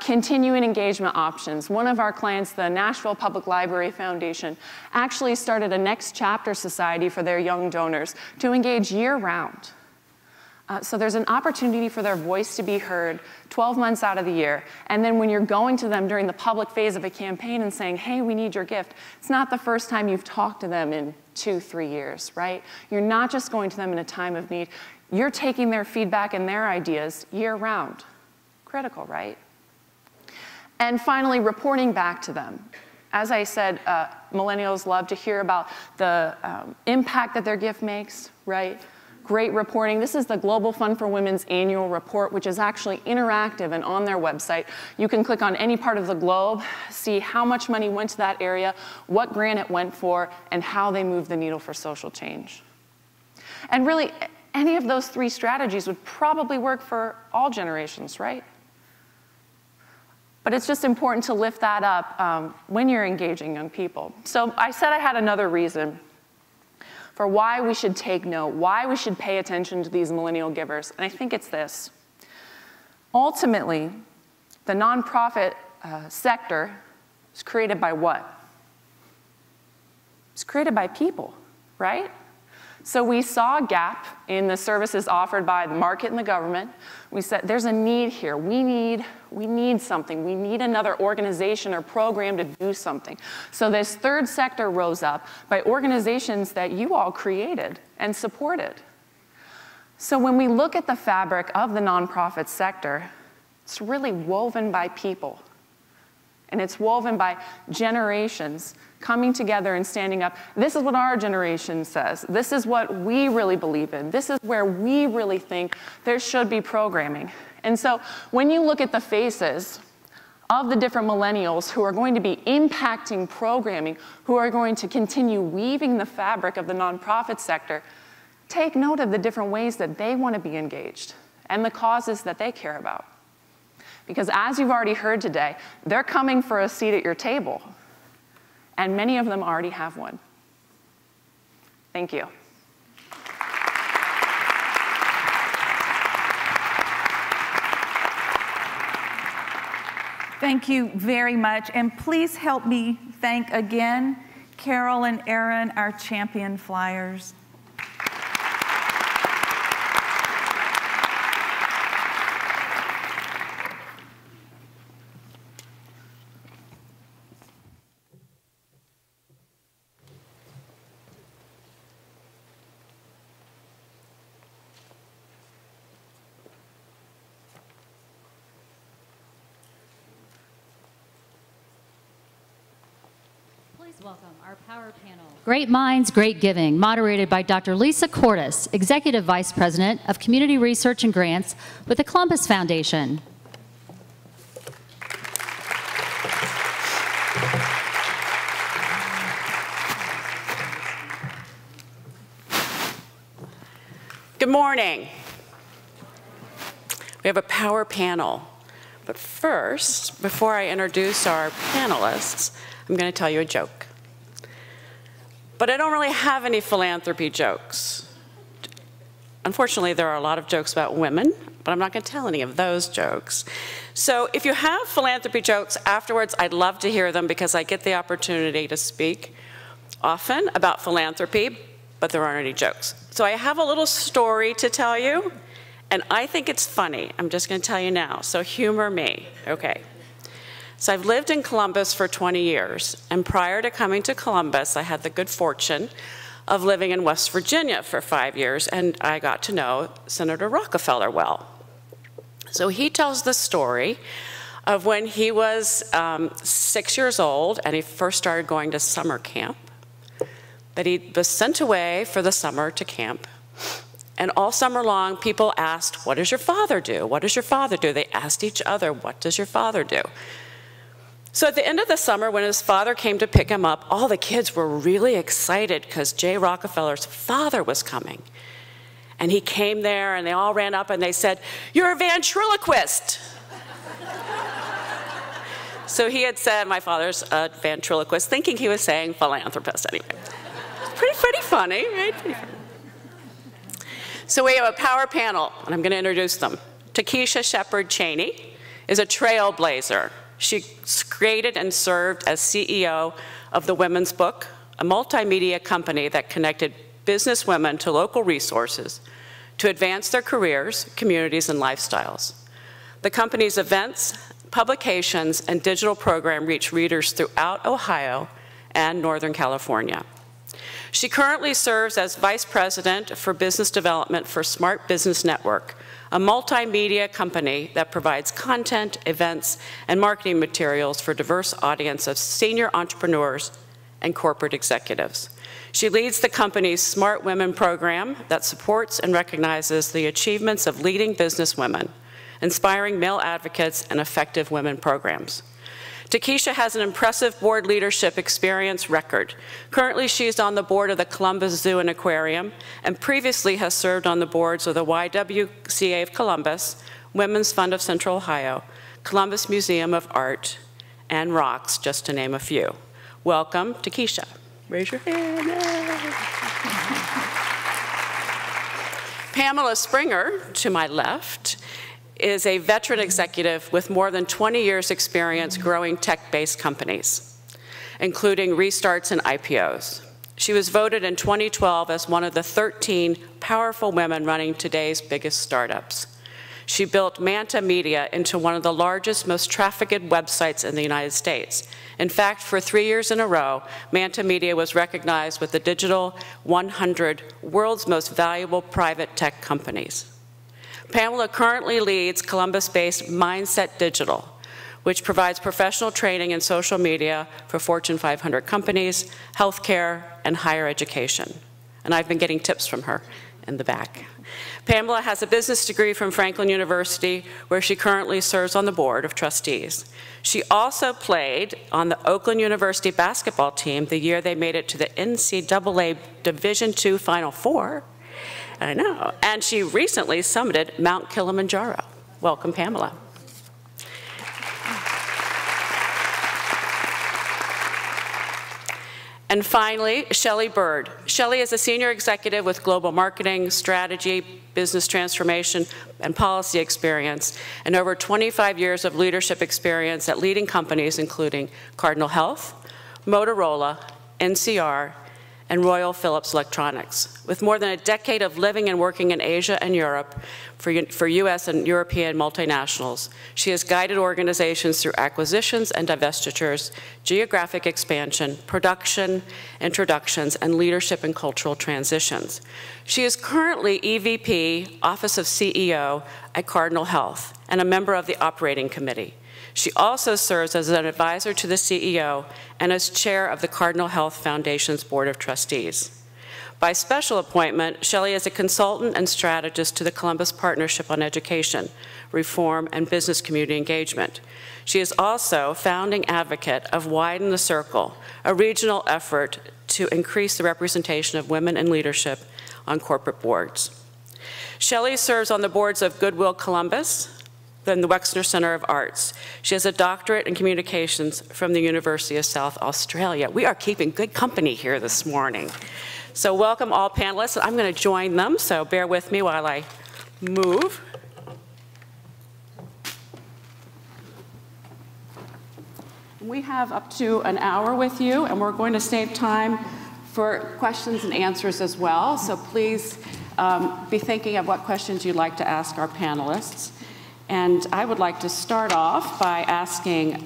S21: Continuing engagement options. One of our clients, the Nashville Public Library Foundation, actually started a Next Chapter Society for their young donors to engage year-round. So there's an opportunity for their voice to be heard 12 months out of the year. And then when you're going to them during the public phase of a campaign and saying, hey, we need your gift, it's not the first time you've talked to them in 2-3 years, right? You're not just going to them in a time of need. You're taking their feedback and their ideas year-round. Critical, right? And finally, reporting back to them. As I said, millennials love to hear about the impact that their gift makes, right? Great reporting. This is the Global Fund for Women's annual report, which is actually interactive and on their website. You can click on any part of the globe, see how much money went to that area, what grant it went for, and how they moved the needle for social change. And really, any of those 3 strategies would probably work for all generations, right? But it's just important to lift that up when you're engaging young people. So I said I had another reason for why we should take note, why we should pay attention to these millennial givers. And I think it's this. Ultimately, the nonprofit sector is created by what? was created by people, right? So we saw a gap in the services offered by the market and the government. We said, there's a need here. We need something. We need another organization or program to do something. So this third sector rose up by organizations that you all created and supported. So when we look at the fabric of the nonprofit sector, it's really woven by people. And it's woven by generations coming together and standing up. This is what our generation says. This is what we really believe in. This is where we really think there should be programming. And so when you look at the faces of the different millennials who are going to be impacting programming, who are going to continue weaving the fabric of the nonprofit sector, take note of the different ways that they want to be engaged and the causes that they care about. Because as you've already heard today, they're coming for a seat at your table. And many of them already have one. Thank you.
S20: Thank you very much. And please help me thank again Carol and Aaron, our champion flyers.
S16: Welcome our power panel. Great Minds, Great Giving, moderated by Dr. Lisa Cordes, Executive Vice President of Community Research and Grants with the Columbus Foundation.
S5: Good morning. We have a power panel. But first, before I introduce our panelists, I'm going to tell you a joke. But I don't really have any philanthropy jokes. Unfortunately, there are a lot of jokes about women, but I'm not going to tell any of those jokes. So if you have philanthropy jokes afterwards, I'd love to hear them because I get the opportunity to speak often about philanthropy, but there aren't any jokes. So I have a little story to tell you, and I think it's funny. I'm just going to tell you now, so humor me, okay? So I've lived in Columbus for 20 years, and prior to coming to Columbus, I had the good fortune of living in West Virginia for 5 years, and I got to know Senator Rockefeller well. So he tells the story of when he was 6 years old, and he first started going to summer camp, that he was sent away for the summer to camp. And all summer long, people asked, "What does your father do? What does your father do?" They asked each other, "What does your father do?" So at the end of the summer, when his father came to pick him up, all the kids were really excited because Jay Rockefeller's father was coming. And he came there, and they all ran up, and they said, "You're a ventriloquist." So he had said, "My father's a ventriloquist," thinking he was saying philanthropist anyway. Pretty funny, right? Pretty funny. So we have a power panel, and I'm going to introduce them. Takesha Shepard Cheney is a trailblazer. She created and served as CEO of the Women's Book, a multimedia company that connected business women to local resources to advance their careers, communities, and lifestyles. The company's events, publications, and digital program reach readers throughout Ohio and Northern California. She currently serves as Vice President for Business Development for Smart Business Network, a multimedia company that provides content, events, and marketing materials for a diverse audience of senior entrepreneurs and corporate executives. She leads the company's Smart Women program that supports and recognizes the achievements of leading business women, inspiring male advocates, and effective women programs. Takesha has an impressive board leadership experience record. Currently, she's on the board of the Columbus Zoo and Aquarium, and previously has served on the boards of the YWCA of Columbus, Women's Fund of Central Ohio, Columbus Museum of Art, and ROCKS, just to name a few. Welcome, Takesha. Raise your hand. Pamela Springer, to my left, is a veteran executive with more than 20 years experience growing tech-based companies, including restarts and IPOs. She was voted in 2012 as one of the 13 powerful women running today's biggest startups. She built Manta Media into one of the largest, most trafficked websites in the United States. In fact, for 3 years in a row, Manta Media was recognized with the Digital 100 World's Most Valuable Private Tech Companies. Pamela currently leads Columbus-based Mindset Digital, which provides professional training in social media for Fortune 500 companies, healthcare, and higher education. And I've been getting tips from her in the back. Pamela has a business degree from Franklin University, where she currently serves on the board of trustees. She also played on the Oakland University basketball team the year they made it to the NCAA Division II Final Four. I know. And she recently summited Mount Kilimanjaro. Welcome, Pamela. And finally, Shelley Bird. Shelley is a senior executive with global marketing, strategy, business transformation, and policy experience, and over 25 years of leadership experience at leading companies including Cardinal Health, Motorola, NCR, and Royal Philips Electronics. With more than a decade of living and working in Asia and Europe for US and European multinationals, she has guided organizations through acquisitions and divestitures, geographic expansion, production, introductions, and leadership and cultural transitions. She is currently EVP, Office of CEO at Cardinal Health, and a member of the operating committee. She also serves as an advisor to the CEO and as chair of the Cardinal Health Foundation's Board of Trustees. By special appointment, Shelley is a consultant and strategist to the Columbus Partnership on Education, Reform, and Business Community Engagement. She is also founding advocate of Widen the Circle, a regional effort to increase the representation of women in leadership on corporate boards. Shelley serves on the boards of Goodwill Columbus, then the Wexner Center of Arts. She has a doctorate in communications from the University of South Australia. We are keeping good company here this morning. So welcome all panelists. I'm going to join them, so bear with me while I move. We have up to an hour with you, and we're going to save time for questions and answers as well. So please be thinking of what questions you'd like to ask our panelists. And I would like to start off by asking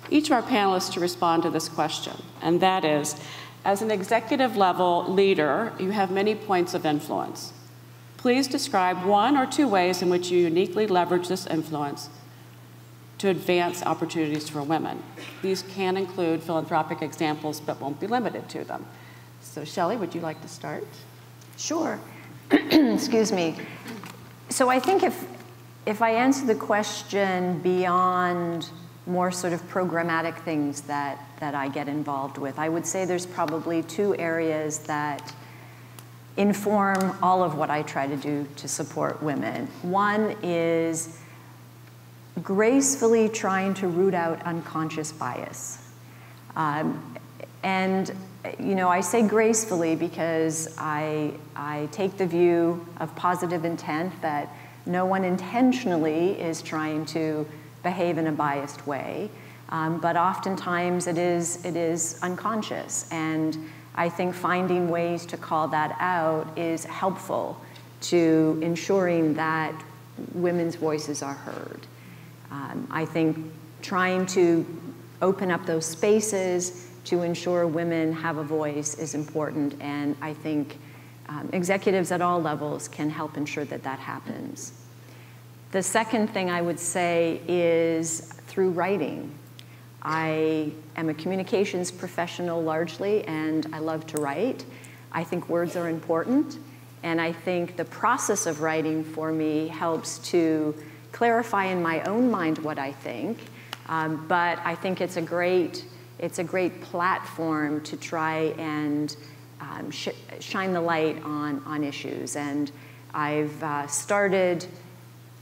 S5: each of our panelists to respond to this question, and that is, as an executive level leader, you have many points of influence. Please describe 1 or 2 ways in which you uniquely leverage this influence to advance opportunities for women. These can include philanthropic examples, but won't be limited to them. So Shelley, would you like to start?
S4: Sure. Excuse me. So I think if I answer the question beyond more sort of programmatic things that I get involved with, I would say there's probably 2 areas that inform all of what I try to do to support women. One is gracefully trying to root out unconscious bias. And you know, I say gracefully because I take the view of positive intent that no one intentionally is trying to behave in a biased way, but oftentimes it is unconscious. And I think finding ways to call that out is helpful to ensuring that women's voices are heard. I think trying to open up those spaces to ensure women have a voice is important, and I think executives at all levels can help ensure that that happens. The second thing I would say is through writing. I am a communications professional largely, and I love to write. I think words are important, and I think the process of writing for me helps to clarify in my own mind what I think, but I think it's a great platform to try and shine the light on issues. And I've started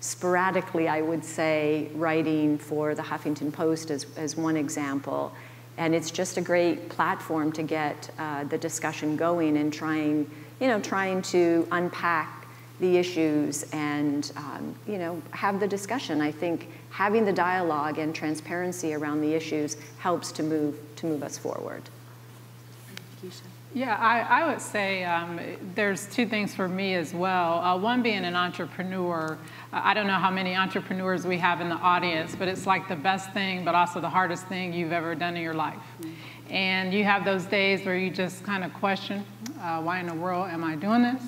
S4: sporadically, I would say, writing for the Huffington Post as one example. And it's just a great platform to get the discussion going and trying to unpack the issues and have the discussion. I think having the dialogue and transparency around the issues helps to move us forward.
S6: Yeah, I would say there's two things for me as well. One being an entrepreneur. I don't know how many entrepreneurs we have in the audience, but it's like the best thing, but also the hardest thing you've ever done in your life. And you have those days where you just kind of question, why in the world am I doing this?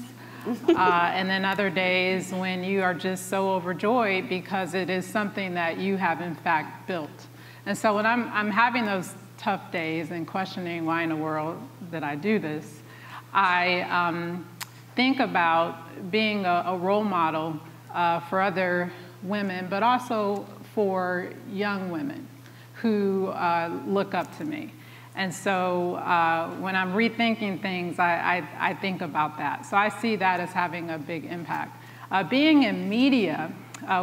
S6: And then other days when you are just so overjoyed because it is something that you have in fact built. And so when I'm having those tough days and questioning why in the world did I do this, I think about being a role model for other women, but also for young women who look up to me. And so when I'm rethinking things, I think about that. So I see that as having a big impact. Being in media,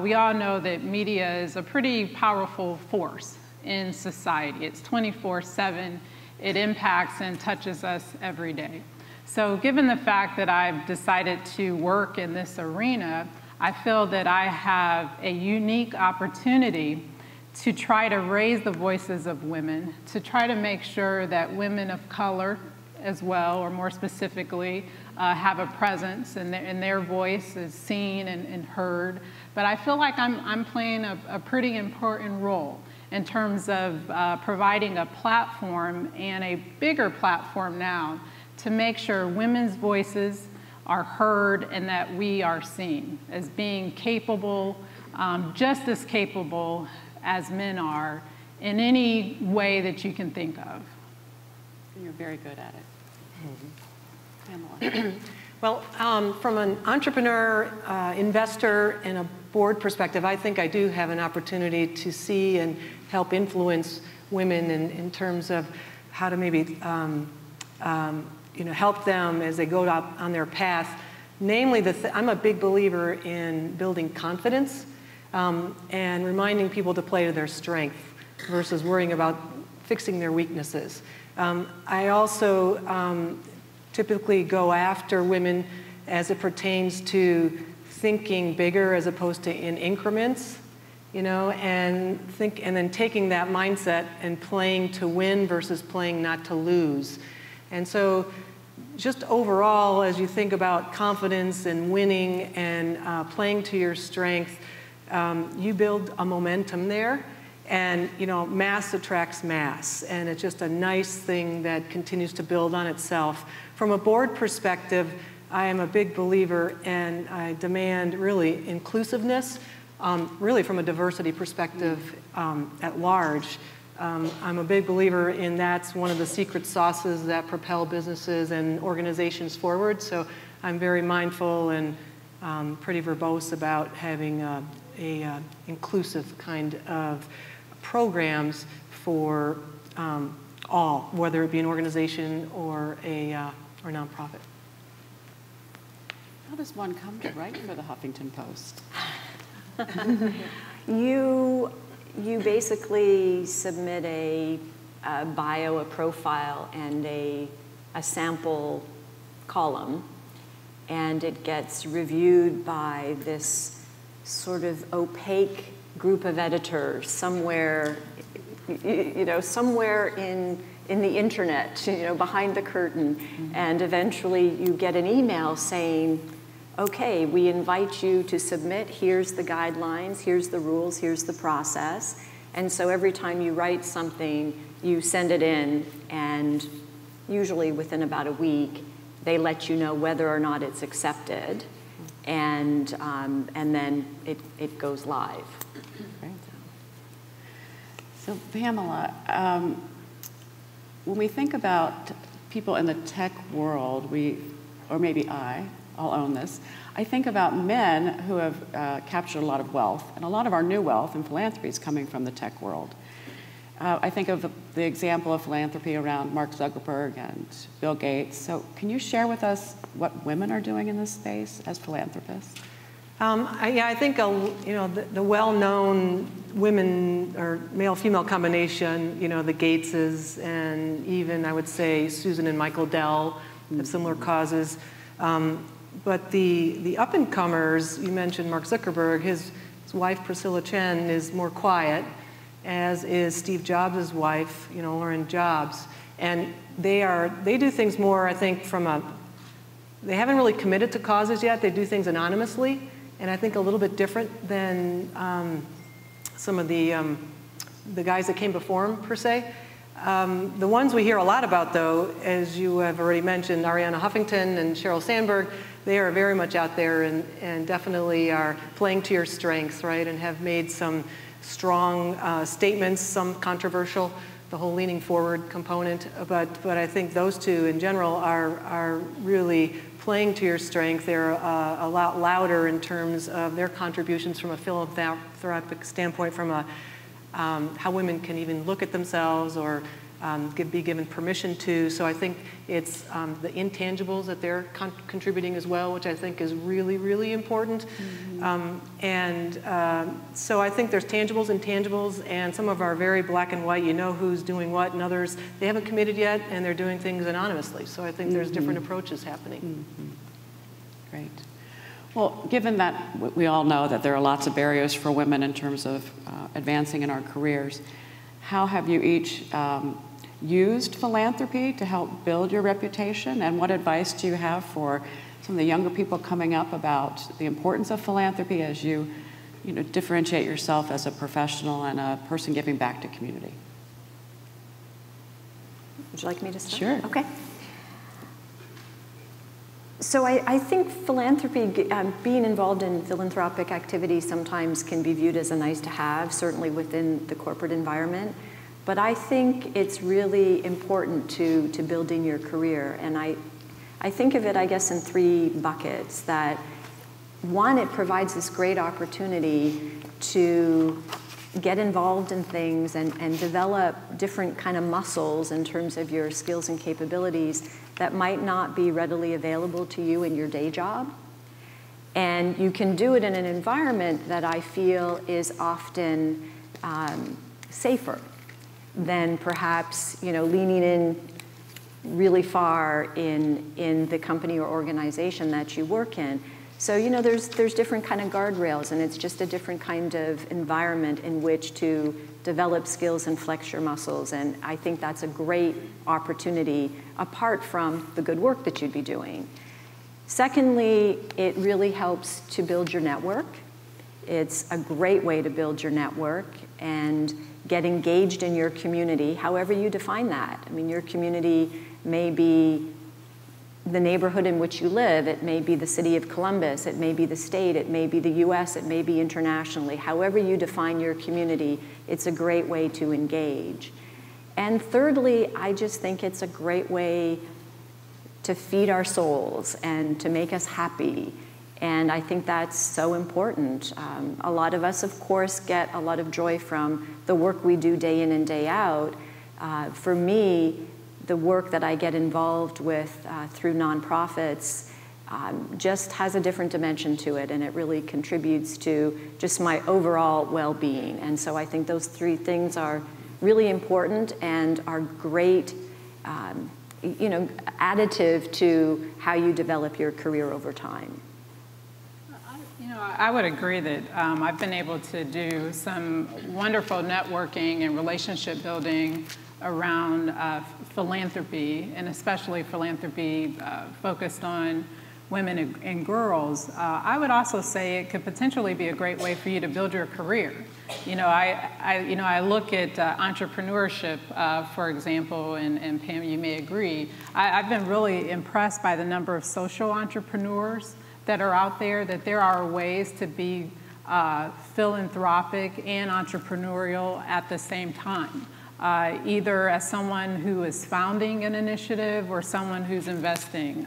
S6: we all know that media is a pretty powerful force in society. It's 24/7. It impacts and touches us every day. So given the fact that I've decided to work in this arena, I feel that I have a unique opportunity to try to raise the voices of women, to try to make sure that women of color as well, or more specifically, have a presence and their voice is seen and heard. But I feel like I'm playing a pretty important role in terms of providing a platform, and a bigger platform now, to make sure women's voices are heard and that we are seen as being capable, just as capable as men are in any way that you can think of.
S22: You're very good at it. Pamela. Well, from an entrepreneur, investor, and a board perspective, I think I do have an opportunity to see and help influence women in terms of how to maybe help them as they go up on their path. Namely, I'm a big believer in building confidence and reminding people to play to their strength versus worrying about fixing their weaknesses. I also typically go after women as it pertains to thinking bigger as opposed to in increments, and then taking that mindset and playing to win versus playing not to lose. And so just overall, as you think about confidence and winning and playing to your strength, you build a momentum there. And mass attracts mass, and it's just a nice thing that continues to build on itself. From a board perspective, I am a big believer, and I demand really inclusiveness, really from a diversity perspective at large. I'm a big believer in that's one of the secret sauces that propel businesses and organizations forward. So I'm very mindful and pretty verbose about having a inclusive kind of programs for all, whether it be an organization or a nonprofit. How does one come to write for the Huffington Post?
S4: You basically submit a bio, a profile, and a sample column, and it gets reviewed by this sort of opaque group of editors somewhere, somewhere in the internet, behind the curtain. Mm-hmm. And eventually you get an email saying, okay, we invite you to submit, here's the guidelines, here's the rules, here's the process. And so every time you write something, you send it in, and usually within about a week, they let you know whether or not it's accepted. And then it goes live.
S22: Great. So Pamela, when we think about people in the tech world, or maybe I'll own this, I think about men who have captured a lot of wealth, and a lot of our new wealth and philanthropy is coming from the tech world. I think of the example of philanthropy around Mark Zuckerberg and Bill Gates. So can you share with us what women are doing in this space as philanthropists? I think the well-known women or male-female combination, the Gateses, and even I would say Susan and Michael Dell have similar causes. But the up-and-comers, you mentioned Mark Zuckerberg, his wife Priscilla Chen is more quiet, as is Steve Jobs' wife, Lauren Jobs. And they do things more, I think, they haven't really committed to causes yet. They do things anonymously, and I think a little bit different than some of the guys that came before him, per se. The ones we hear a lot about, though, as you have already mentioned, Arianna Huffington and Sheryl Sandberg, they are very much out there and definitely are playing to your strengths, right, and have made some strong statements, some controversial, the whole leaning forward component, but I think those two in general are really playing to your strength. They're a lot louder in terms of their contributions from a philanthropic standpoint, from how women can even look at themselves or be given permission to. So I think it's the intangibles that they're contributing as well, which I think is really, really important. So I think there's tangibles, intangibles, and some of our very black and white, you know who's doing what, and others, they haven't committed yet, and they're doing things anonymously. So I think there's different approaches happening.
S21: Great. Well, given that we all know that there are lots of barriers for women in terms of advancing in our careers, how have you each used philanthropy to help build your reputation? And what advice do you have for some of the younger people coming up about the importance of philanthropy as you differentiate yourself as a professional and a person giving back to community?
S4: Would you like me to start?
S21: Sure.
S4: Okay. So I think philanthropy, being involved in philanthropic activities sometimes can be viewed as a nice to have, certainly within the corporate environment. But I think it's really important to building your career. And I think of it, I guess, in three buckets. That one, it provides this great opportunity to get involved in things and develop different kind of muscles in terms of your skills and capabilities that might not be readily available to you in your day job. And you can do it in an environment that I feel is often safer than perhaps leaning in really far in the company or organization that you work in. So there's different kind of guardrails, and it's just a different kind of environment in which to develop skills and flex your muscles. And I think that's a great opportunity apart from the good work that you'd be doing. Secondly, it really helps to build your network. It's a great way to build your network and get engaged in your community, however you define that. I mean, your community may be the neighborhood in which you live, it may be the city of Columbus, it may be the state, it may be the US, it may be internationally. However you define your community, it's a great way to engage. And thirdly, I just think it's a great way to feed our souls and to make us happy. And I think that's so important. A lot of us, of course, get a lot of joy from the work we do day in and day out. For me, the work that I get involved with through nonprofits just has a different dimension to it, and it really contributes to just my overall well-being. And so I think those three things are really important and are great, additive to how you develop your career over time.
S6: I would agree that I've been able to do some wonderful networking and relationship building around philanthropy, and especially philanthropy focused on women and girls. I would also say it could potentially be a great way for you to build your career. I look at entrepreneurship, for example, and Pam, you may agree. I've been really impressed by the number of social entrepreneurs that are out there, that there are ways to be philanthropic and entrepreneurial at the same time. Either as someone who is founding an initiative or someone who's investing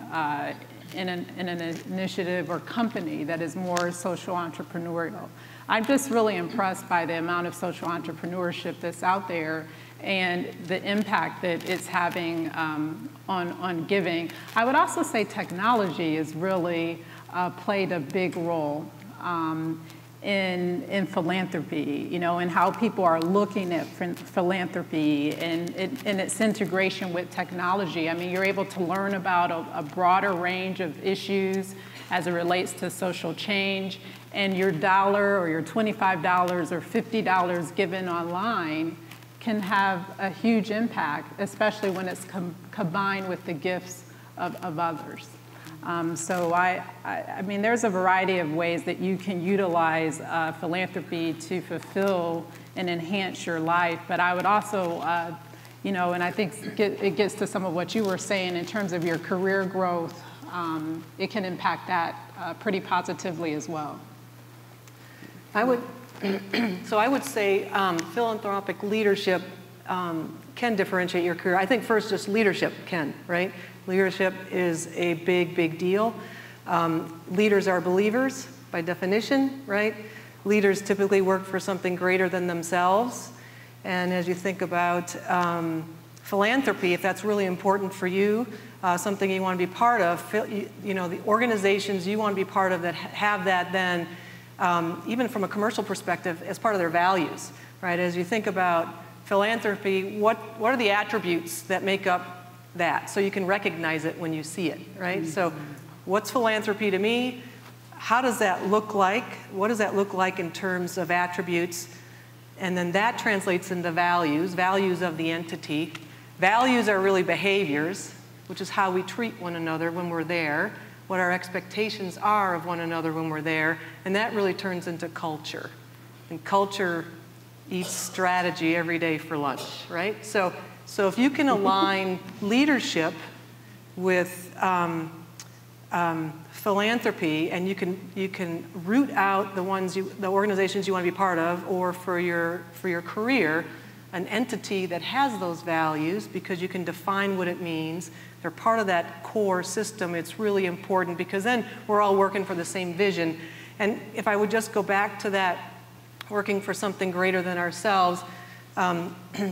S6: in an initiative or company that is more social entrepreneurial. I'm just really impressed by the amount of social entrepreneurship that's out there and the impact that it's having on giving. I would also say technology has really played a big role in philanthropy, and how people are looking at philanthropy and its integration with technology. I mean, you're able to learn about a broader range of issues as it relates to social change, and your dollar or your $25 or $50 given online can have a huge impact, especially when it's combined with the gifts of others. So I mean, there's a variety of ways that you can utilize philanthropy to fulfill and enhance your life. But I would also, you know, and I think it gets to some of what you were saying in terms of your career growth. It can impact that pretty positively as well.
S22: I would say philanthropic leadership can differentiate your career. I think first just leadership can, right? Leadership is a big, big deal. Leaders are believers by definition, right? Leaders typically work for something greater than themselves. And as you think about philanthropy, if that's really important for you, something you want to be part of, you know, the organizations you want to be part of that have that then, even from a commercial perspective, as part of their values, right? As you think about philanthropy, what are the attributes that make up that, so you can recognize it when you see it, right? Mm-hmm. So what's philanthropy to me? How does that look like? What does that look like in terms of attributes? And then that translates into values of the entity. Values are really behaviors, which is how we treat one another when we're there, what our expectations are of one another when we're there, and that really turns into culture. And culture eats strategy every day for lunch, right? So if you can align leadership with philanthropy, and you can root out the organizations you want to be part of, or for your career, an entity that has those values, because you can define what it means. They're part of that core system. It's really important, because then we're all working for the same vision. And if I would just go back to that, working for something greater than ourselves,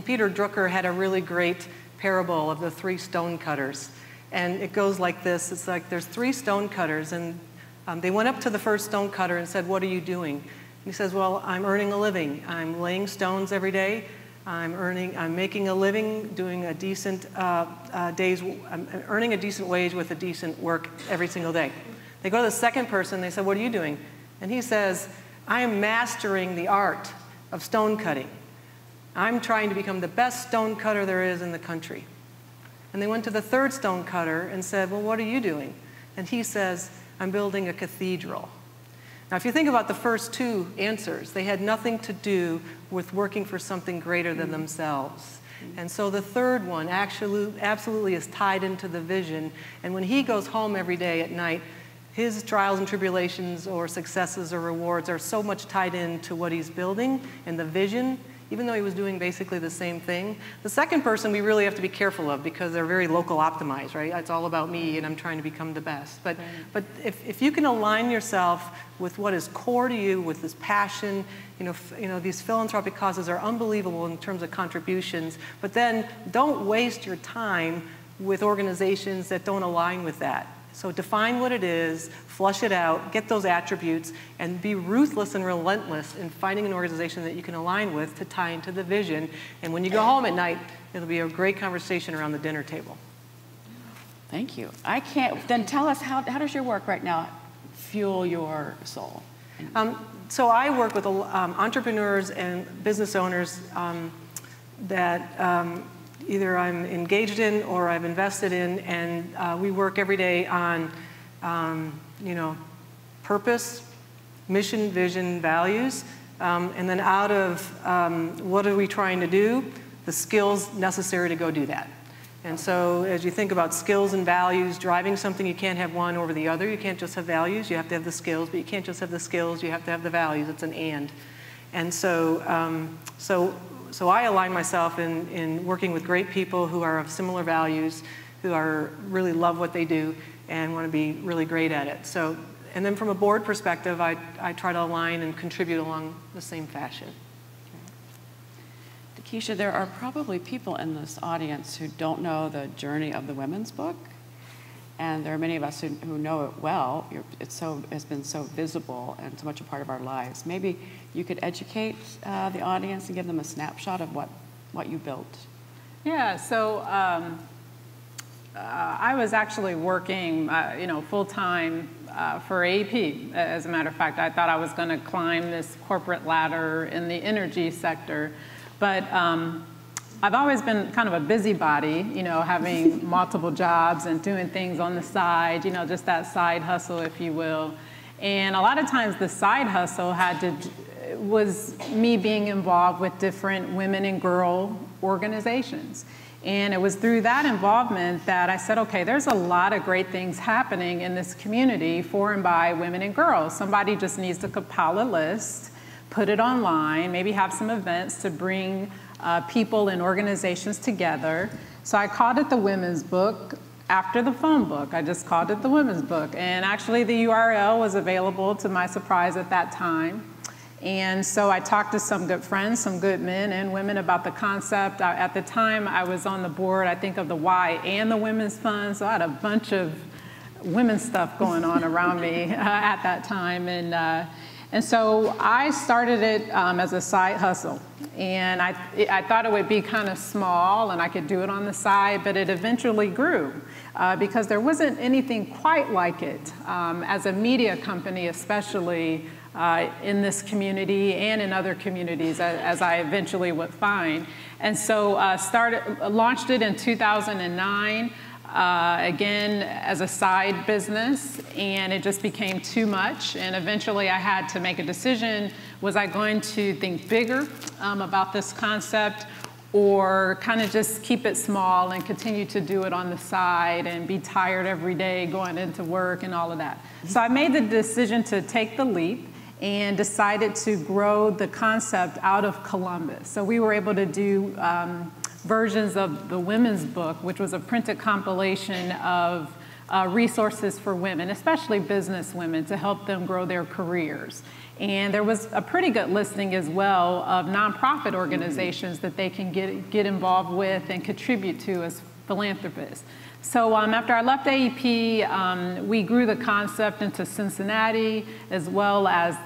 S22: Peter Drucker had a really great parable of the 3 stonecutters. And it goes like this. It's like there's 3 stonecutters, and they went up to the first stonecutter and said, "What are you doing?" And he says, "Well, I'm earning a living. I'm laying stones every day. I'm making a living, doing a decent I'm earning a decent wage with a decent work every single day." They go to the second person, they said, "What are you doing?" And he says, "I am mastering the art of stone cutting. I'm trying to become the best stone cutter there is in the country." And they went to the third stone cutter and said, "Well, what are you doing?" And he says, "I'm building a cathedral." Now, if you think about the first 2 answers, they had nothing to do with working for something greater than themselves. And so the third one absolutely is tied into the vision. And when he goes home every day at night, his trials and tribulations or successes or rewards are so much tied into what he's building and the vision, even though he was doing basically the same thing. The second person we really have to be careful of, because they're very local optimized, right? It's all about me and I'm trying to become the best. But if you can align yourself with what is core to you, with this passion, you know, these philanthropic causes are unbelievable in terms of contributions, but then don't waste your time with organizations that don't align with that. So define what it is, flush it out, get those attributes, and be ruthless and relentless in finding an organization that you can align with to tie into the vision. And when you go home at night, it'll be a great conversation around the dinner table.
S5: Thank you. Then tell us, how does your work right now fuel your soul?
S22: So I work with entrepreneurs and business owners that either I'm engaged in or I've invested in, and we work every day on, you know, purpose, mission, vision, values, and then out of what are we trying to do, the skills necessary to go do that. And so as you think about skills and values driving something, you can't have one over the other. You can't just have values, you have to have the skills, but you can't just have the skills, you have to have the values. It's an and. And so, so I align myself in working with great people who are of similar values, who really love what they do and want to be really great at it. So, and then from a board perspective, I try to align and contribute along the same fashion.
S5: Keisha, there are probably people in this audience who don't know the journey of the women's book, and there are many of us who know it well. It's been so visible and so much a part of our lives. Maybe you could educate the audience and give them a snapshot of what you built.
S6: Yeah, so I was actually working, full-time for AP. As a matter of fact, I thought I was going to climb this corporate ladder in the energy sector. But I've always been kind of a busybody, you know, having multiple jobs and doing things on the side, you know, just that side hustle, if you will. And a lot of times the side hustle was me being involved with different women and girl organizations. And it was through that involvement that I said, okay, there's a lot of great things happening in this community for and by women and girls. Somebody just needs to compile a list, put it online, maybe have some events to bring people and organizations together. So I called it the Women's Book after the phone book. I just called it the Women's Book. And actually the URL was available, to my surprise, at that time. And so I talked to some good friends, some good men and women about the concept. At the time, I was on the board, I think, of the Y and the Women's Fund, so I had a bunch of women's stuff going on around me at that time. And so I started it as a side hustle. And I thought it would be kind of small and I could do it on the side, but it eventually grew because there wasn't anything quite like it as a media company, especially in this community and in other communities, as I eventually would find. And so launched it in 2009, again, as a side business, and it just became too much. And eventually I had to make a decision. Was I going to think bigger about this concept, or kind of just keep it small and continue to do it on the side and be tired every day going into work and all of that? So I made the decision to take the leap and decided to grow the concept out of Columbus. So we were able to do versions of the Women's Book, which was a printed compilation of resources for women, especially business women, to help them grow their careers. And there was a pretty good listing as well of nonprofit organizations that they can get involved with and contribute to as philanthropists. So after I left AEP, we grew the concept into Cincinnati, as well as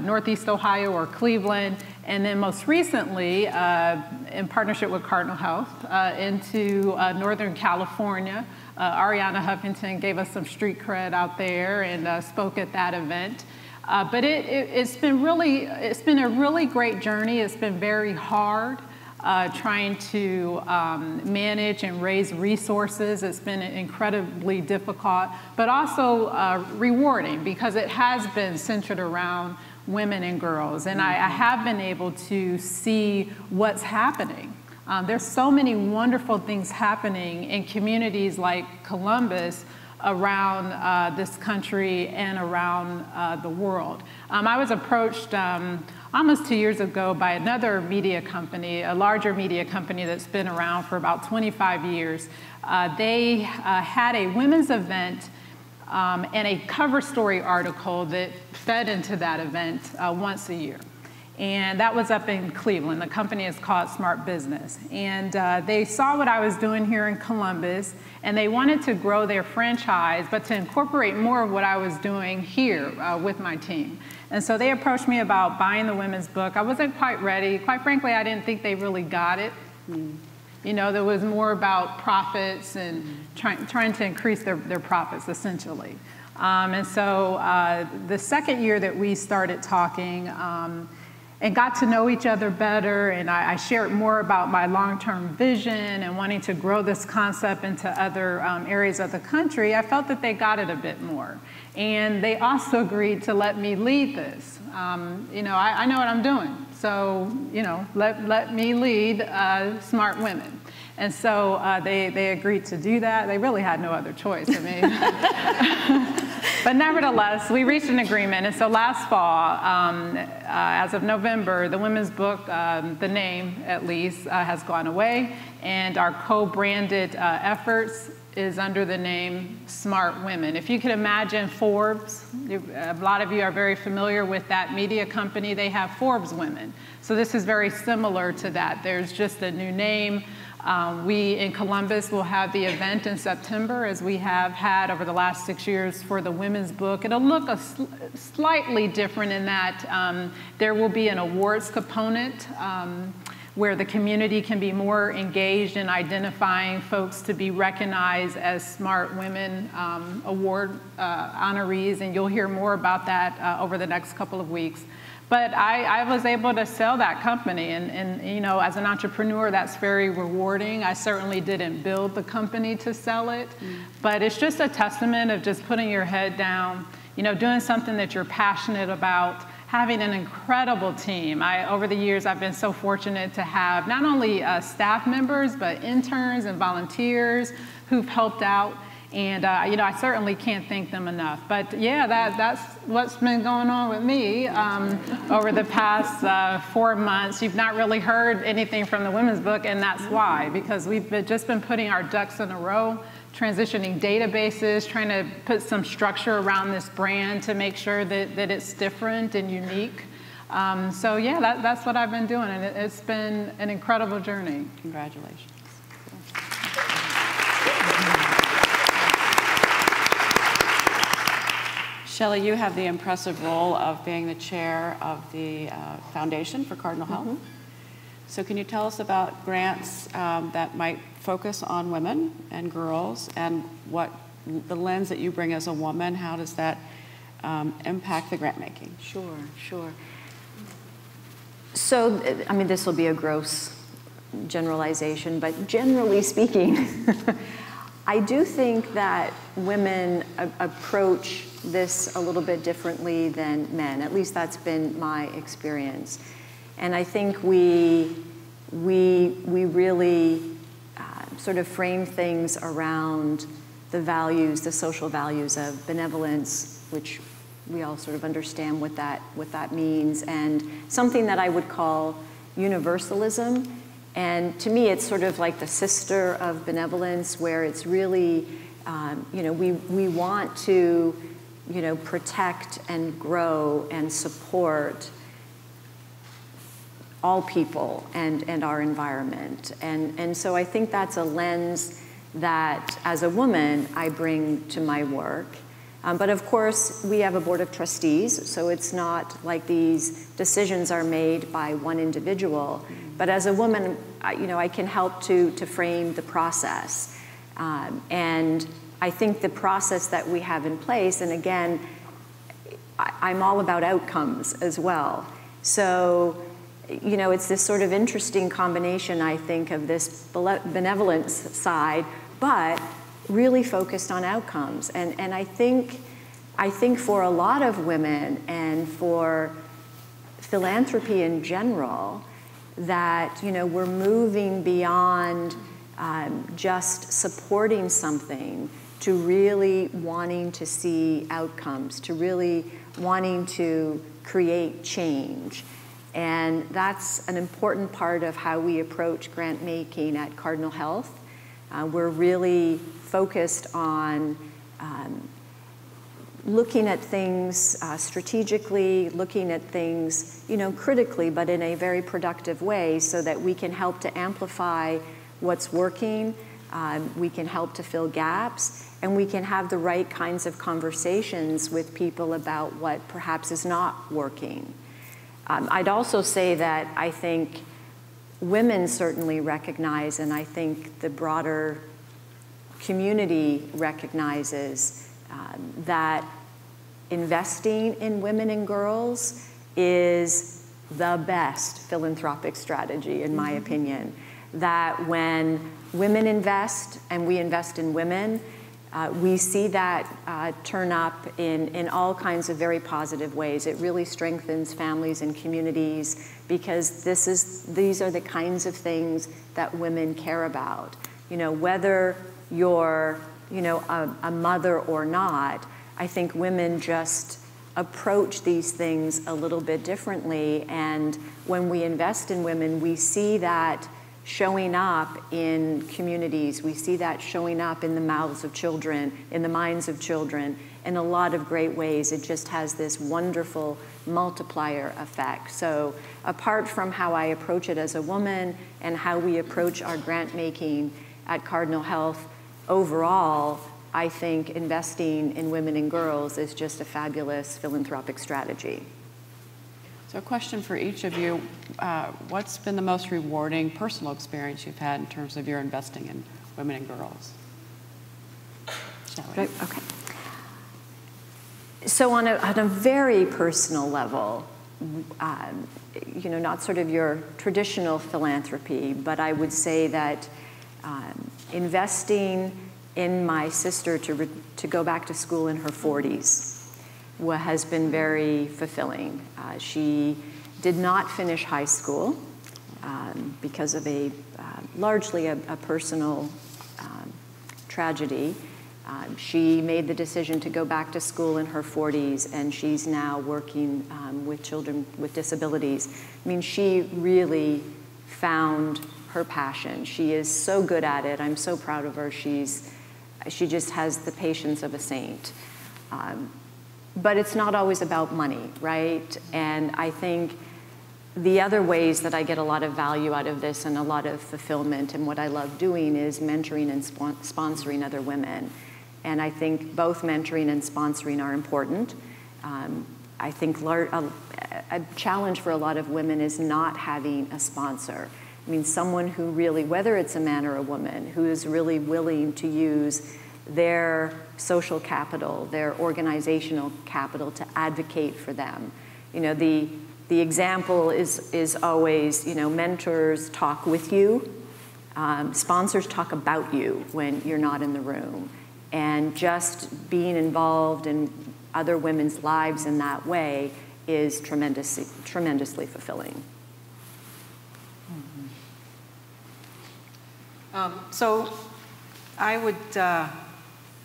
S6: Northeast Ohio or Cleveland, and then most recently, in partnership with Cardinal Health, into Northern California. Ariana Huffington gave us some street cred out there and spoke at that event. But it's been a really great journey. It's been very hard. Trying to manage and raise resources. It's been incredibly difficult, but also rewarding, because it has been centered around women and girls. And I have been able to see what's happening. There's so many wonderful things happening in communities like Columbus around this country and around the world. I was approached almost 2 years ago by another media company, a larger media company that's been around for about 25 years. They had a women's event and a cover story article that fed into that event once a year. And that was up in Cleveland. The company is called Smart Business. And they saw what I was doing here in Columbus, and they wanted to grow their franchise, but to incorporate more of what I was doing here with my team. And so they approached me about buying the Women's Book. I wasn't quite ready. Quite frankly, I didn't think they really got it. You know, there was more about profits and trying to increase their profits, essentially. And so the second year that we started talking, and got to know each other better, and I shared more about my long-term vision and wanting to grow this concept into other areas of the country, I felt that they got it a bit more. And they also agreed to let me lead this. You know, I know what I'm doing, so, you know, let me lead Smart Women. And so they agreed to do that. They really had no other choice. I mean, but nevertheless, we reached an agreement. And so last fall, as of November, the Women's Book, the name at least, has gone away. And our co-branded efforts is under the name Smart Women. If you could imagine Forbes, a lot of you are very familiar with that media company. They have Forbes Women. So this is very similar to that. There's just a new name. We in Columbus will have the event in September, as we have had over the last 6 years for the Women's Book. It'll look slightly different in that there will be an awards component. where the community can be more engaged in identifying folks to be recognized as Smart Women Award honorees, and you'll hear more about that over the next couple of weeks. But I was able to sell that company, and you know, as an entrepreneur, that's very rewarding. I certainly didn't build the company to sell it, but it's just a testament of just putting your head down, you know, doing something that you're passionate about, having an incredible team. Over the years, I've been so fortunate to have not only staff members, but interns and volunteers who've helped out. And you know, I certainly can't thank them enough. But yeah, that's what's been going on with me over the past 4 months. You've not really heard anything from the Women's Book, and that's why, because we've just been putting our ducks in a row, transitioning databases, trying to put some structure around this brand to make sure that it's different and unique. So yeah, that's what I've been doing, and it's been an incredible journey.
S21: Congratulations. Shelley, you have the impressive role of being the chair of the Foundation for Cardinal Health. So can you tell us about grants that might focus on women and girls, and what the lens that you bring as a woman, how does that impact the grant making?
S4: Sure. So, I mean, this will be a gross generalization, but generally speaking, I do think that women approach this a little bit differently than men. At least that's been my experience. And I think we really sort of frame things around the values, the social values of benevolence, which we all sort of understand what that means, and something that I would call universalism. And to me, it's sort of like the sister of benevolence, where it's really, you know, we want to, you know, protect and grow and support all people and our environment. And so I think that's a lens that, as a woman, I bring to my work. But of course, we have a board of trustees, so it's not like these decisions are made by one individual. But as a woman, you know, I can help to frame the process. And I think the process that we have in place, and again, I'm all about outcomes as well. So, you know, it's this sort of interesting combination, I think, of this benevolence side, but really focused on outcomes. And I think for a lot of women and for philanthropy in general, that, you know, we're moving beyond just supporting something to really wanting to see outcomes, to really wanting to create change. And that's an important part of how we approach grant making at Cardinal Health. We're really focused on looking at things strategically, looking at things, you know, critically, but in a very productive way, so that we can help to amplify what's working, we can help to fill gaps, and we can have the right kinds of conversations with people about what perhaps is not working. I'd also say that I think women certainly recognize, and I think the broader community recognizes, that investing in women and girls is the best philanthropic strategy, in my opinion. That when women invest and we invest in women, we see that turn up in all kinds of very positive ways. It really strengthens families and communities, because these are the kinds of things that women care about. You know, whether you're, you know, a mother or not, I think women just approach these things a little bit differently. And when we invest in women, we see that showing up in communities. We see that showing up in the mouths of children, in the minds of children, in a lot of great ways. It just has this wonderful multiplier effect. So apart from how I approach it as a woman and how we approach our grant making at Cardinal Health, overall, I think investing in women and girls is just a fabulous philanthropic strategy.
S21: So a question for each of you. What's been the most rewarding personal experience you've had in terms of your investing in women and girls?
S4: Okay. So on a very personal level, you know, not sort of your traditional philanthropy, but I would say that investing in my sister to go back to school in her 40s has been very fulfilling. She did not finish high school because of largely a personal tragedy. She made the decision to go back to school in her 40s, and she's now working with children with disabilities. I mean, she really found her passion. She is so good at it. I'm so proud of her. She just has the patience of a saint. But it's not always about money, right? And I think the other ways that I get a lot of value out of this and a lot of fulfillment and what I love doing is mentoring and sponsoring other women. And I think both mentoring and sponsoring are important. I think a challenge for a lot of women is not having a sponsor. I mean, someone who really, whether it's a man or a woman, who is really willing to use their social capital, their organizational capital to advocate for them. You know, the example is always, you know, mentors talk with you, sponsors talk about you when you're not in the room. And just being involved in other women's lives in that way is tremendously fulfilling.
S22: So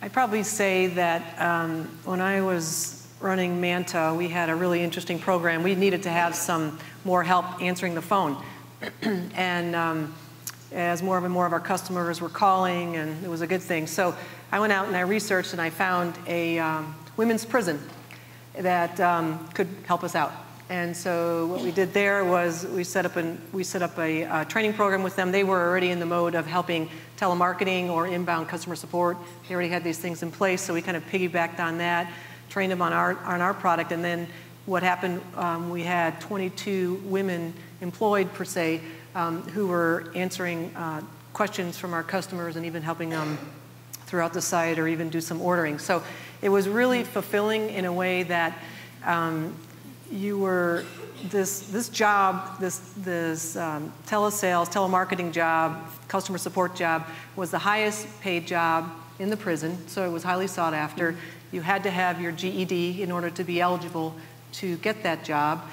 S22: I'd probably say that when I was running Manta, we had a really interesting program. We needed to have some more help answering the phone. And as more and more of our customers were calling, and it was a good thing. So I went out and I researched and I found a women's prison that could help us out. And so what we did there was we set up a training program with them. They were already in the mode of helping telemarketing or inbound customer support. They already had these things in place, so we kind of piggybacked on that, trained them on our product, and then what happened, we had 22 women employed per se who were answering questions from our customers and even helping them throughout the site or even do some ordering. So it was really fulfilling in a way that you were this job, this telesales, telemarketing job, customer support job was the highest paid job in the prison, so it was highly sought after. You had to have your GED in order to be eligible to get that job.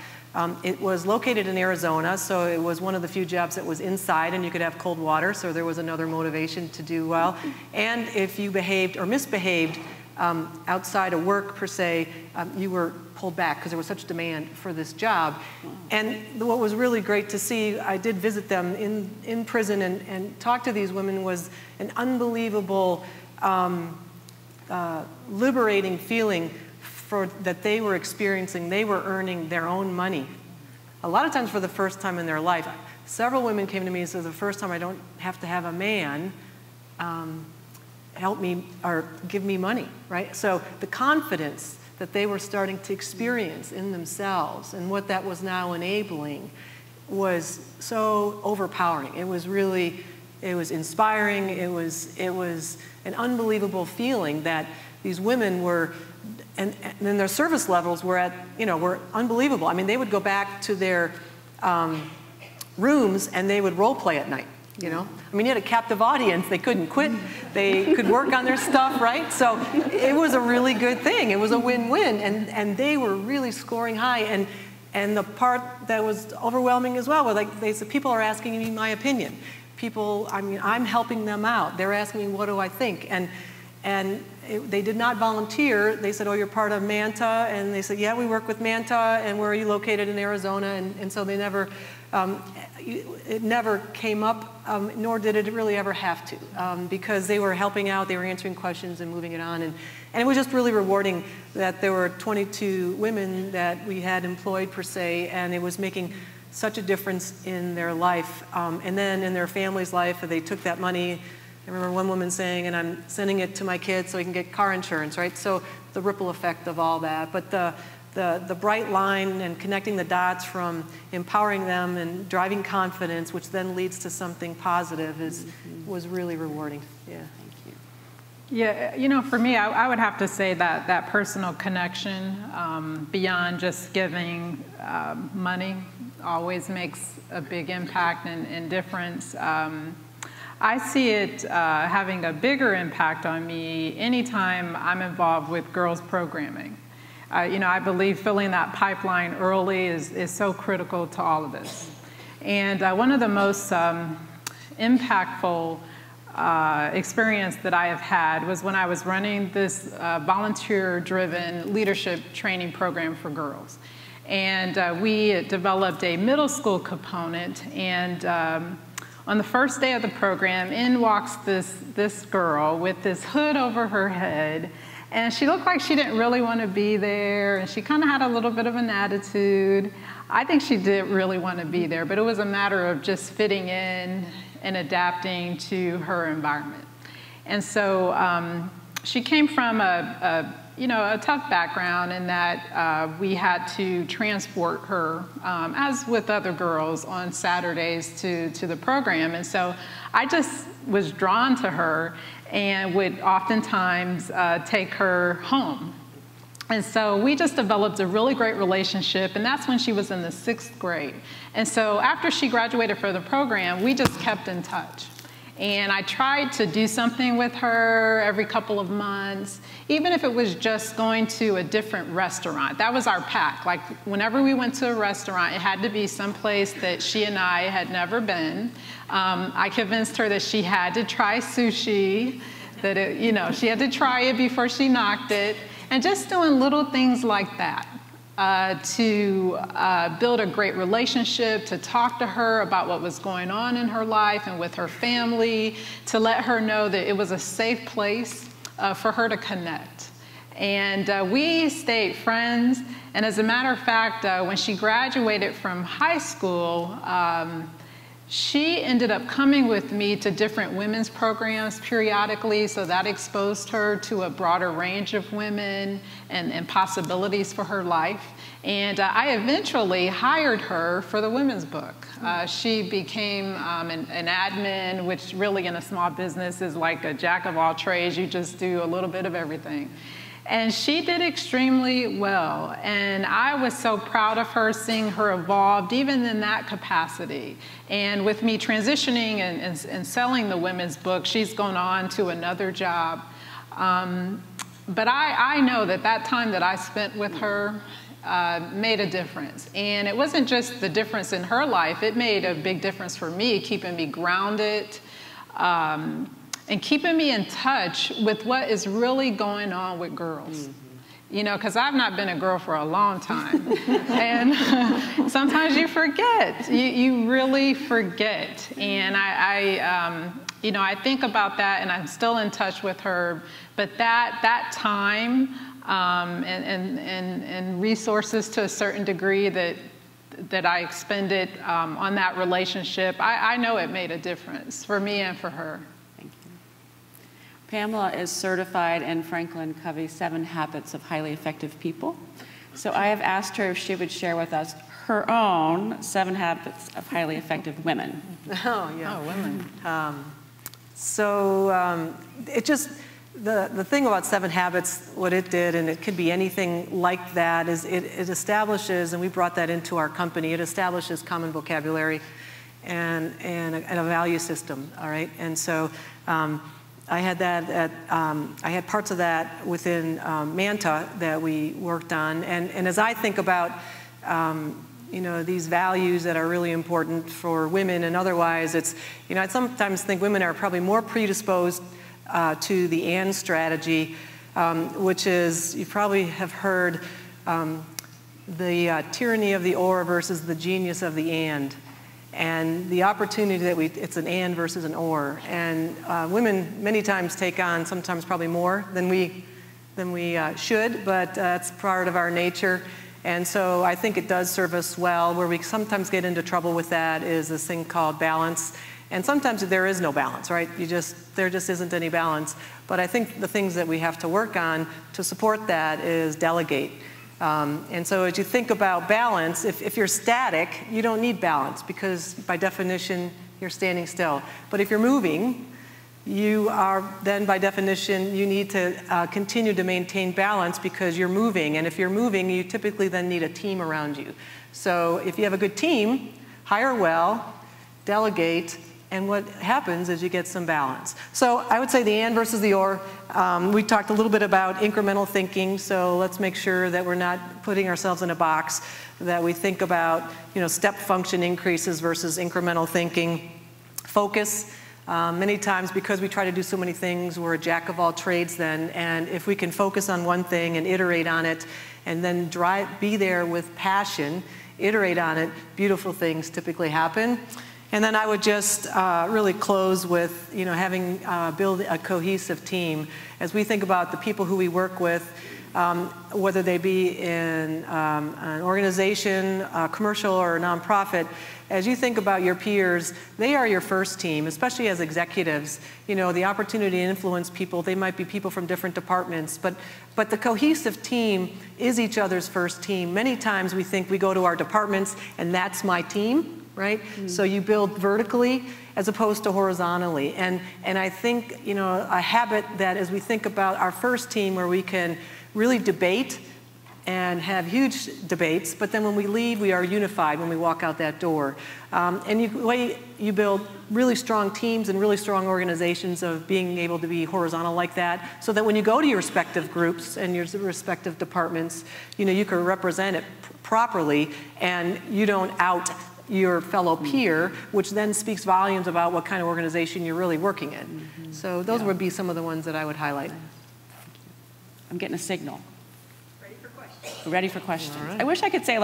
S22: It was located in Arizona, so it was one of the few jobs that was inside and you could have cold water, so there was another motivation to do well. And if you behaved or misbehaved outside of work per se, you were pulled back because there was such demand for this job. And what was really great to see, I did visit them in prison and talk to these women, was an unbelievable liberating feeling that they were experiencing. They were earning their own money. A lot of times for the first time in their life. Several women came to me and said, the first time I don't have to have a man help me or give me money, right? So the confidence that they were starting to experience in themselves and what that was now enabling was so overpowering. It was really, it was inspiring. It was an unbelievable feeling that these women were, and then their service levels were at, were unbelievable. I mean, they would go back to their rooms and they would role play at night. I mean, you had a captive audience. They couldn't quit. They could work on their stuff, right? So it was a really good thing. It was a win-win, and they were really scoring high. And the part that was overwhelming as well was, like, they said, people are asking me my opinion. People, I mean, I'm helping them out. They're asking me, what do I think? They did not volunteer. They said, oh, you're part of Manta. And they said, yeah, we work with Manta. And where are you located? In Arizona. And so they never, it never came up, nor did it really ever have to, because they were helping out. They were answering questions and moving it on. And it was just really rewarding that there were 22 women that we had employed, per se, and it was making such a difference in their life. And then in their family's life, they took that money. I remember one woman saying, and I'm sending it to my kids so he can get car insurance, right? So the ripple effect of all that. But the bright line and connecting the dots from empowering them and driving confidence, which then leads to something positive, was really rewarding. Yeah.
S6: Yeah, you know, for me, I would have to say that that personal connection beyond just giving money always makes a big impact and difference. I see it having a bigger impact on me anytime I'm involved with girls programming. You know, I believe filling that pipeline early is so critical to all of this. And one of the most impactful experience that I have had was when I was running this volunteer-driven leadership training program for girls. And we developed a middle school component, and on the first day of the program, in walks this girl with this hood over her head, and she looked like she didn't really want to be there, and she kind of had a little bit of an attitude. I think she did really want to be there, but it was a matter of just fitting in and adapting to her environment. And so she came from a tough background in that we had to transport her, as with other girls, on Saturdays to the program. And so I just was drawn to her and would oftentimes take her home. And so we just developed a really great relationship, and that's when she was in the 6th grade. And so after she graduated from the program, we just kept in touch. And I tried to do something with her every couple of months, even if it was just going to a different restaurant. That was our pact. Like, whenever we went to a restaurant, it had to be someplace that she and I had never been. I convinced her that she had to try sushi, that she had to try it before she knocked it. And just doing little things like that to build a great relationship, to talk to her about what was going on in her life and with her family, to let her know that it was a safe place for her to connect. And we stayed friends. And as a matter of fact, when she graduated from high school, she ended up coming with me to different women's programs periodically, so that exposed her to a broader range of women and possibilities for her life. And I eventually hired her for the women's book. She became an admin, which really in a small business is like a jack of all trades. You just do a little bit of everything. And she did extremely well. And I was so proud of her, seeing her evolved even in that capacity. And with me transitioning and selling the women's book, she's gone on to another job. But I know that time that I spent with her made a difference. And it wasn't just the difference in her life, it made a big difference for me, keeping me grounded, and keeping me in touch with what is really going on with girls. You know, because I've not been a girl for a long time. And sometimes you forget. You really forget. And I think about that, and I'm still in touch with her. But that time and resources to a certain degree that I expended on that relationship, I know it made a difference for me and for her.
S5: Pamela is certified in Franklin Covey's 7 Habits of Highly Effective People. So I have asked her if she would share with us her own 7 Habits of Highly Effective Women.
S22: Oh, yeah.
S6: Oh, women.
S22: It just, the thing about 7 Habits, what it did, and it could be anything like that, is it establishes, and we brought that into our company, it establishes common vocabulary and a value system, all right? And so, I had that I had parts of that within Manta that we worked on, and as I think about these values that are really important for women and otherwise, it's I sometimes think women are probably more predisposed to the and strategy, which is, you probably have heard the tyranny of the or versus the genius of the and the opportunity that it's an and versus an or. And women many times take on sometimes probably more than we should, but it's part of our nature. And so I think it does serve us well. Where we sometimes get into trouble with that is this thing called balance. And sometimes there is no balance, right? There just isn't any balance. But I think the things that we have to work on to support that is delegate. And so as you think about balance, if you're static, you don't need balance because by definition, you're standing still. But if you're moving, you are then by definition, you need to continue to maintain balance because you're moving. And if you're moving, you typically then need a team around you. So if you have a good team, hire well, delegate, and what happens is you get some balance. So I would say the and versus the or. We talked a little bit about incremental thinking, so let's make sure that we're not putting ourselves in a box, that we think about step function increases versus incremental thinking. Focus. Many times because we try to do so many things, we're a jack of all trades then, and if we can focus on one thing and iterate on it, and then be there with passion, iterate on it, beautiful things typically happen. And then I would just really close with, having build a cohesive team. As we think about the people who we work with, whether they be in an organization, commercial or a nonprofit, as you think about your peers, they are your first team, especially as executives. The opportunity to influence people, they might be people from different departments, but the cohesive team is each other's first team. Many times we think we go to our departments and that's my team. Right? Mm-hmm. So you build vertically as opposed to horizontally. And I think, a habit that as we think about our first team where we can really debate and have huge debates, but then when we leave, we are unified when we walk out that door. And the way you build really strong teams and really strong organizations of being able to be horizontal like that, so that when you go to your respective groups and your respective departments, you can represent it properly and you don't out your fellow peer, which then speaks volumes about what kind of organization you're really working in. Mm-hmm. So those would be some of the ones that I would highlight.
S5: I'm getting a signal.
S9: Ready for questions.
S5: Ready for questions.
S22: Right.
S5: I wish I could say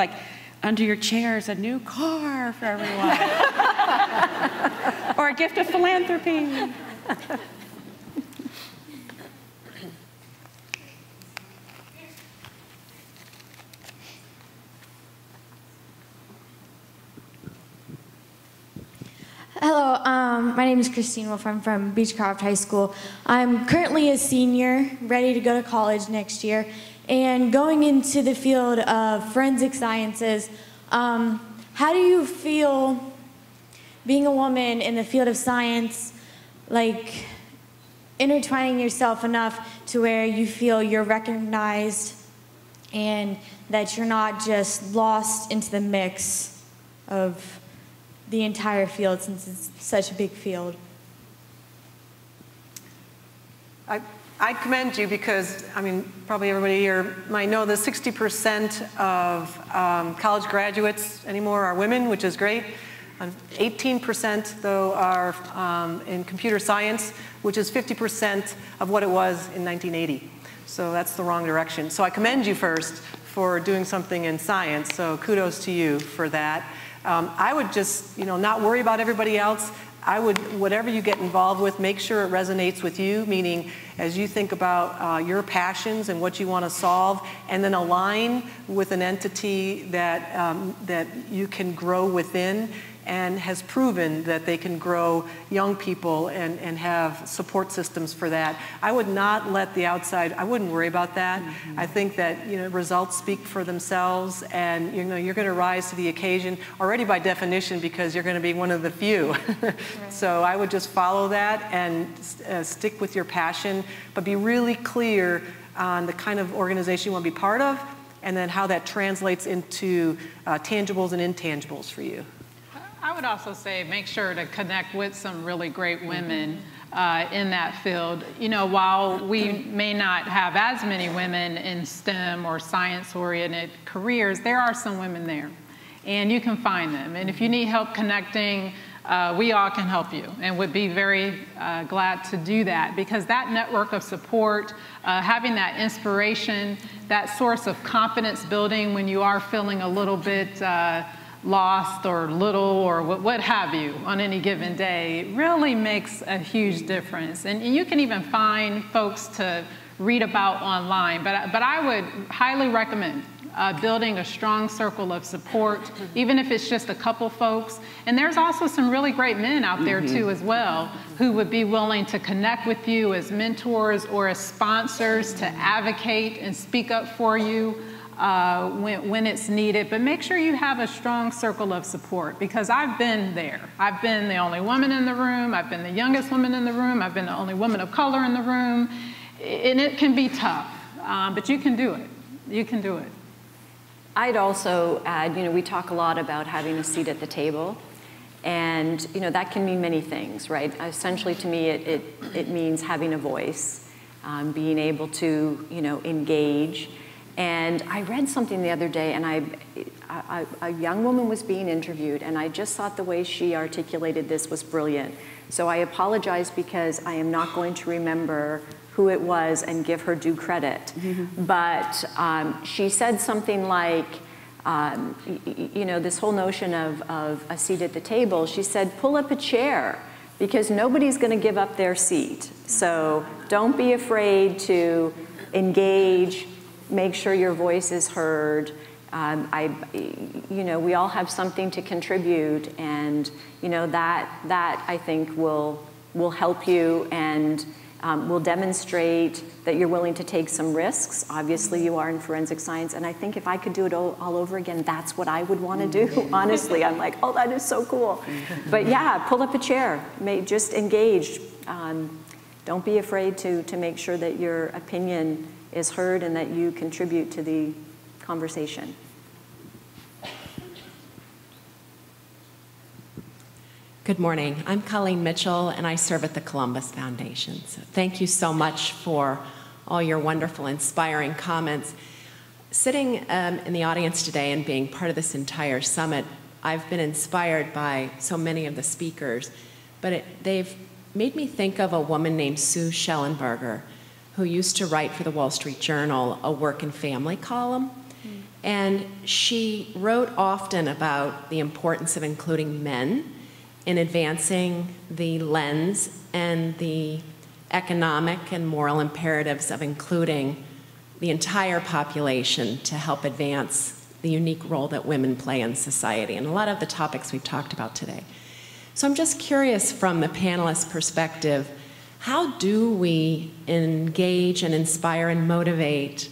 S5: under your chair is a new car for everyone. Or a gift of philanthropy.
S7: Hello, my name is Christine Wolf. I'm from Beechcroft High School. I'm currently a senior, ready to go to college next year, and going into the field of forensic sciences. How do you feel being a woman in the field of science, intertwining yourself enough to where you feel you're recognized and that you're not just lost into the mix of the entire field, since it's such a big field?
S22: I commend you because, probably everybody here might know that 60% of college graduates anymore are women, which is great. 18% though are in computer science, which is 50% of what it was in 1980. So that's the wrong direction. So I commend you first for doing something in science, so kudos to you for that. I would just, not worry about everybody else. I would, whatever you get involved with, make sure it resonates with you, meaning as you think about your passions and what you want to solve, and then align with an entity that you can grow within and has proven that they can grow young people and have support systems for that. I would not let the outside, I wouldn't worry about that. Mm-hmm. I think that results speak for themselves, and you're going to rise to the occasion already by definition because you're going to be one of the few. Right. So I would just follow that and stick with your passion, but be really clear on the kind of organization you want to be part of, and then how that translates into tangibles and intangibles for you.
S6: I would also say make sure to connect with some really great women in that field. While we may not have as many women in STEM or science-oriented careers, there are some women there, and you can find them. And if you need help connecting, we all can help you, and would be very glad to do that, because that network of support, having that inspiration, that source of confidence building when you are feeling a little bit lost or little or what have you on any given day, really makes a huge difference. And you can even find folks to read about online, but I would highly recommend building a strong circle of support, even if it's just a couple folks. And there's also some really great men out there too as well, who would be willing to connect with you as mentors or as sponsors to advocate and speak up for you. when it's needed, but make sure you have a strong circle of support, because I've been there. I've been the only woman in the room, I've been the youngest woman in the room, I've been the only woman of color in the room, and it can be tough, but you can do it. You can do it.
S4: I'd also add, we talk a lot about having a seat at the table, and that can mean many things, right? Essentially, to me, it means having a voice, being able to, engage. And I read something the other day, and a young woman was being interviewed, and I just thought the way she articulated this was brilliant. So I apologize because I am not going to remember who it was and give her due credit. Mm-hmm. But she said something like, this whole notion of a seat at the table, she said, pull up a chair, because nobody's going to give up their seat. So don't be afraid to engage, make sure your voice is heard. We all have something to contribute, and that I think will help you and will demonstrate that you're willing to take some risks. Obviously, you are in forensic science, and I think if I could do it all over again, that's what I would want to do. Honestly, I'm like, oh, that is so cool. But yeah, pull up a chair, just engage. Don't be afraid to make sure that your opinion is heard and that you contribute to the conversation.
S8: Good morning. I'm Colleen Mitchell, and I serve at the Columbus Foundation. So thank you so much for all your wonderful, inspiring comments. Sitting in the audience today and being part of this entire summit, I've been inspired by so many of the speakers, but they've made me think of a woman named Sue Schellenberger, who used to write for the Wall Street Journal a work and family column. And she wrote often about the importance of including men in advancing the lens and the economic and moral imperatives of including the entire population to help advance the unique role that women play in society, and a lot of the topics we've talked about today. So I'm just curious, from the panelist perspective, how do we engage and inspire and motivate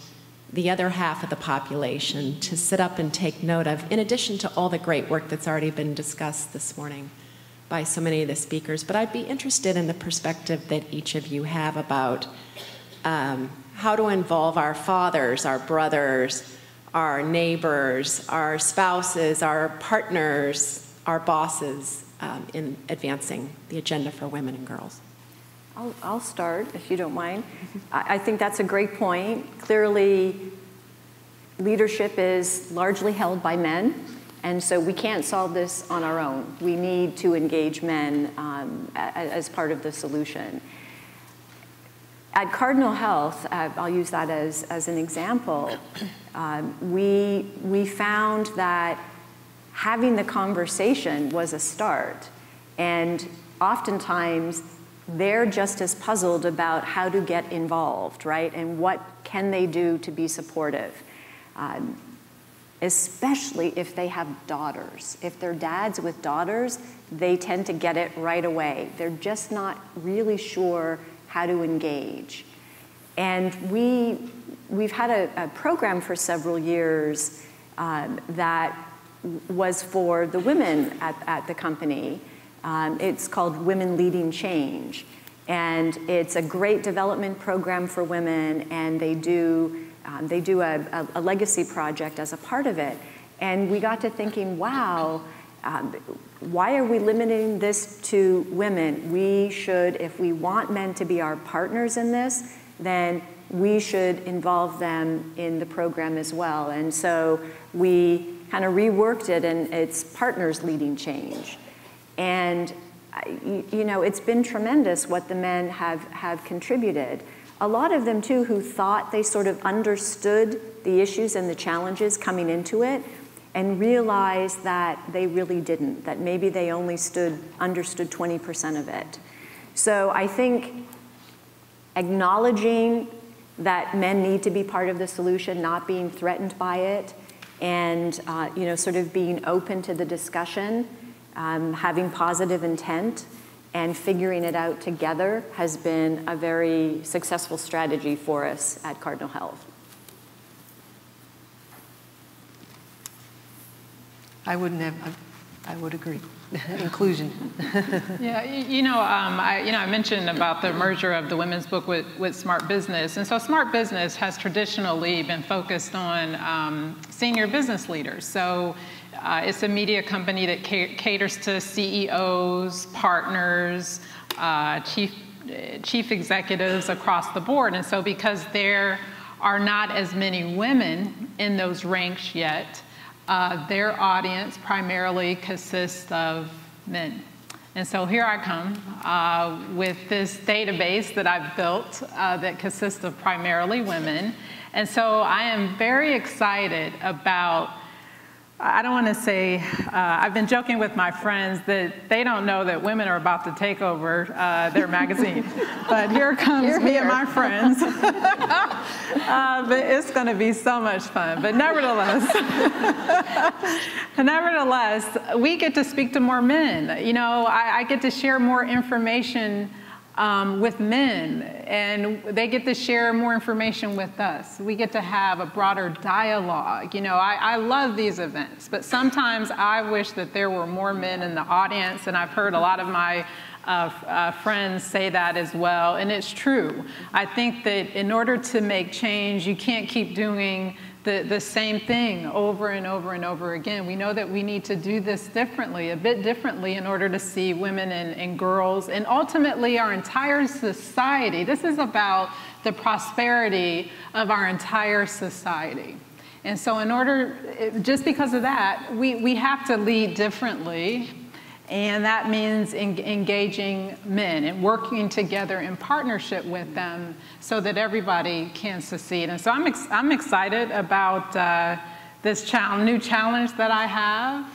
S8: the other half of the population to sit up and take note of, in addition to all the great work that's already been discussed this morning by so many of the speakers? But I'd be interested in the perspective that each of you have about how to involve our fathers, our brothers, our neighbors, our spouses, our partners, our bosses in advancing the agenda for women and girls.
S4: I'll start, if you don't mind. I think that's a great point. Clearly, leadership is largely held by men, and so we can't solve this on our own. We need to engage men as part of the solution. At Cardinal Health, I'll use that as an example, we found that having the conversation was a start, and oftentimes they're just as puzzled about how to get involved, right? And what can they do to be supportive? Especially if they have daughters. If they're dads with daughters, they tend to get it right away. They're just not really sure how to engage. And we've had a program for several years that was for the women at the company. It's called Women Leading Change. And it's a great development program for women, and they do a legacy project as a part of it. And we got to thinking, wow, why are we limiting this to women? We should, if we want men to be our partners in this, then we should involve them in the program as well. And so we kind of reworked it, and it's Partners Leading Change. And it's been tremendous what the men have contributed. A lot of them too, who thought they sort of understood the issues and the challenges coming into it, and realized that they really didn't, that maybe they only understood 20% of it. So I think acknowledging that men need to be part of the solution, not being threatened by it, and sort of being open to the discussion, having positive intent, and figuring it out together has been a very successful strategy for us at Cardinal Health.
S22: I wouldn't have, I would agree. Inclusion.
S6: Yeah, I mentioned about the merger of the women's book with Smart Business. And so Smart Business has traditionally been focused on senior business leaders. So it's a media company that caters to CEOs, partners, chief executives across the board. And so because there are not as many women in those ranks yet, their audience primarily consists of men. And so here I come with this database that I've built that consists of primarily women. And so I am very excited about, I don't want to say, I've been joking with my friends that they don't know that women are about to take over their magazine. But here comes me and my friends. But it's going to be so much fun. But nevertheless, we get to speak to more men. You know, I get to share more information with men, and they get to share more information with us. We get to have a broader dialogue. You know, I love these events, but sometimes I wish that there were more men in the audience, and I've heard a lot of my friends say that as well, and it's true. I think that in order to make change, you can't keep doing the same thing over and over and over again. We know that we need to do this differently, a bit differently, in order to see women and girls, and ultimately our entire society. This is about the prosperity of our entire society. And so in order, just because of that, we have to lead differently. And that means engaging men and working together in partnership with them so that everybody can succeed. And so I'm excited about this new challenge that I have.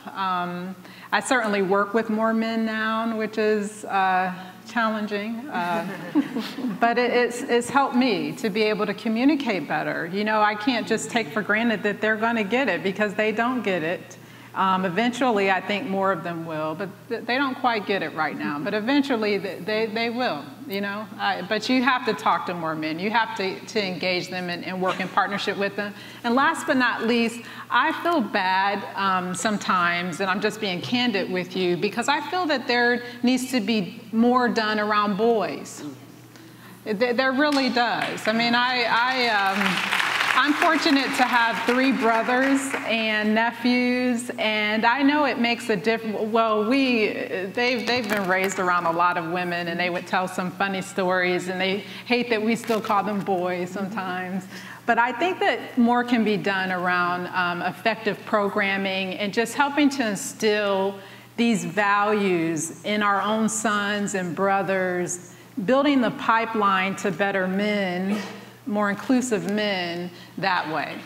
S6: I certainly work with more men now, which is challenging, but it's helped me to be able to communicate better. You know, I can't just take for granted that they're going to get it, because they don't get it. Eventually, I think more of them will, but they don't quite get it right now. But eventually, they will, you know. But you have to talk to more men. You have to engage them and work in partnership with them. And last but not least, I feel bad sometimes, and I'm just being candid with you, because I feel that there needs to be more done around boys. There really does. I mean, I'm fortunate to have 3 brothers and nephews, and I know it makes a difference. Well, they've been raised around a lot of women, and they would tell some funny stories, and they hate that we still call them boys sometimes. But I think that more can be done around effective programming and just helping to instill these values in our own sons and brothers, building the pipeline to better men, more inclusive men that way.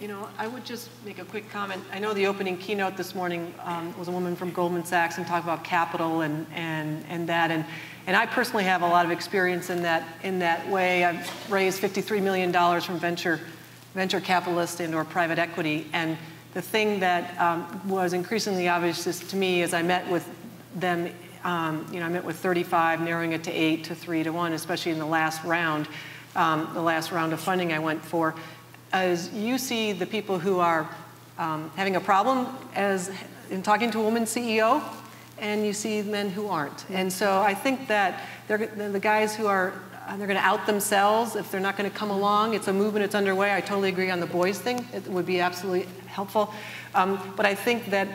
S22: You know, I would just make a quick comment. I know the opening keynote this morning was a woman from Goldman Sachs and talked about capital and that. And I personally have a lot of experience in that way. I've raised $53 million from venture capitalists and/or private equity. And the thing that was increasingly obvious to me as I met with them, I met with 35, narrowing it to 8 to 3 to 1, especially in the last round of funding I went for, as you see the people who are having a problem as in talking to a woman CEO, and you see men who aren't. And so I think that the guys who are, they're going to out themselves if they're not going to come along. It's a movement, it's underway. I totally agree on the boys thing. It would be absolutely helpful. But I think that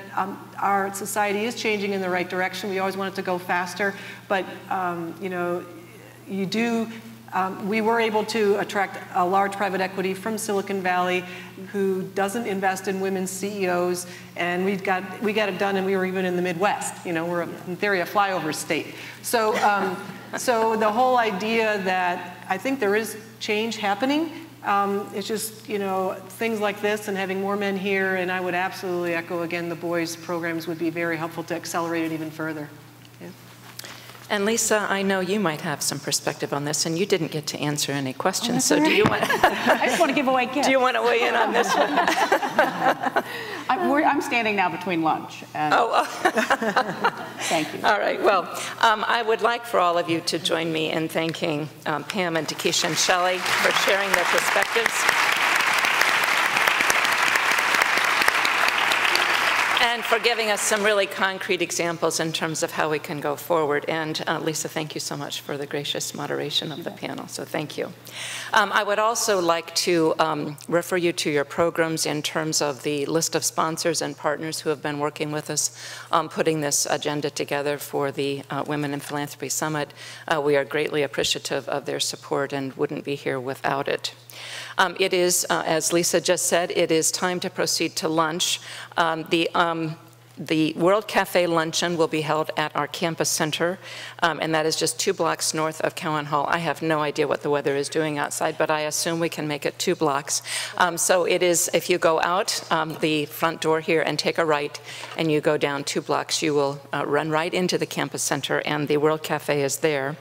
S22: our society is changing in the right direction. We always want it to go faster, but we were able to attract a large private equity from Silicon Valley who doesn't invest in women's CEOs, and we got it done, and we were even in the Midwest. You know, we're in theory a flyover state. So, so the whole idea that I think there is change happening. It's just, things like this and having more men here, and I would absolutely echo again, the boys programs would be very helpful to accelerate it even further. Yeah.
S1: And Lisa, I know you might have some perspective on this, and you didn't get to answer any questions.
S10: Oh, so do you want? I just want to give away gifts.
S1: Do you want to weigh in on this one?
S10: I'm standing now between lunch. And thank you.
S1: All right. Well, I would like for all of you to join me in thanking Pam and Takesha and Shelley for sharing their perspectives. And for giving us some really concrete examples in terms of how we can go forward. And Lisa, thank you so much for the gracious moderation of the panel, so thank you. I would also like to refer you to your programs in terms of the list of sponsors and partners who have been working with us on putting this agenda together for the Women in Philanthropy Summit. We are greatly appreciative of their support and wouldn't be here without it. It is, as Lisa just said, it is time to proceed to lunch. The World Cafe Luncheon will be held at our campus center, and that is just 2 blocks north of Cowan Hall. I have no idea what the weather is doing outside, but I assume we can make it 2 blocks. So it is, if you go out the front door here and take a right, and you go down 2 blocks, you will run right into the campus center, and the World Cafe is there.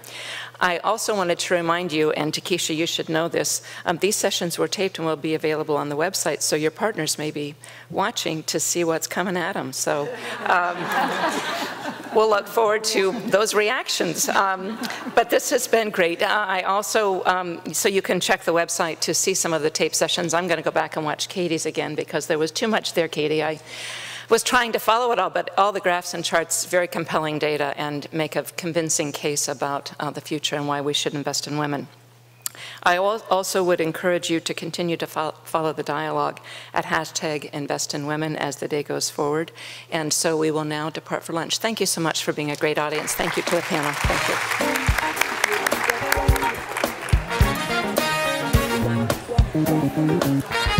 S1: I also wanted to remind you, and Takesha, you should know this, these sessions were taped and will be available on the website, so your partners may be watching to see what's coming at them. So we'll look forward to those reactions. But this has been great. I also, so you can check the website to see some of the tape sessions. I'm going to go back and watch Katie's again because there was too much there, Katie. I was trying to follow it all, but all the graphs and charts, very compelling data, and make a convincing case about the future and why we should invest in women. I also would encourage you to continue to follow the dialogue at #InvestInWomen as the day goes forward. And so we will now depart for lunch. Thank you so much for being a great audience. Thank you to the panel. Thank you.